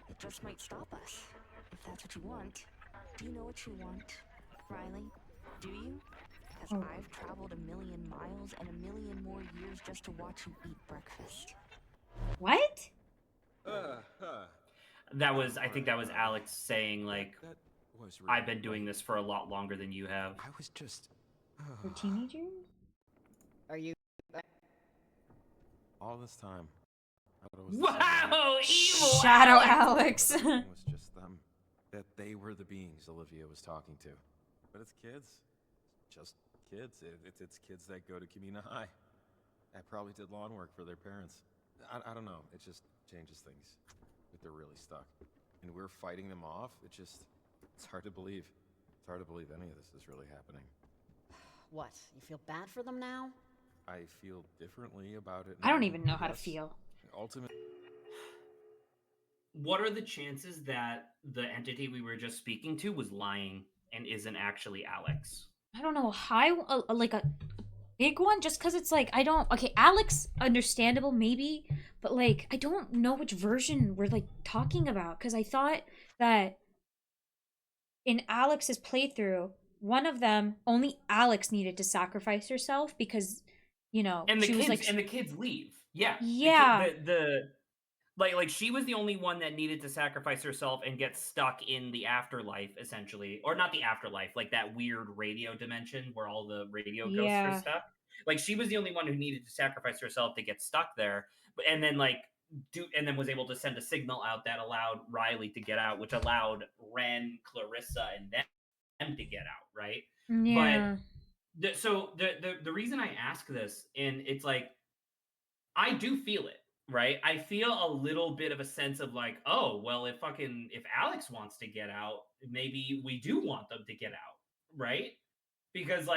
It just might stop us. If that's what you want. Do you know what you want, Riley? Do you? Because I've traveled 1,000,000 miles and 1,000,000 more years just to watch you eat breakfast. What? I think that was Alex saying, like, I've been doing this for a lot longer than you have. I was just... For teenagers? Are you... All this time. I thought it was the Wow, evil Shadow Alex! Alex. It was just them. That they were the beings Olivia was talking to. But it's kids. Just kids. It's kids that go to Mina High. That probably did lawn work for their parents. I don't know. It just changes things. If they're really stuck. And we're fighting them off. It's hard to believe. It's hard to believe any of this is really happening. What? You feel bad for them now? I feel differently about it. I don't even know how to feel. Ultimately. What are the chances that the entity we were just speaking to was lying and isn't actually Alex? I don't know, like a big one, just because it's like, I don't... Okay, Alex, understandable, maybe, but, like, I don't know which version we're, like, talking about, because I thought that in Alex's playthrough, one of them, only Alex needed to sacrifice herself because, you know, And the she kids was, like... and the kids leave. Yeah. Yeah. Like she was the only one that needed to sacrifice herself and get stuck in the afterlife, essentially. Or not the afterlife, like that weird radio dimension where all the radio ghosts are stuck. Like she was the only one who needed to sacrifice herself to get stuck there. And then and then was able to send a signal out that allowed Riley to get out, which allowed Ren, Clarissa, and them to get out, right? Yeah. But the reason I ask this, and it's like, I do feel it, right? I feel a little bit of a sense of like, oh, well, if Alex wants to get out, maybe we do want them to get out, right? Because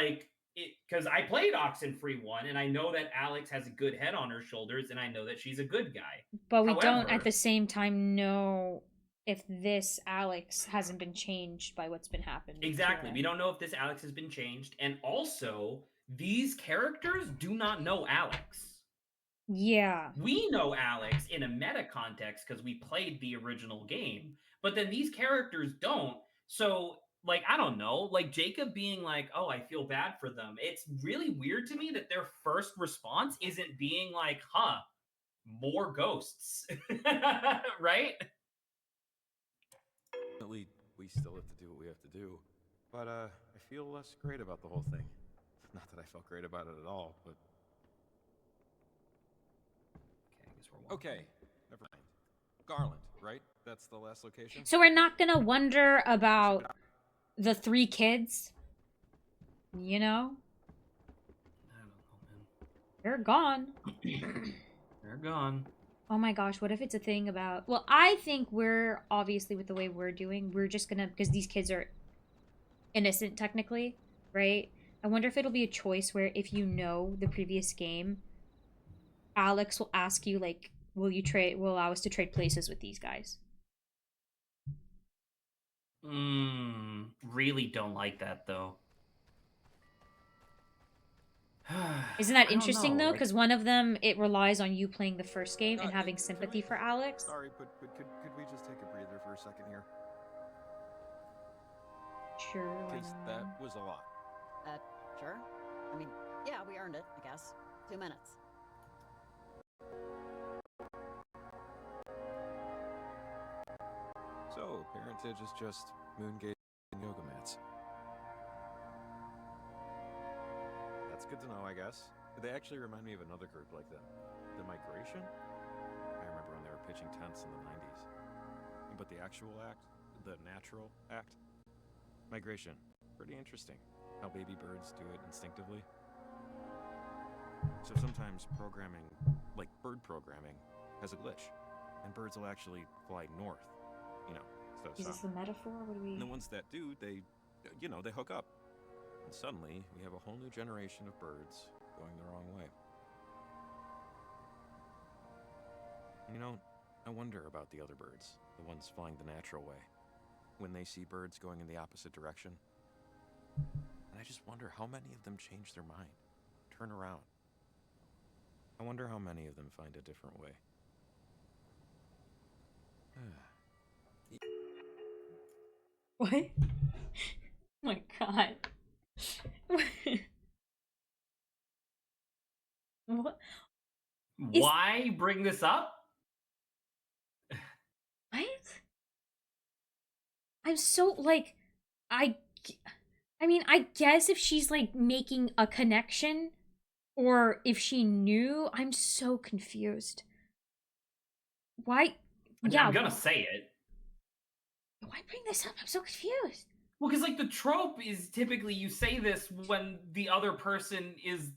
because I played Oxenfree 1, and I know that Alex has a good head on her shoulders, and I know that she's a good guy. But we don't at the same time know if this Alex hasn't been changed by what's been happening. Exactly. We don't know if this Alex has been changed. And also, these characters do not know Alex. Yeah. We know Alex in a meta context because we played the original game, but then these characters don't. So, like, I don't know, like Jacob being like, oh, I feel bad for them. It's really weird to me that their first response isn't being like, huh, more ghosts, right? Ultimately, we still have to do what we have to do. But I feel less great about the whole thing. Not that I felt great about it at all, but... Okay, never mind. Garland, right? That's the last location? So we're not gonna wonder about the 3 kids? You know? I don't know, man. They're gone. They're gone. Oh my gosh, what if it's a thing about... Well, I think we're, obviously, with the way we're doing, we're just gonna... Because these kids are innocent, technically, right? I wonder if it'll be a choice where if you know the previous game, Alex will ask you, like, will allow us to trade places with these guys? Really don't like that, though. Isn't that interesting, though? Because one of them, it relies on you playing the first game and having sympathy for Alex. Sorry, but could we just take a breather for a second here? Sure. Because that was a lot. Sure. I mean, yeah, we earned it, I guess. 2 minutes. So, parentage is just moongate and yoga mats. That's good to know, I guess. They actually remind me of another group like them. The Migration? I remember when they were pitching tents in the 90s. But the actual act, the natural act, migration, pretty interesting. How baby birds do it instinctively. So sometimes programming, like bird programming, has a glitch. And birds will actually fly north, you know, instead of Is this south. the metaphor? What do we... And the ones that do, they hook up. And suddenly, we have a whole new generation of birds going the wrong way. You know, I wonder about the other birds, the ones flying the natural way, when they see birds going in the opposite direction. And I just wonder how many of them change their mind. turn around. I wonder how many of them find a different way. What? Oh my god. What? Why bring this up? What? I'm so, like, I mean, I guess if she's, like, making a connection, or if she knew, I'm so confused. Why? I mean, Yeah. I'm gonna say it. Why bring this up? I'm so confused. Well, because like the trope is typically you say this when the other person is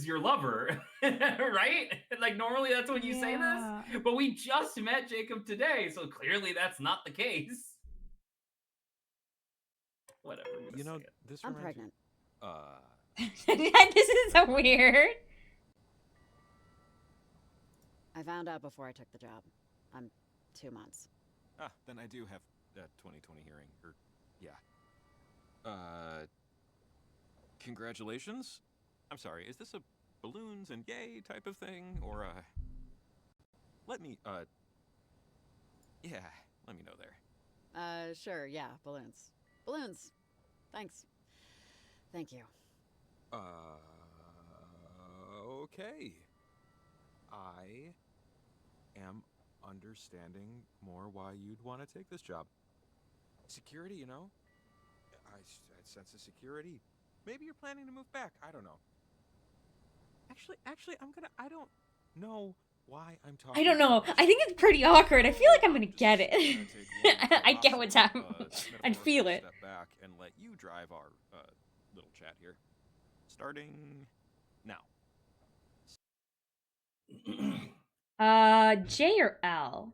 your lover, right? Like normally that's when you say this. But we just met Jacob today, so clearly that's not the case. Whatever. You know, this I'm reminds pregnant. This is so weird. I found out before I took the job. I'm 2 months. Ah, then I do have that 2020 hearing. Or, yeah. Congratulations? I'm sorry, is this a balloons and yay type of thing? Or, let me know there. Sure, yeah, balloons. Balloons. Thanks. Thank you. Okay. I am understanding more why you'd want to take this job. Security, you know? I sense a security. Maybe you're planning to move back. I don't know. Actually, I don't know why I'm talking. I don't know. I think it's pretty awkward. I feel like I'm gonna get it. I get what's happening. I'd feel it. Step back and let you drive our little chat here. Starting now. J or L?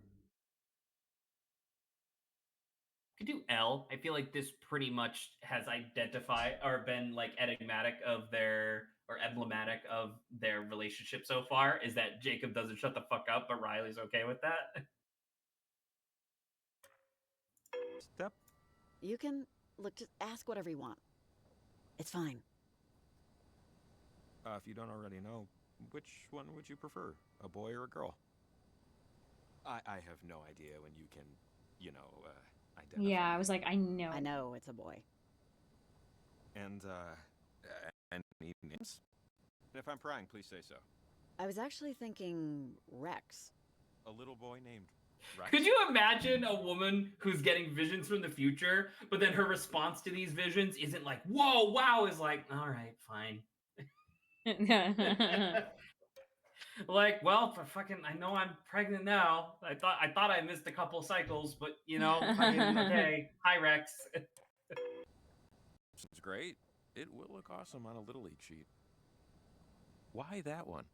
Could do L. I feel like this pretty much has identified or been like enigmatic of their or emblematic of their relationship so far. Is that Jacob doesn't shut the fuck up, but Riley's okay with that. Step. You can look. Just ask whatever you want. It's fine. If you don't already know, which one would you prefer, a boy or a girl? I have no idea when you can, you know, identify. Yeah, I was like, I know. I know it's a boy. And need names? And if I'm prying, please say so. I was actually thinking Rex. A little boy named Rex. Could you imagine a woman who's getting visions from the future, but then her response to these visions isn't like, whoa, wow, is like, all right, fine. Like, well, I know I'm pregnant now. I thought I missed a couple cycles, but you know, okay. Hi, Rex. It's great. It will look awesome on a Little League sheet. Why that one?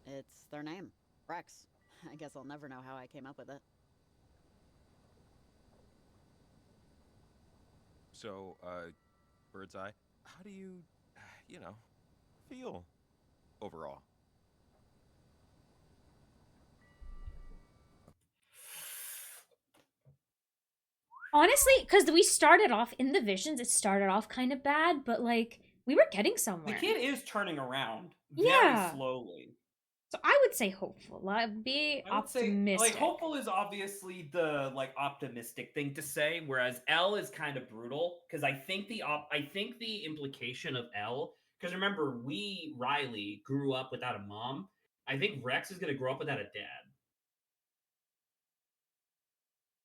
It's their name, Rex. I guess I'll never know how I came up with it. So, bird's eye, how do you, feel overall? Honestly, because we started off in the visions, it started off kind of bad, but like we were getting somewhere. The kid is turning around Yeah. very slowly. So I would say hopeful. Be optimistic. Like hopeful is obviously the like optimistic thing to say, whereas L is kind of brutal because I think the implication of L, because remember Riley grew up without a mom. I think Rex is going to grow up without a dad.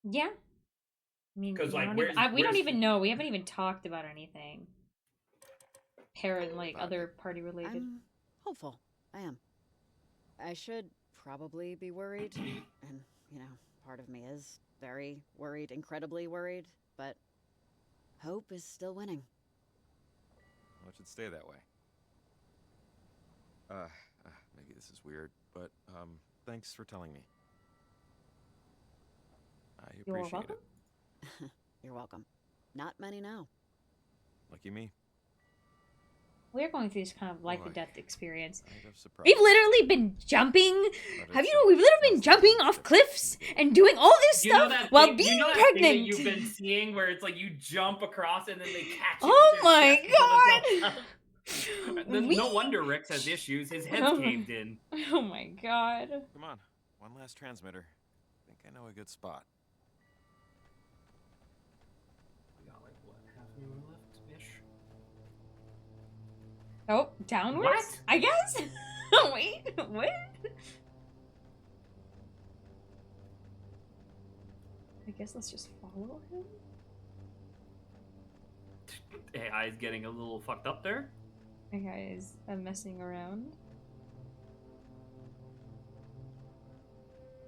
Yeah. I mean, because like we don't even know. We haven't even talked about anything. Parent, like other party related. I'm hopeful. I am. I should probably be worried, and part of me is very worried, incredibly worried, but hope is still winning. Well, it should stay that way. Maybe this is weird, but thanks for telling me. I appreciate it. You're welcome. Not many know. Lucky me. We're going through this kind of life and death experience. Surprise. We've literally been jumping. Have you know? We've literally been jumping off cliffs and doing all this stuff while being pregnant. Thing that you've been seeing where it's like you jump across and then they catch you. Oh my god! No wonder Rex has issues. His head's caved in. Oh my god. Come on, one last transmitter. I think I know a good spot. We got like what, half an hour left-ish? Oh, downwards? What? I guess? Wait, what? I guess let's just follow him? AI is getting a little fucked up there. AI is messing around.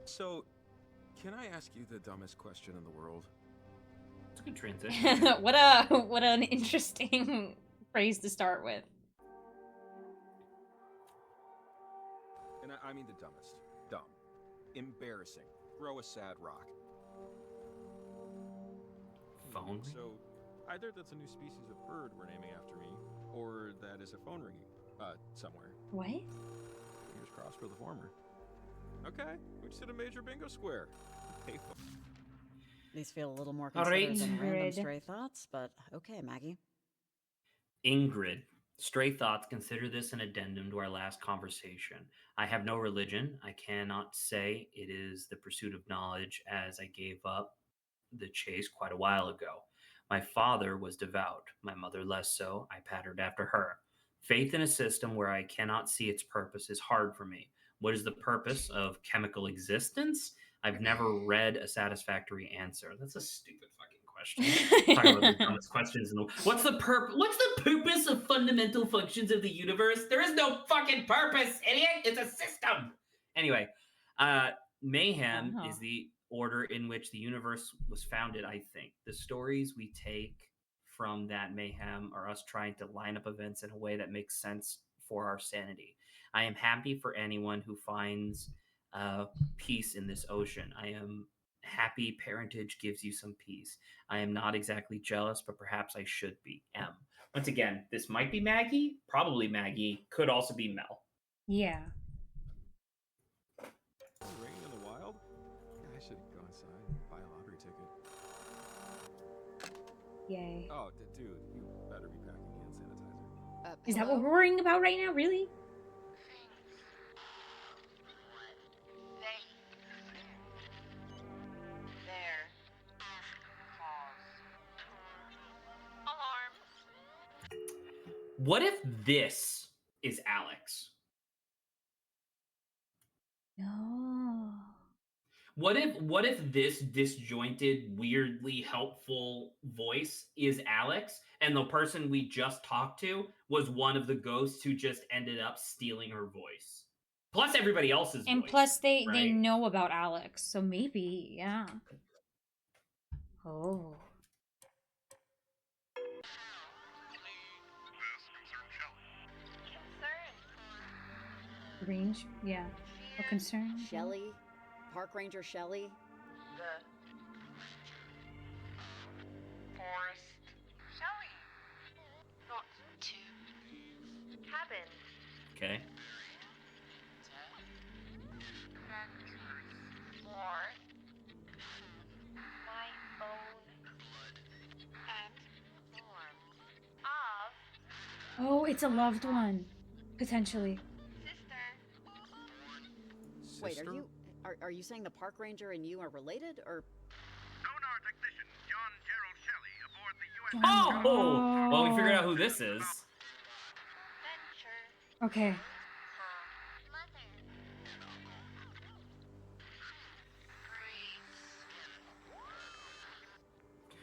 So, can I ask you the dumbest question in the world? It's a good transition. what an interesting phrase to start with. And I mean the dumbest. Dumb. Embarrassing. Throw a sad rock. Phone? So, either that's a new species of bird we're naming after me, or that is a phone ringing. Somewhere. What? Fingers crossed for the former. Okay, we just hit a major bingo square. Hey, These feel a little more All considered right. than random Ingrid. stray thoughts, but okay, Maggie. Ingrid, stray thoughts, consider this an addendum to our last conversation. I have no religion. I cannot say it is the pursuit of knowledge, as I gave up the chase quite a while ago. My father was devout, my mother less so. I patterned after her. Faith in a system where I cannot see its purpose is hard for me. What is the purpose of chemical existence? I've never read a satisfactory answer. That's a stupid fucking question. Talking about the dumbest questions in the What's the purpose of fundamental functions of the universe? There is no fucking purpose, idiot. It's a system. Anyway, mayhem is the order in which the universe was founded, I think. The stories we take from that mayhem are us trying to line up events in a way that makes sense for our sanity. I am happy for anyone who finds peace in this ocean. I am happy parentage gives you some peace. I am not exactly jealous, but perhaps I should be. M. Once again, this might be Maggie, probably Maggie, could also be Mel. Yeah. Raining in the wild? Yeah, I should go inside and buy a lottery ticket. Yay. Oh, dude, you better be packing hand sanitizer. Is that what we're worrying about right now? Really? There. Alarm. What if this is Alex? No. What if this disjointed, weirdly helpful voice is Alex, and the person we just talked to was one of the ghosts who just ended up stealing her voice? Plus everybody else's And voice, plus they right? know about Alex, so maybe, yeah. Oh. Range? Yeah. A concern? Shelly? Park Ranger Shelly? The forest. Shelly. Not to. Cabin. Okay. More. My own and form of Oh, it's a loved one. Potentially. Wait, are you saying the park ranger and you are related, or? Oh! Well, we figured out who this is. Okay.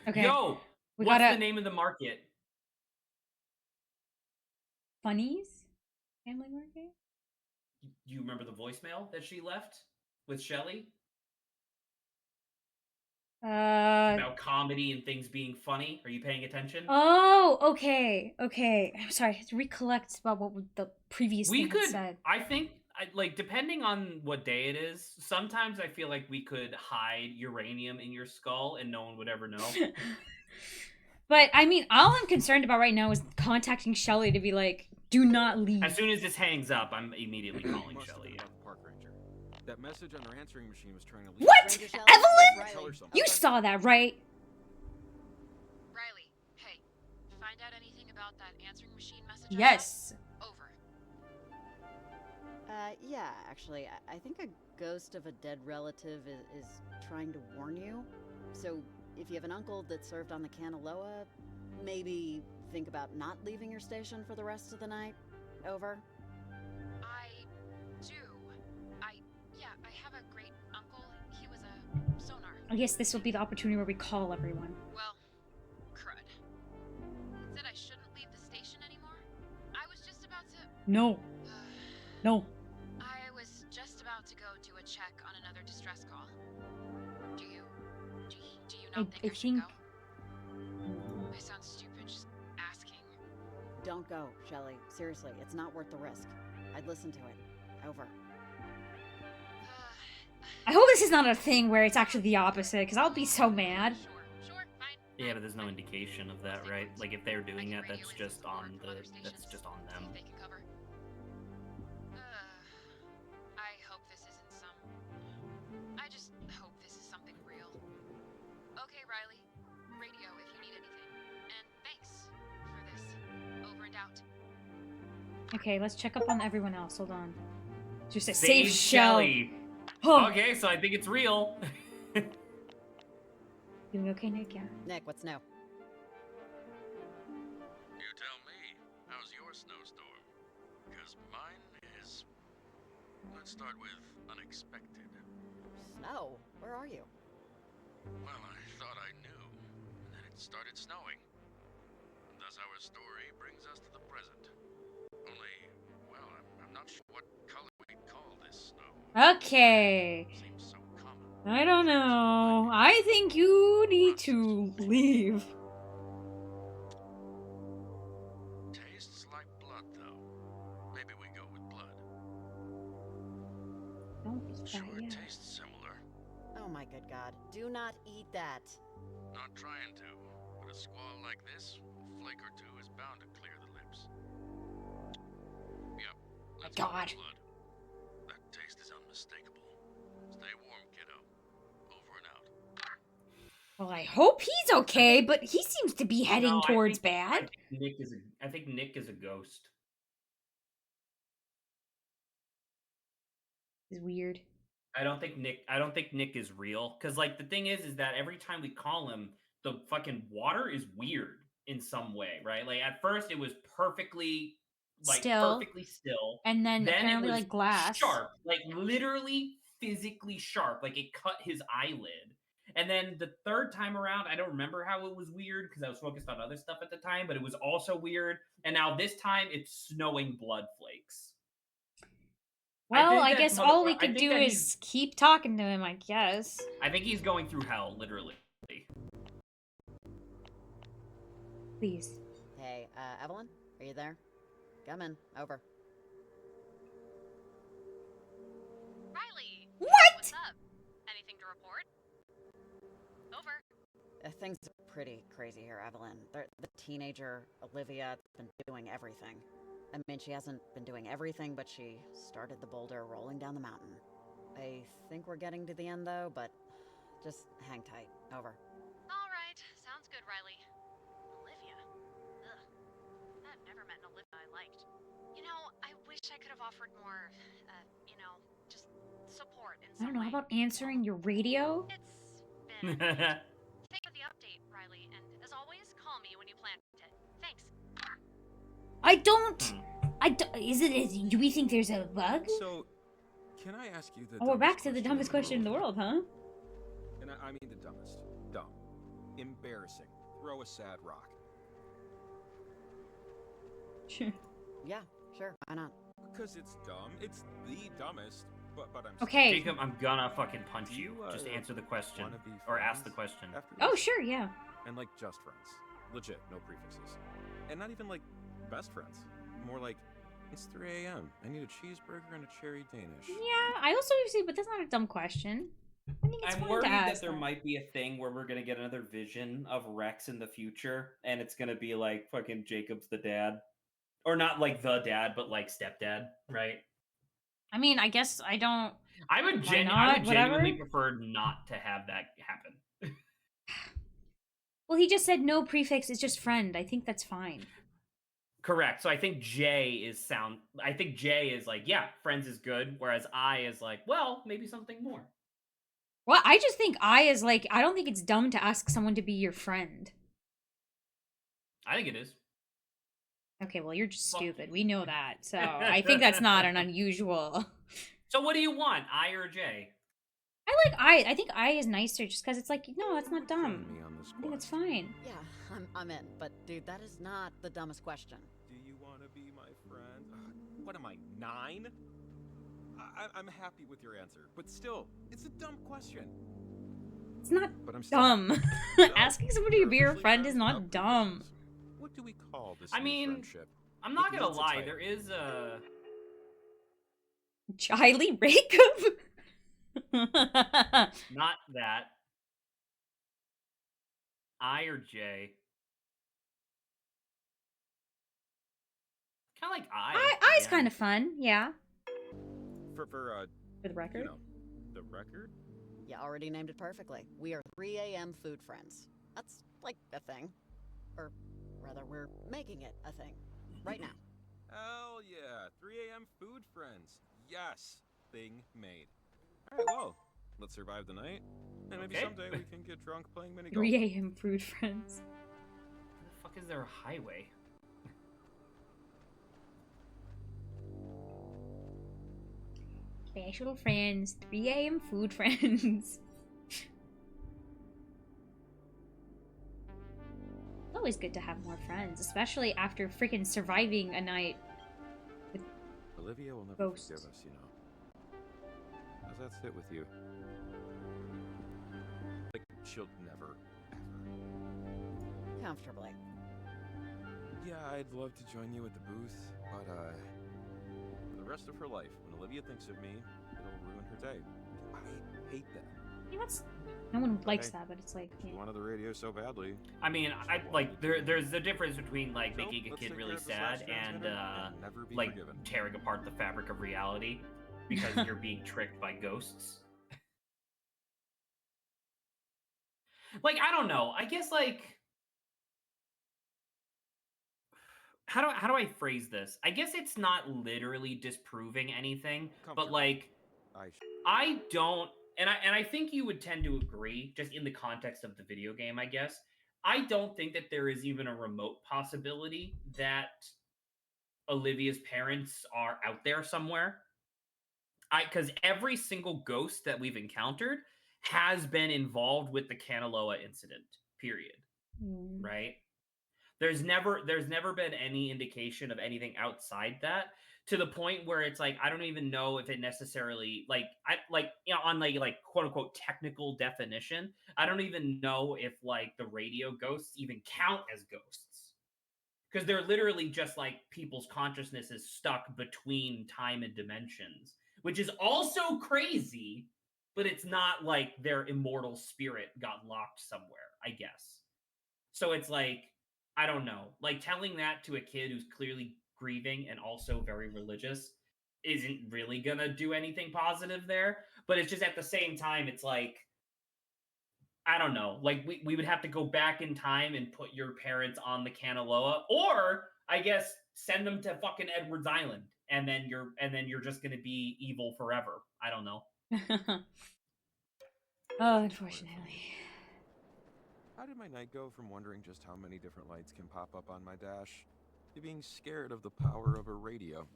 Okay. Yo! We What's gotta... the name of the market? Funnies? Family market? Do you remember the voicemail that she left with Shelly? About comedy and things being funny. Are you paying attention? Oh, okay. Okay. I'm sorry. I have to recollect about what the previous thing had said. I think, like, depending on what day it is, sometimes I feel like we could hide uranium in your skull and no one would ever know. But, I mean, all I'm concerned about right now is contacting Shelly to be like, do not leave. As soon as this hangs up, I'm immediately calling Shelly. The park ranger. That message on her answering machine was trying to leave. What? Evelyn? Tell her something. You saw that, right? Riley, hey, find out anything about about that answering machine message? Yes. Over. Yeah, actually, I think a ghost of a dead relative is trying to warn you. So, if you have an uncle that served on the Kanaloa, maybe think about not leaving your station for the rest of the night. Over. I do. I have a great uncle. He was a sonar. I guess this will be the opportunity where we call everyone. Well, crud. Said I shouldn't leave the station anymore? I was just about to... No. No. I was just about to go do a check on another distress call. Do you not think I should go? I sound stupid just asking. Don't go, Shelley. Seriously, it's not worth the risk. I'd listen to it. Over. I hope this is not a thing where it's actually the opposite, because I'll be so mad. Yeah, but there's no indication of that, right? Like if they're doing that, that's just on them. I hope this isn't some... I just hope this is something real. Okay, Riley. Radio if you need anything. And thanks for this. Over and out. Okay, let's check up on everyone else. Hold on. Just a Save safe shell. Shelly. Oh. Okay, so I think it's real. You okay, Nick? Yeah. Nick, what's new? You tell me, how's your snowstorm? Because mine is... Let's start with unexpected. Snow? Where are you? Well, I thought I knew, and then it started snowing. Thus our story brings us to the present. Only, well, I'm not sure what color we'd call this snow. Okay. I don't know. I think you need to leave. Tastes like blood, though. Maybe we go with blood. Don't eat Sure, that, it yeah. tastes similar. Oh my good God. Do not eat that. Not trying to, but a squall like this, a flake or two is bound to clear the lips. Yep. Let's go with God. blood. That taste is unmistakable. Stay warm, kiddo. Over and out. Well, I hope he's okay, but he seems to be heading No, towards I bad. think Nick is a ghost. It's weird. I don't think Nick is real. Cause like the thing is that every time we call him, the fucking water is weird in some way, right? Like at first it was perfectly perfectly still. And then it apparently was like glass. sharp, like literally physically sharp, like it cut his eyelid. And then the third time around, I don't remember how it was weird because I was focused on other stuff at the time, but it was also weird. And now this time it's snowing blood flakes. Well, I guess all we can do is keep talking to him, I guess. I think he's going through hell, literally. Please. Hey, Evelyn? Are you there? Come in. Over. Riley! What? What's up? Anything to report? Over. Things are pretty crazy here, Evelyn. The teenager, Olivia, has been doing everything. I mean, she hasn't been doing everything, but she started the boulder rolling down the mountain. I think we're getting to the end, though, but just hang tight. Over. All right. Sounds good, Riley. Olivia? Ugh. I've never met an Olivia I liked. You know, I wish I could have offered more, just support in I some don't know, way. how about answering your radio? It's been... Thanks for the update, Riley, and as always, call me when you plan it. Thanks. Do we think there's a bug? So, can I ask you the Oh, we're back dumbest to the question dumbest question in the world, huh? And I mean the dumbest. Dumb. Embarrassing. Throw a sad rock. Sure. Yeah, sure. Why not? Because it's dumb. It's the dumbest. But I'm Okay. Jacob, I'm gonna fucking punch you. Just answer the question. Or ask the question. Oh, sure, yeah. And like just friends. Legit, no prefixes. And not even like best friends. More like, it's 3 a.m. I need a cheeseburger and a cherry Danish. Yeah, I also usually, but that's not a dumb question. I think it's I'm fun worried to that ask there might be a thing where we're gonna get another vision of Rex in the future, and it's gonna be like fucking Jacob's the dad. Or not like the dad, but like stepdad, right? I mean, I guess I don't... I would genuinely prefer not to have that happen. Well, he just said no prefix, it's just friend. I think that's fine. Correct. So I think J is like, yeah, friends is good, whereas I is like, well, maybe something more. Well, I just think I is like, I don't think it's dumb to ask someone to be your friend. I think it is. Okay, well, you're just stupid. We know that. So I think that's not an unusual. So what do you want, I or J? I like I. I think I is nicer just because it's like, no, that's not dumb. I think it's fine. Yeah, I'm in. But dude, that is not the dumbest question. Do you want to be my friend? What am I, 9? I'm happy with your answer, but still, it's a dumb question. It's not But I'm still dumb. Asking somebody to be your friend is not dumb. What do we call this I new mean, friendship? I'm not It gonna needs a lie, title. there is a... Charlie Rakob? Not that. I or J? Kind of like I. I's kind of fun, yeah. For the record? You know, the record? You already named it perfectly. We are 3 a.m. food friends. That's like a thing. Or rather, we're making it a thing. Right now. Hell yeah, 3 a.m. food friends. Yes, thing made. All right, well, let's survive the night, and maybe someday we can get drunk playing mini golf. 3 a.m. food friends. Where the fuck is there a highway? Special friends, 3 a.m. food friends. It's always good to have more friends, especially after freaking surviving a night with Olivia will never ghosts. forgive us, you know. How's that sit with you? Like, she'll never, ever. Comfortably. Yeah, I'd love to join you at the booth, but, for the rest of her life, when Olivia thinks of me, it'll ruin her day. I hate that. Yeah, no one likes Okay. that, but it's like, She yeah. wanted the radio so badly. I mean, there's a difference between like making a let's kid take really care of the sad slash and transmitter and never be like forgiven. tearing apart the fabric of reality because you're being tricked by ghosts. Like, I don't know. I guess like how do I phrase this? I guess it's not literally disproving anything, but like I don't, and I think you would tend to agree, just in the context of the video game, I guess. I don't think that there is even a remote possibility that Olivia's parents are out there somewhere. Because every single ghost that we've encountered has been involved with the Kanaloa incident. Period. Right? There's never been any indication of anything outside that, to the point where it's like I don't even know if it necessarily on like quote unquote technical definition, I don't even know if like the radio ghosts even count as ghosts, because they're literally just like people's consciousness is stuck between time and dimensions, which is also crazy, but it's not like their immortal spirit got locked somewhere, I guess. So it's like, I don't know. Like, telling that to a kid who's clearly grieving and also very religious isn't really gonna do anything positive there. But it's just at the same time, it's like, I don't know. Like, we would have to go back in time and put your parents on the Kanaloa, or I guess send them to fucking Edwards Island, and then you're just gonna be evil forever. I don't know. Oh, unfortunately. How did my night go from wondering just how many different lights can pop up on my dash to being scared of the power of a radio?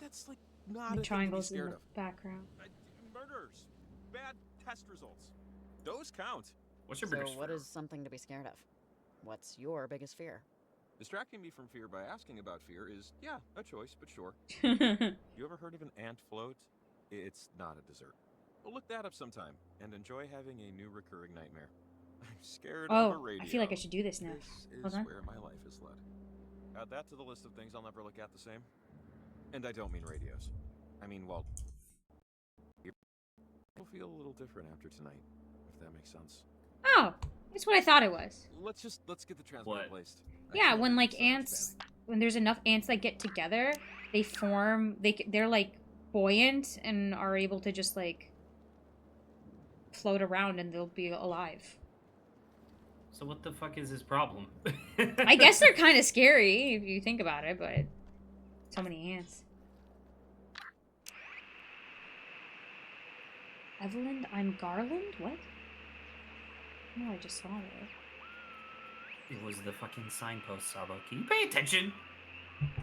That's like not The a thing to be triangles in scared the of. background. Murders, bad test results, those count. What's your So biggest what fear? is something to be scared of? What's your biggest fear? Distracting me from fear by asking about fear is, yeah, a choice, but sure. You ever heard of an ant float? It's not a dessert. Well, look that up sometime and enjoy having a new recurring nightmare. I'm scared of a radio. I feel like I should do this now. This Hold is on. where my life is led. Add that to the list of things I'll never look at the same. And I don't mean radios. I mean, well, it'll feel a little different after tonight, if that makes sense. Oh, that's what I thought it was. Let's get the transmitter placed. Yeah, when like ants, when there's enough ants that get together, they form. They're like buoyant and are able to just like float around, and they'll be alive. So what the fuck is his problem? I guess they're kind of scary if you think about it, but so many ants. Evelyn, I'm Garland? What? No, I just saw it. It was the fucking signpost, Sabo. Can you pay attention?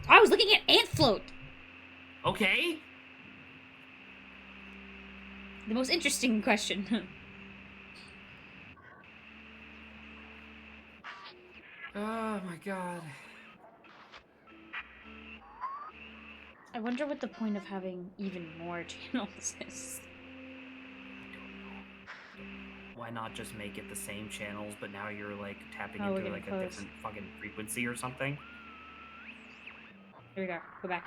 I was looking at ant float. Okay. The most interesting question. Oh my god. I wonder what the point of having even more channels is. Why not just make it the same channels, but now you're like tapping Oh, we're into getting like a close. different fucking frequency or something? Here we go. Go back.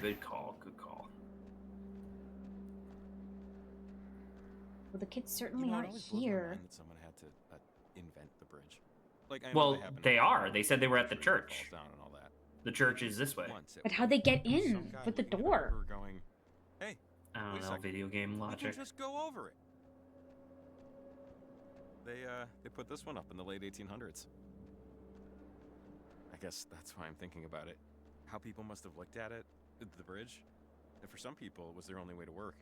Good call, good call. Well, the kids certainly it aren't always blows my here. mind that someone had to invent the bridge. Like, I know Well, happened they in are. They said they were at the church. falls down and all that. The church is this way. But how'd they get Some in guy with the looking at door? her going, hey, I wait don't a know, second. video game we logic. can just go over it. They put this one up in the late 1800s. I guess that's why I'm thinking about it. How people must have looked at it, the bridge. And for some people, it was their only way to work.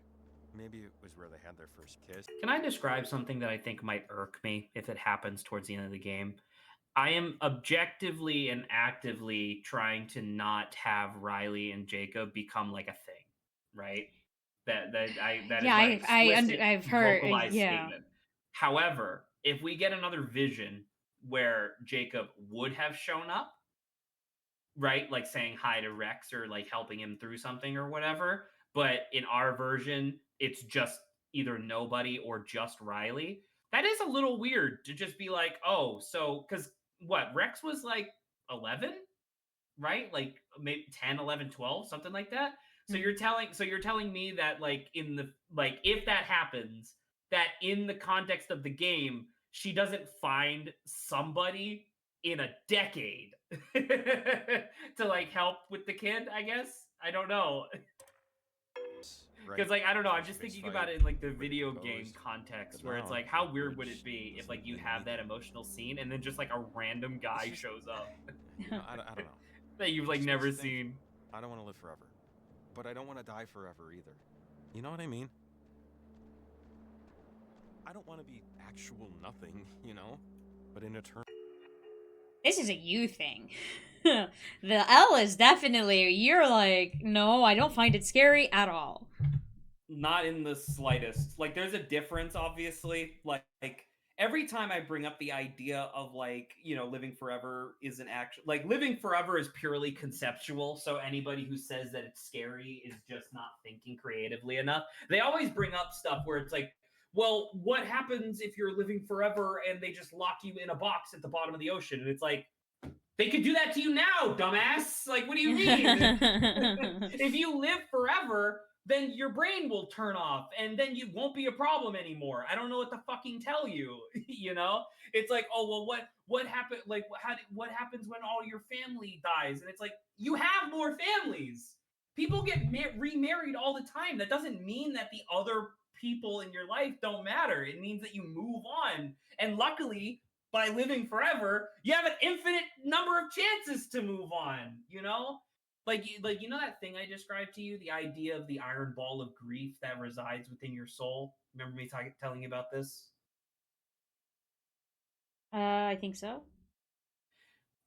Maybe it was where they had their first kiss. Can I describe something that I think might irk me if it happens towards the end of the game? I am objectively and actively trying to not have Riley and Jacob become like a thing, right? That is Yeah, my explicit I've heard. vocalized Yeah. statement. However, if we get another vision where Jacob would have shown up, right, like saying hi to Rex or like helping him through something or whatever, but in our version, it's just either nobody or just Riley. That is a little weird to just be like, oh, so because what Rex was like 11, right? Like maybe 10, 11, 12, something like that. So you're telling me that like in the like if that happens, that in the context of the game, she doesn't find somebody in a decade to like help with the kid, I guess. I don't know. Because like I don't know, I'm just thinking about it in like the video game context, where it's like, how weird would it be if like you have that emotional scene and then just like a random guy shows up I don't know. that you've like Just never makes you think, seen. I don't want to live forever, but I don't want to die forever either. You know what I mean? I don't want to be actual nothing, you know, but in eternity. This is a you thing. The L is definitely, you're like, no, I don't find it scary at all. Not in the slightest. Like there's a difference, obviously. Like every time I bring up the idea of like, you know, living forever is an action, like living forever is purely conceptual. So anybody who says that it's scary is just not thinking creatively enough. They always bring up stuff where it's like, well, what happens if you're living forever and they just lock you in a box at the bottom of the ocean? And it's like, they could do that to you now, dumbass. Like, what do you mean? If you live forever, then your brain will turn off and then you won't be a problem anymore. I don't know what to fucking tell you. You know, it's like, oh, well, what happened? Like, what happens when all your family dies? And it's like, you have more families. People get remarried all the time. That doesn't mean that the other people in your life don't matter. It means that you move on. And luckily, by living forever, you have an infinite number of chances to move on, you know? Like you know that thing I described to you, the idea of the iron ball of grief that resides within your soul? Remember me telling you about this? I think so.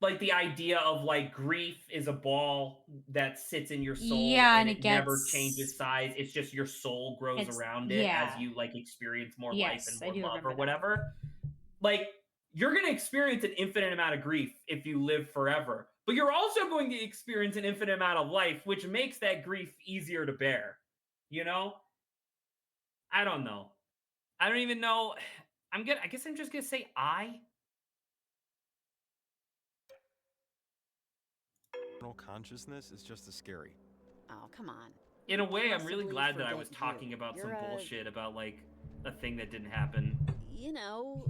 Like the idea of like grief is a ball that sits in your soul, Yeah, and and it never changes size. It's just your soul grows around it as you like experience more life and more love or whatever. Like you're going to experience an infinite amount of grief if you live forever, but you're also going to experience an infinite amount of life, which makes that grief easier to bear. You know? I don't know. I don't even know. I guess I'm just going to say Consciousness is just as scary. Oh, come on. In a way, I'm really Possibly glad that I forget was talking you. about You're some a- bullshit about like a thing that didn't happen. You know,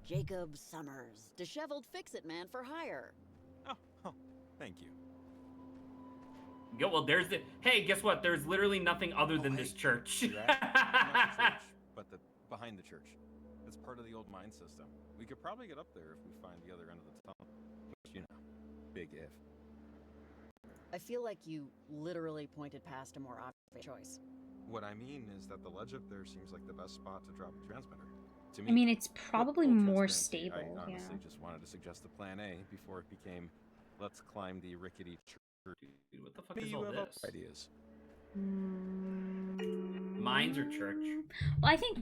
Jacob Summers, disheveled fix-it man for hire. Oh, thank you. Go, well, hey, guess what? There's literally nothing other than this church. Not the church, but the behind the church. It's part of the old mine system. We could probably get up there if we find the other end of the tunnel. Which, you know, big if. I feel like you literally pointed past a more obvious choice. What I mean is that the ledge up there seems like the best spot to drop a transmitter. To me, I mean, it's but probably full more transparency, stable. I honestly Yeah. just wanted to suggest the plan A before it became, let's climb the rickety church. Dude, what the fuck Maybe is you all have this? other ideas. Mines or church? Well, I think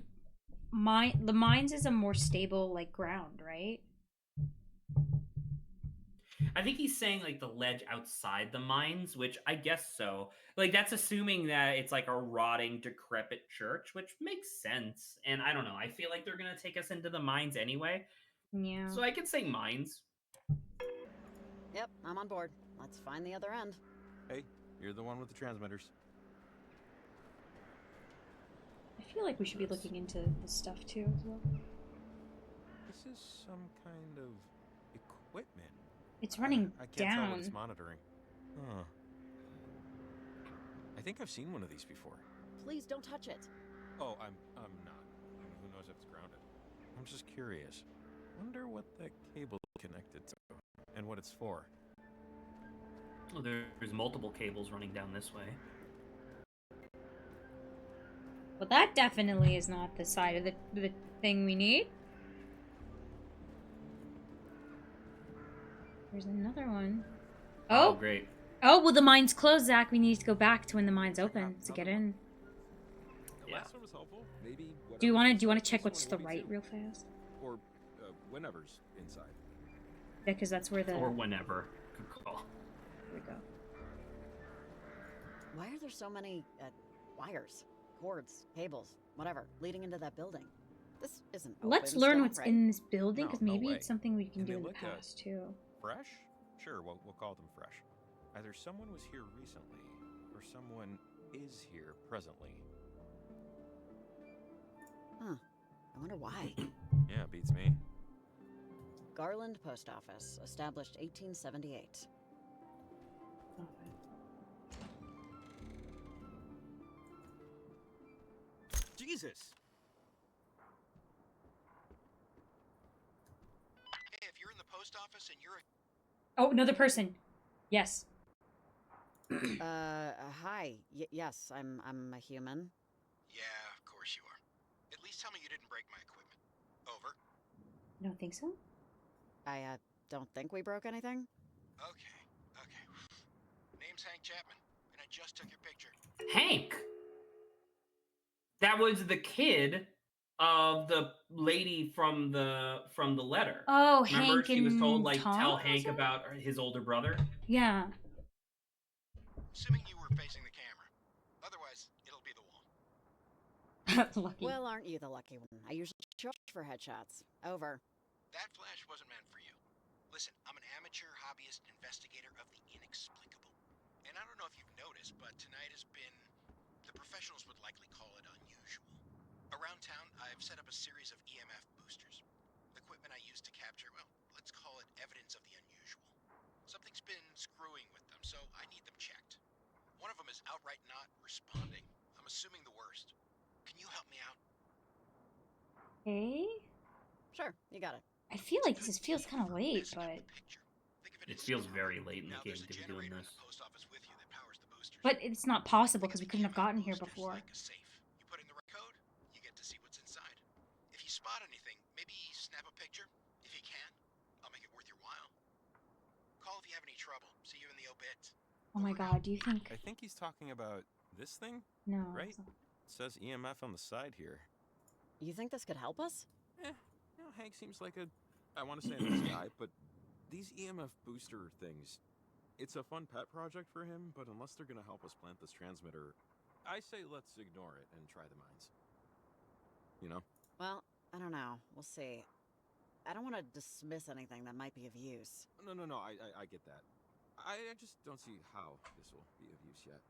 the mines is a more stable like ground, right? I think he's saying like the ledge outside the mines, which I guess so. Like that's assuming that it's like a rotting, decrepit church, which makes sense. And I don't know. I feel like they're gonna take us into the mines anyway. Yeah. So I could say mines. Yep, I'm on board. Let's find the other end. Hey, you're the one with the transmitters. I feel like we should be looking into this stuff too as well. This is some kind of equipment. It's running I can't tell what down. it's monitoring. Huh. I think I've seen one of these before. Please don't touch it. Oh, I'm not. I mean, who knows if it's grounded? I'm just curious. Wonder what that cable is connected to and what it's for. Well, there's multiple cables running down this way. Well, that definitely is not the side of the thing we need. There's another one. Oh, great. Oh, well, the mine's closed, Zach. We need to go back to when the mine's open to get in. The last one was helpful. Maybe. Do you want to check what's to the right real fast? Or whenever's inside. Yeah, because that's where the. Or whenever. Good call. Here we go. Why are there so many wires, cords, cables, whatever, leading into that building? This isn't open Let's learn stone, what's right? in this building, because No maybe way. it's something we can Can do they in the look at- past too. Fresh? Sure, we'll call them fresh. Either someone was here recently, or someone is here presently. Huh. I wonder why. Yeah, beats me. Garland Post Office, established 1878. Jesus! Hey, if you're in the post office and you're a Oh, another person. Yes. Hi. Yes, I'm a human. Yeah, of course you are. At least tell me you didn't break my equipment. Over. You don't think so? I don't think we broke anything. Okay. Name's Hank Chapman, and I just took your picture. Hank! That was the kid of the lady from the letter. Oh, Remember, Hank she was told and like Tom, tell was Hank it? about his older brother. Yeah. Assuming you were facing the camera. Otherwise, it'll be the wall. Lucky. Well, aren't you the lucky one? I usually charge for headshots. Over. That flash wasn't meant for you. Listen, I'm an amateur hobbyist investigator of the inexplicable. And I don't know if you've noticed, but tonight has been, the professionals would likely call it unusual. Around town, I've set up a series of EMF boosters. Equipment I use to capture, well, let's call it evidence of the unusual. Something's been screwing with them, so I need them checked. One of them is outright not responding. I'm assuming the worst. Can you help me out? Okay. Sure, you got it. I feel like this feels kind of late, but. It feels very late in the game to be doing this. But it's not possible because we couldn't have gotten here before. You put in the right code, you get to see what's inside. If you spot anything, maybe snap a picture. If you can, I'll make it worth your while. Call if you have any trouble. See you in the obit. Oh my god, do you think. I think he's talking about this thing? No. Right? it's not. It says EMF on the side here. You think this could help us? Hank seems like I want to say a nice guy, but these EMF booster things, it's a fun pet project for him, but unless they're going to help us plant this transmitter, I say let's ignore it and try the mines. You know? Well, I don't know. We'll see. I don't want to dismiss anything that might be of use. No, I get that. I just don't see how this will be of use yet.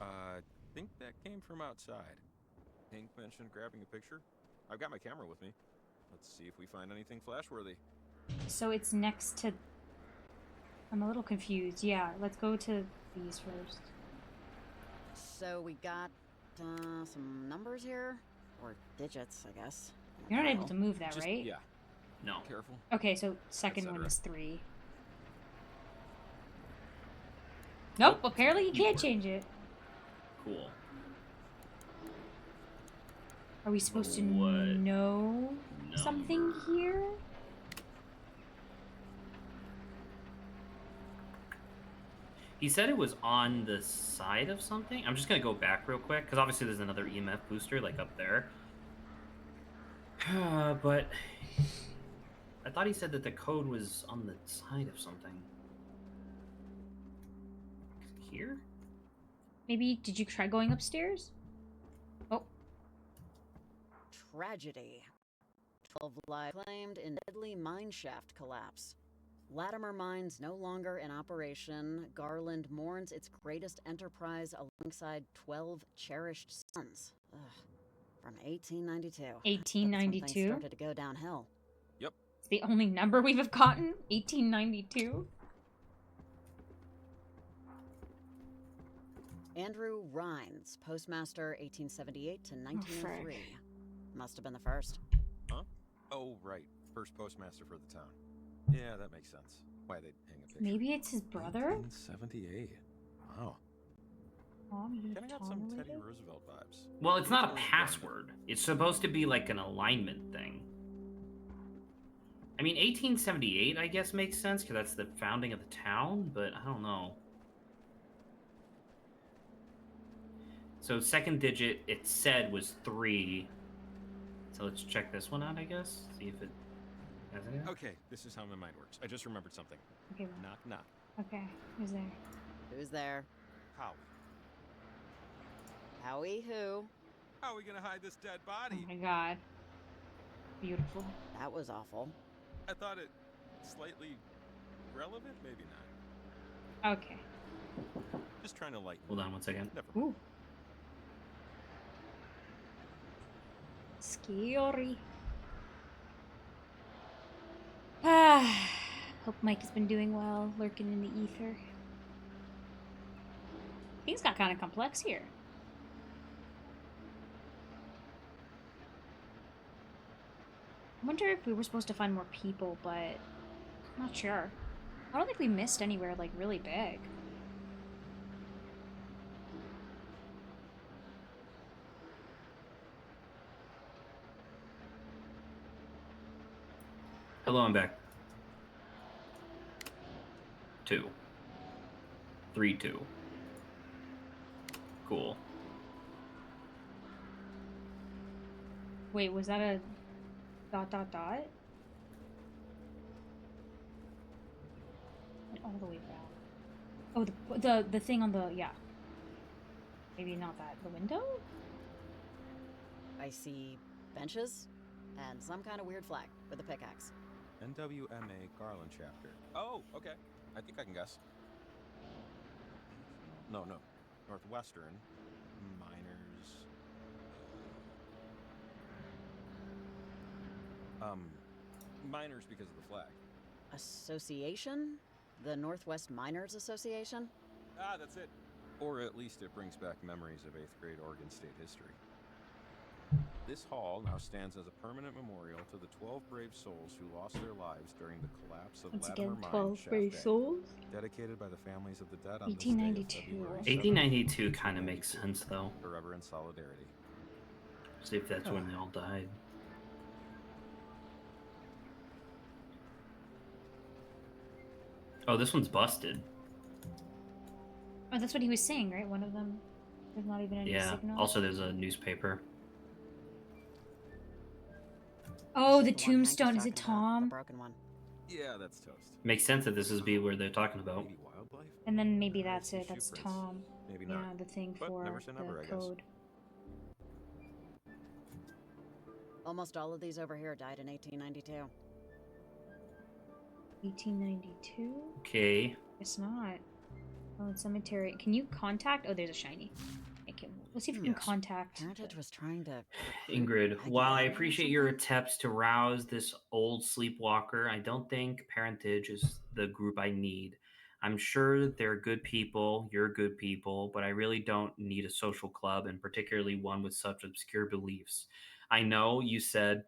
I think that came from outside. Hank mentioned grabbing a picture. I've got my camera with me. Let's see if we find anything flashworthy. So it's next to. I'm a little confused. Yeah, let's go to these first. So we got some numbers here, or digits, I guess. and a You're not able dial. to move that, Just, right? yeah. No. Careful. Okay, so second one Etc. is 3. Nope, apparently you can't change it. Cool. Are we supposed to What know something here? He said it was on the side of something. I'm just gonna go back real quick because obviously there's another EMF booster like up there. But I thought he said that the code was on the side of something. Here? Maybe, did you try going upstairs? Oh. Tragedy. 12 lives claimed in deadly mine shaft collapse. Latimer Mines no longer in operation. Garland mourns its greatest enterprise alongside 12 cherished sons. Ugh. From 1892. 1892? Something started to go downhill. Yep. It's the only number we've gotten? 1892? Andrew Rhines, postmaster 1878 to 1903. Must have been the first. Huh? Oh, right. First postmaster for the town. Yeah, that makes sense. Why they'd hang a picture. Maybe it's his brother? 1978. Wow. Kind of got some Teddy Roosevelt vibes. Well, it's not a password. It's supposed to be like an alignment thing. I mean, 1878, I guess, makes sense because that's the founding of the town, but I don't know. So second digit, it said was 3. So let's check this one out, I guess. See if it has it. Okay, this is how my mind works. I just remembered something. Okay. Knock, knock. Okay, who's there? Who's there? Howie. Howie who? How are we gonna hide this dead Oh body? my god. Beautiful. That was awful. I thought it slightly relevant, maybe not. Okay. Just trying to lighten. Hold on one second. Never mind. Ooh. Scary. Ah. Hope Mike has been doing well, lurking in the ether. Things got kind of complex here. I wonder if we were supposed to find more people, but I'm not sure. I don't think we missed anywhere, like, really big. Hello, I'm back. 2. 3, 2. Cool. Wait, was that a dot dot dot? Went all the way back. Oh, the thing on the, yeah. Maybe not that. The window? I see benches and some kind of weird flag with a pickaxe. NWMA Garland chapter. Oh, okay. I think I can guess. No. Northwestern. Miners. Miners because of the flag. Association? The Northwest Miners Association? Ah, that's it. Or at least it brings back memories of 8th grade Oregon State history. This hall now stands as a permanent memorial to the 12 brave souls who lost their lives during the collapse of Once Latimer again, Mine 12 Shaft brave Day, souls? dedicated by the families of the dead on 1892. this day of February 1892 kind of makes sense, though. Forever in solidarity. See if that's when they all died. Oh, this one's busted. Oh, that's what he was saying, right? One of them, there's not even any Yeah. signal. Also, there's a newspaper. Oh, the This is one Hank was tombstone. Is it talking about, Tom? The broken one. Yeah, that's toast. Makes sense that this is be where they're talking about. Maybe wildlife? And then maybe that's see it. That's shoe prints. Tom. Maybe Yeah, not. the thing But for never say never, the I guess. code. Almost all of these over here died in 1892. 1892? Okay. It's not. Oh, it's cemetery. Can you contact? Oh, there's a shiny. Okay, let's see if we can Yes. contact. Parentage was trying to... Ingrid, Peggy while I Allen or appreciate your attempts to rouse this old sleepwalker, I don't think Parentage is the group I need. I'm sure they're good people, you're good people, but I really don't need a social club, and particularly one with such obscure beliefs. I know you said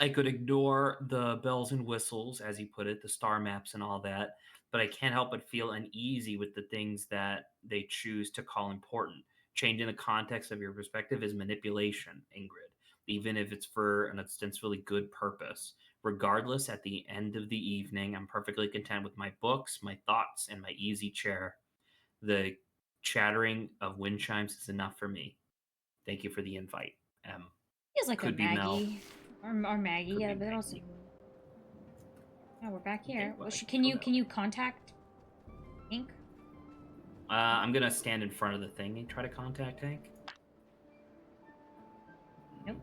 I could ignore the bells and whistles, as you put it, the star maps and all that, but I can't help but feel uneasy with the things that they choose to call important. Changing the context of your perspective is manipulation, Ingrid, even if it's for an ostensibly good purpose. Regardless, at the end of the evening, I'm perfectly content with my books, my thoughts, and my easy chair. The chattering of wind chimes is enough for me. Thank you for the invite. Feels like a Could be Mel. Maggie. Or Maggie, Could yeah, be but also. Maggie. Oh, we're back here. well, Well, I can can go you now. contact Ink? I'm gonna stand in front of the thing and try to contact Hank. Nope.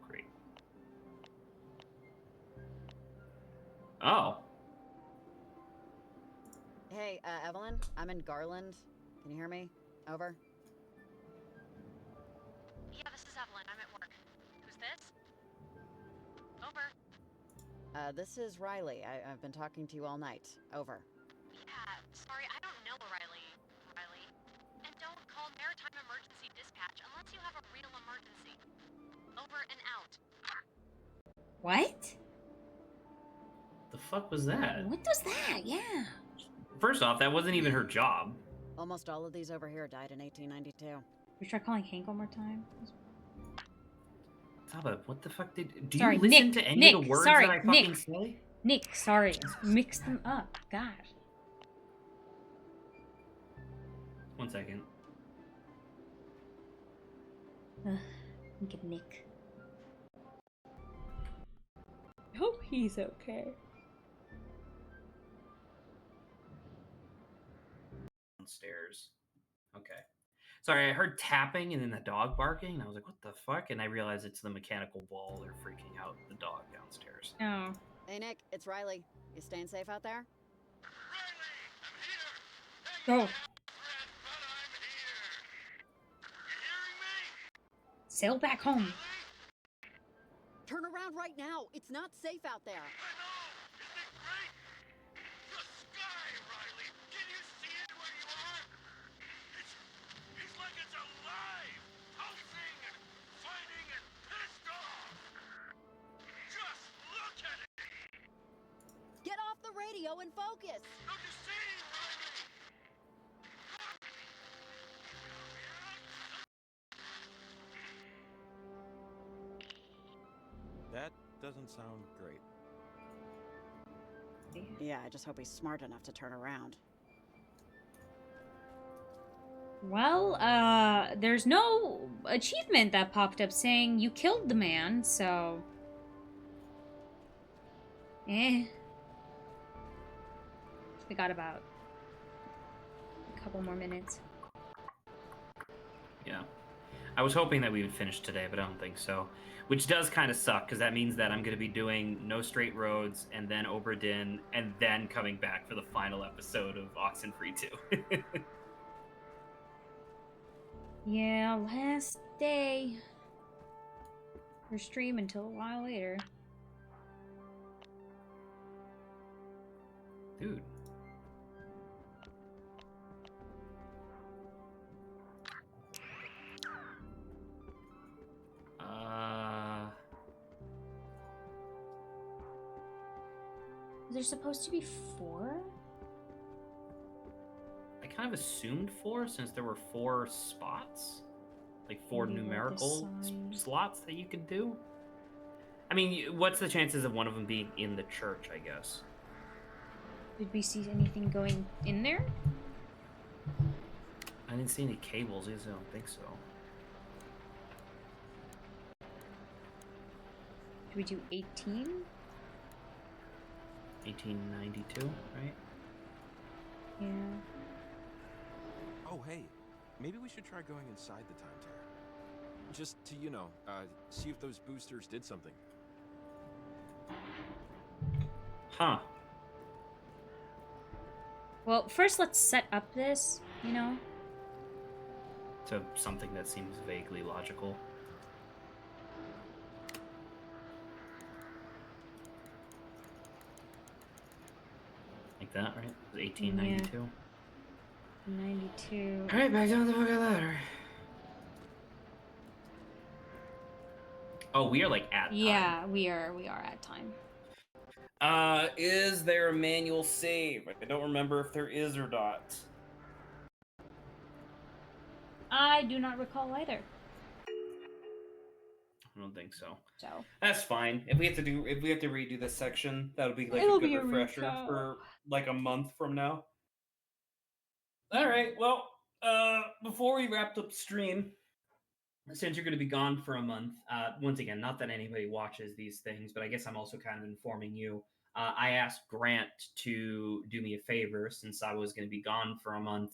Great. Oh. Hey, Evelyn, I'm in Garland. Can you hear me? Over. Yeah, this is Evelyn. I'm at work. Who's this? Over. This is Riley. I've been talking to you all night. Over. Yeah, sorry, I don't know Riley. And don't call Maritime Emergency Dispatch unless you have a real emergency. Over and out. What? The fuck was that? What was that? Yeah. First off, that wasn't even her job. Almost all of these over here died in 1892. We try calling Hank one more time. Saba, what the fuck do Sorry, you listen Nick, to any Nick, of the words sorry, that I fucking Nick. say? Nick, sorry. Mix them up. God. 1 second. Look at Nick. Hope he's okay. Downstairs. Okay. Sorry, I heard tapping and then the dog barking, and I was like, what the fuck? And I realized it's the mechanical ball. They're freaking out the dog downstairs. Oh. Hey, Nick, it's Riley. You staying safe out there? Go. Sail back home. Turn around right now. It's not safe out there. It's like it's alive, pulsing and fighting and pissed off. Just look at it. Get off the radio and focus. Don't you see, Riley? That doesn't sound great. Yeah, I just hope he's smart enough to turn around. Well, there's no achievement that popped up saying you killed the man, so... We got about a couple more minutes. Yeah. I was hoping that we would finish today, but I don't think so. Which does kind of suck, because that means that I'm going to be doing No Straight Roads, and then Oberdin, and then coming back for the final episode of Oxenfree 2. Yeah, last day. For stream until a while later. Dude. There's supposed to be 4? I kind of assumed 4 since there were 4 spots. Like 4 Maybe numerical this side. slots that you could do. I mean, what's the chances of one of them being in the church, I guess? Did we see anything going in there? I didn't see any cables, I don't think so. Do we do 18? 1892, right? Yeah. Oh, hey, maybe we should try going inside the time tower. Just to, see if those boosters did something. Huh. Well, first let's set up this, To something that seems vaguely logical. Like like that, right? It was Yeah. 1892. 92. All right, back down the fucking ladder. Oh, we are like at time. Yeah, we are at time. Is there a manual save? I don't remember if there is or not. I do not recall either. I don't think so. So that's fine. If we have to redo this section, that'll be like it'll a good be a refresher recap. for like a month from now. All right. Well, before we wrap up stream, since you're going to be gone for a month, once again, not that anybody watches these things, but I guess I'm also kind of informing you. I asked Grant to do me a favor since I was going to be gone for a month.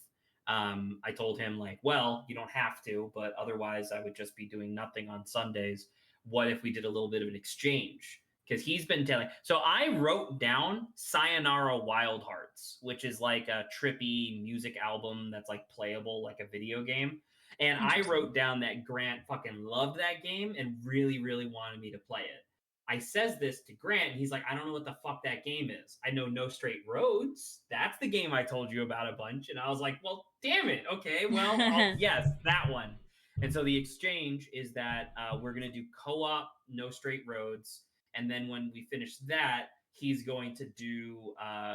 I told him, like, well, you don't have to, but otherwise I would just be doing nothing on Sundays. What if we did a little bit of an exchange? Because he's been telling. So I wrote down Sayonara Wild Hearts, which is like a trippy music album that's like playable like a video game. And I wrote down that Grant fucking loved that game and really, really wanted me to play it. I says this to Grant, and he's like, I don't know what the fuck that game is. I know No Straight Roads. That's the game I told you about a bunch. And I was like, well, damn it. Okay, well, yes, that one. And so the exchange is that we're going to do co-op No Straight Roads. And then when we finish that, he's going to do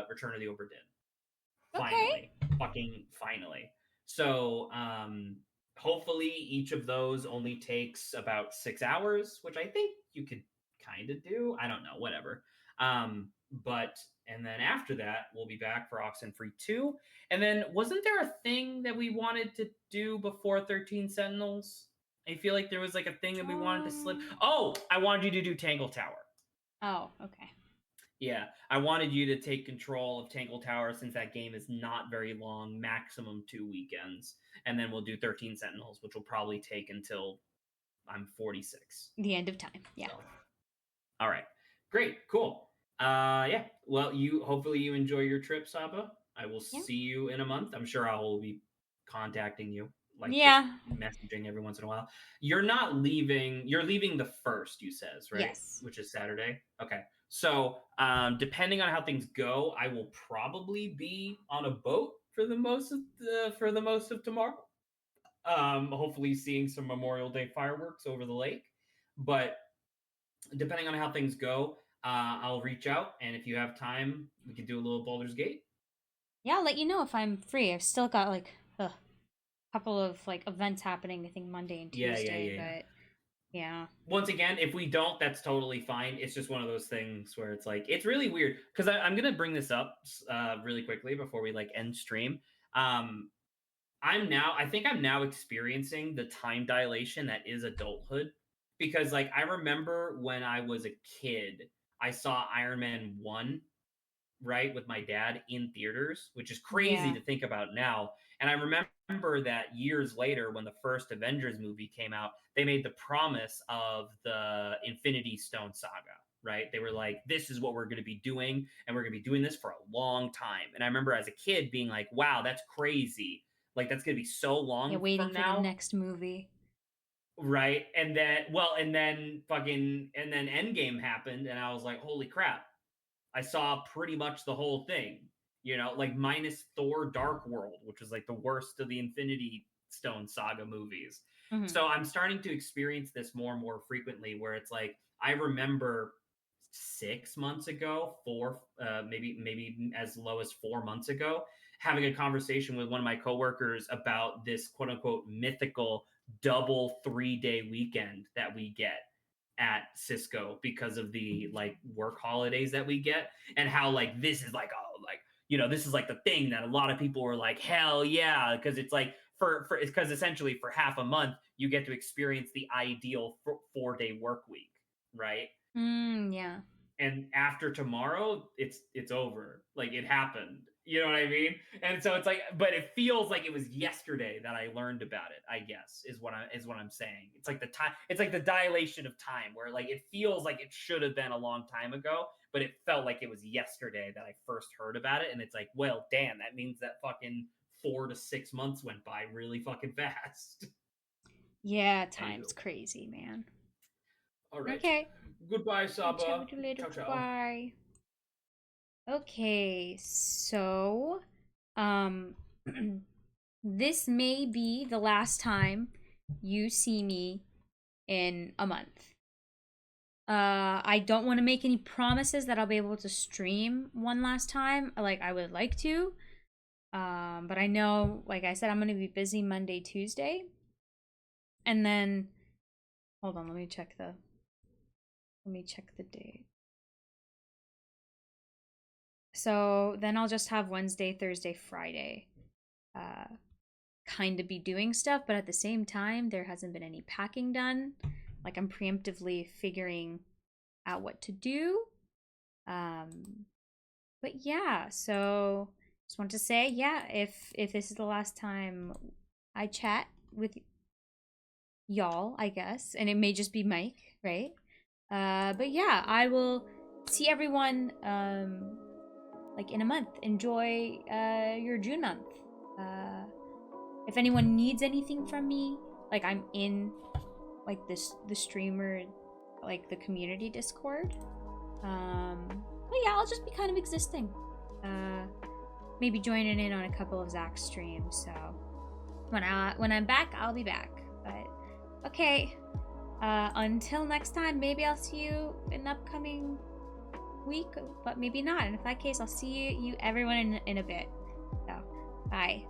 Return of the Obra Dinn. Finally. Fucking finally. So hopefully each of those only takes about 6 hours, which I think you could kind of do. I don't know, whatever. But and then after that, we'll be back for Oxenfree 2. And then wasn't there a thing that we wanted to do before 13 Sentinels? I feel like there was like a thing that we wanted to slip. Oh, I wanted you to do Tangle Tower. Oh, okay. Yeah, I wanted you to take control of Tangle Tower since that game is not very long, maximum 2 weekends. And then we'll do 13 Sentinels, which will probably take until I'm 46. The end of time. Yeah. So. All right. Great. Cool. Yeah. Well, hopefully you enjoy your trip, Saba. I will see you in a month. I'm sure I will be contacting you, like just messaging every once in a while. You're not leaving. You're leaving the 1st, you says, right? Yes. Which is Saturday. Okay. So, depending on how things go, I will probably be on a boat for the most of tomorrow. Hopefully seeing some Memorial Day fireworks over the lake. But depending on how things go, I'll reach out, and if you have time, we could do a little Baldur's Gate. Yeah, I'll let you know if I'm free. I've still got like a couple of like events happening. I think Monday and Tuesday, but yeah. Once again, if we don't, that's totally fine. It's just one of those things where it's like it's really weird because I'm gonna bring this up really quickly before we like end stream. I think I'm now experiencing the time dilation that is adulthood because like I remember when I was a kid, I saw Iron Man 1 right with my dad in theaters, which is crazy to think about now. And I remember that years later when the first Avengers movie came out, they made the promise of the Infinity Stone saga, right? They were like, this is what we're going to be doing, and we're going to be doing this for a long time. And I remember as a kid being like, wow, that's crazy. Like that's going to be so long waiting from for now. the next movie. Right. And then Endgame happened, and I was like, holy crap. I saw pretty much the whole thing, like minus Thor Dark World, which was like the worst of the Infinity Stone saga movies. Mm-hmm. So I'm starting to experience this more and more frequently where it's like, I remember 6 months ago, maybe as low as 4 months ago, having a conversation with one of my coworkers about this quote unquote mythical double 3-day weekend that we get at Cisco because of the like work holidays that we get, and how like this is like this is like the thing that a lot of people were like, hell yeah, because it's like it's because essentially for half a month you get to experience the ideal 4-day work week, right? Yeah. And after tomorrow, it's over. Like it happened. You know what I mean? And so it's like, but it feels like it was yesterday that I learned about it, I guess, is what I'm saying. It's like the time, it's like the dilation of time where like it feels like it should have been a long time ago, but it felt like it was yesterday that I first heard about it. And it's like, well, damn, that means that fucking 4 to 6 months went by really fucking fast. Yeah, time's crazy, man. All right. Okay. Goodbye, Saba. Chat with you later. Ciao, ciao. Bye. Okay, so this may be the last time you see me in a month. I don't want to make any promises that I'll be able to stream one last time. Like, I would like to. But I know, like I said, I'm gonna be busy Monday, Tuesday. And then hold on, let me check the date. So then I'll just have Wednesday, Thursday, Friday kind of be doing stuff, but at the same time, there hasn't been any packing done. Like, I'm preemptively figuring out what to do. But yeah, so just want to say, yeah, if this is the last time I chat with y'all, I guess, and it may just be Mike, right? But yeah, I will see everyone like in a month. Enjoy your June month. If anyone needs anything from me, like, I'm in like the streamer, like the community Discord. But yeah, I'll just be kind of existing. Maybe joining in on a couple of Zach's streams. So when I'm back, I'll be back. But okay, until next time, maybe I'll see you in the upcoming week, but maybe not. And in that case, I'll see you everyone in a bit. So bye.